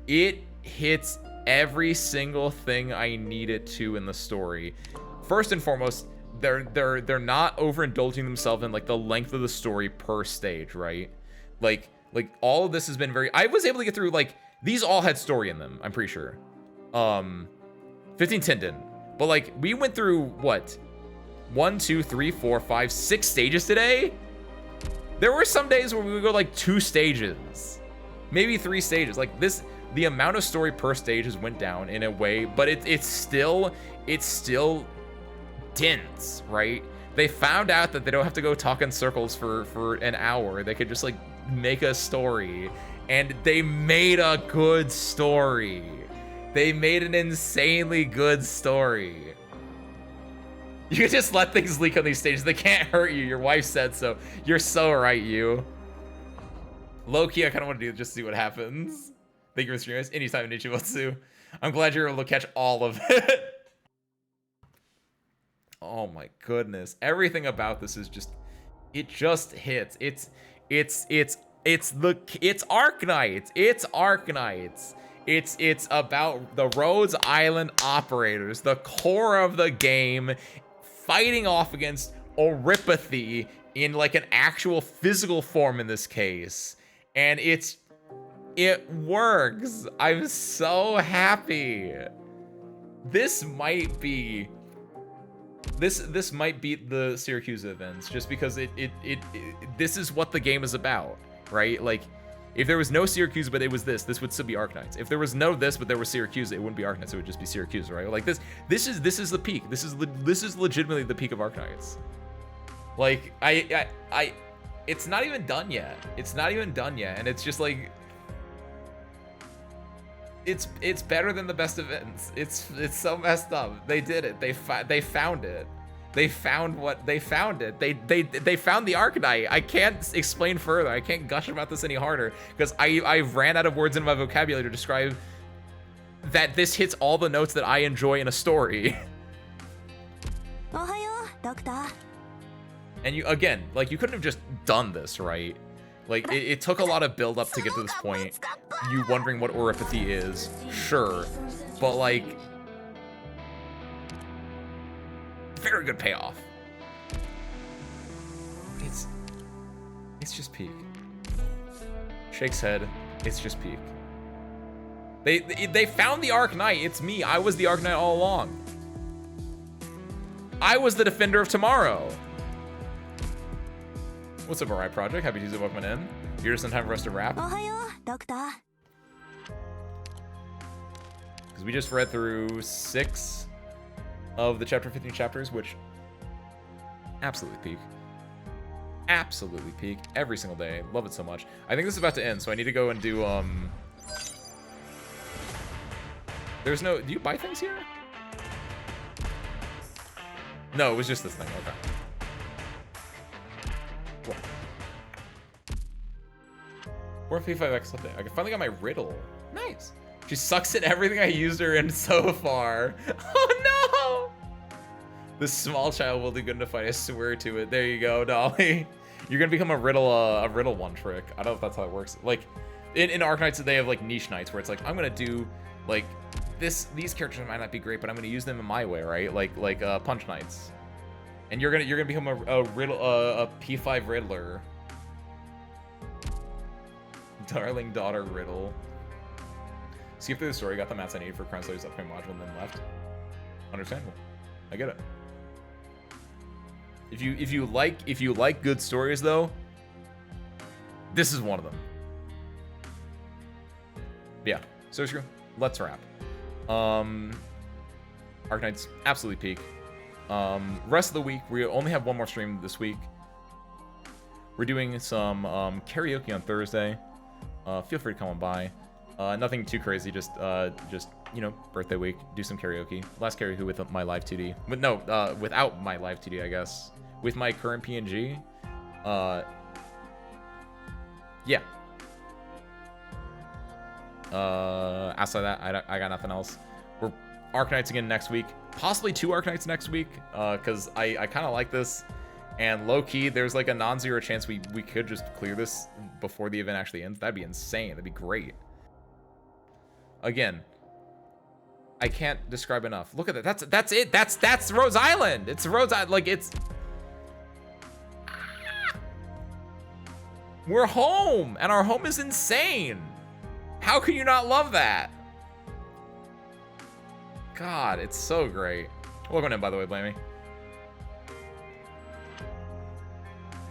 it hits every single thing I need it to in the story. First and foremost, they're not overindulging themselves in like the length of the story per stage, right? Like all of this has been very. I was able to get through like these all had story in them. I'm pretty sure. 1510 didn't, but like we went through what 1 2 3 4 5 6 stages today. There were some days where we would go like 2 stages, maybe 3 stages. Like this, the amount of story per stage has went down in a way, but it's still dense, right? They found out that they don't have to go talk in circles for an hour. They could just like make a story, and they made a good story. They made an insanely good story. You can just let things leak on these stages. They can't hurt you. Your wife said so. You're so right, you. Low-key, I kind of want to do it just to see what happens. Thank you for streaming. Anytime, Nichimatsu. I'm glad you're able to catch all of it. Oh my goodness. Everything about this is just, it just hits. It's Arknights. It's Arknights. It's about the Rhodes Island operators, the core of the game, fighting off against oropathy in like an actual physical form in this case. And it's It works. I'm so happy. This might be this might beat the Syracuse events just because this is what the game is about, right? Like, if there was no Syracuse but it was this would still be Arknights. If there was no this but there was Syracuse, it wouldn't be Arknights, it would just be Syracuse, right? Like this is the peak. This is legitimately the peak of Arknights. Like I it's not even done yet. It's not even done yet, and it's just like it's better than the best events. It's so messed up. They did it. They found it. They found what they found it. They found the Arknight. I can't explain further. I can't gush about this any harder because I ran out of words in my vocabulary to describe that this hits all the notes that I enjoy in a story. Ohayo, Doctor. And you, again, like, you couldn't have just done this, right? Like, it took a lot of build up to get to this point. You wondering what Oripathy is, sure, but like, very good payoff. It's just peak. Shakes head. It's just peak. They found the Arknight. It's me. I was the Arknight all along. I was the defender of tomorrow. What's up, alright, Project? Happy Tuesday, welcome in. You're just in time for us to wrap. Ohayo, Doctor. Because we just read through 6 of the chapter 15 chapters, which absolutely peak. Absolutely peak. Every single day. Love it so much. I think this is about to end, so I need to go and do, There's no... Do you buy things here? No, it was just this thing. Okay. Cool. 455x something. I finally got my riddle. Nice. She sucks at everything I used her in so far. Oh no! The small child will do good in a fight. I swear to it. There you go, Dolly. You're gonna become a riddle one trick. I don't know if that's how it works. Like in Arknights, they have like niche nights where it's like I'm gonna do like these characters might not be great, but I'm gonna use them in my way, right? Like punch knights. And you're gonna become a riddle a P5 Riddler. Darling daughter riddle. Skip through the story, got the mats I needed for Crown Slayer's upcoming module, and then left. Understandable. I get it. If you like good stories though, this is one of them. Yeah. So screw. Let's wrap. Arknights absolutely peak. Rest of the week, we only have one more stream this week. We're doing some karaoke on Thursday. Feel free to come on by. Nothing too crazy, just you know, birthday week. Do some karaoke. Last karaoke with my live 2D. Without my live 2D, I guess. With my current PNG. Yeah. Outside that, I got nothing else. We're Arknights again next week. Possibly 2 Arknights next week, because I kind of like this. And low-key, there's like a non-zero chance we could just clear this before the event actually ends. That'd be insane. That'd be great. Again, I can't describe enough. Look at that. That's it. That's Rose Island. It's Rose Island. Like, it's... We're home, and our home is insane. How can you not love that? God, it's so great. Welcome in, by the way, Blamey.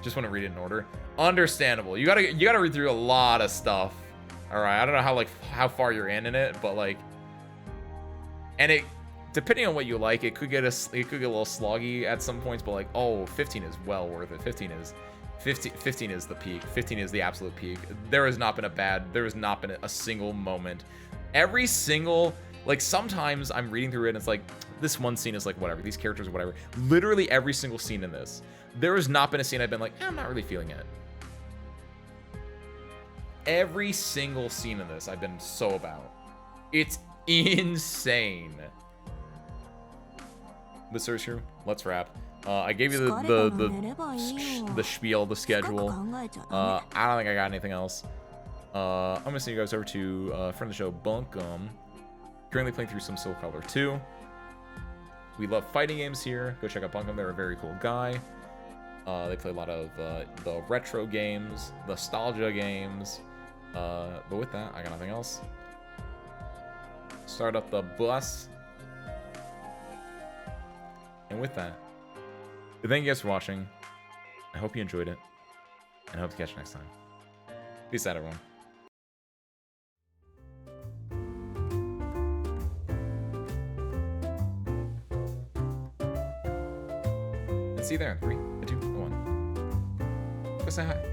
Just want to read it in order. Understandable. You gotta read through a lot of stuff. All right. I don't know how far you're in it, but like, and it, depending on what you like, it could get a little sloggy at some points. But like, oh, 15 is well worth it. 15 is the peak. 15 is the absolute peak. There has not been a single moment. Every single, like, sometimes I'm reading through it and it's like, this one scene is like, whatever, these characters, whatever. Literally every single scene in this, there has not been a scene I've been like, I'm not really feeling it. Every single scene in this I've been so about. It's insane. But seriously, let's wrap. I gave you the spiel, the schedule. I don't think I got anything else. I'm gonna send you guys over to friend of the show, Bunkum. Currently playing through some Soul Calibur 2. We love fighting games here. Go check out Bunkum. They're a very cool guy. They play a lot of the retro games, nostalgia games. But with that, I got nothing else. Start up the bus. And with that, thank you guys for watching. I hope you enjoyed it. And I hope to catch you next time. Peace out, everyone. And see you there in 3, 2, 1. Go say hi.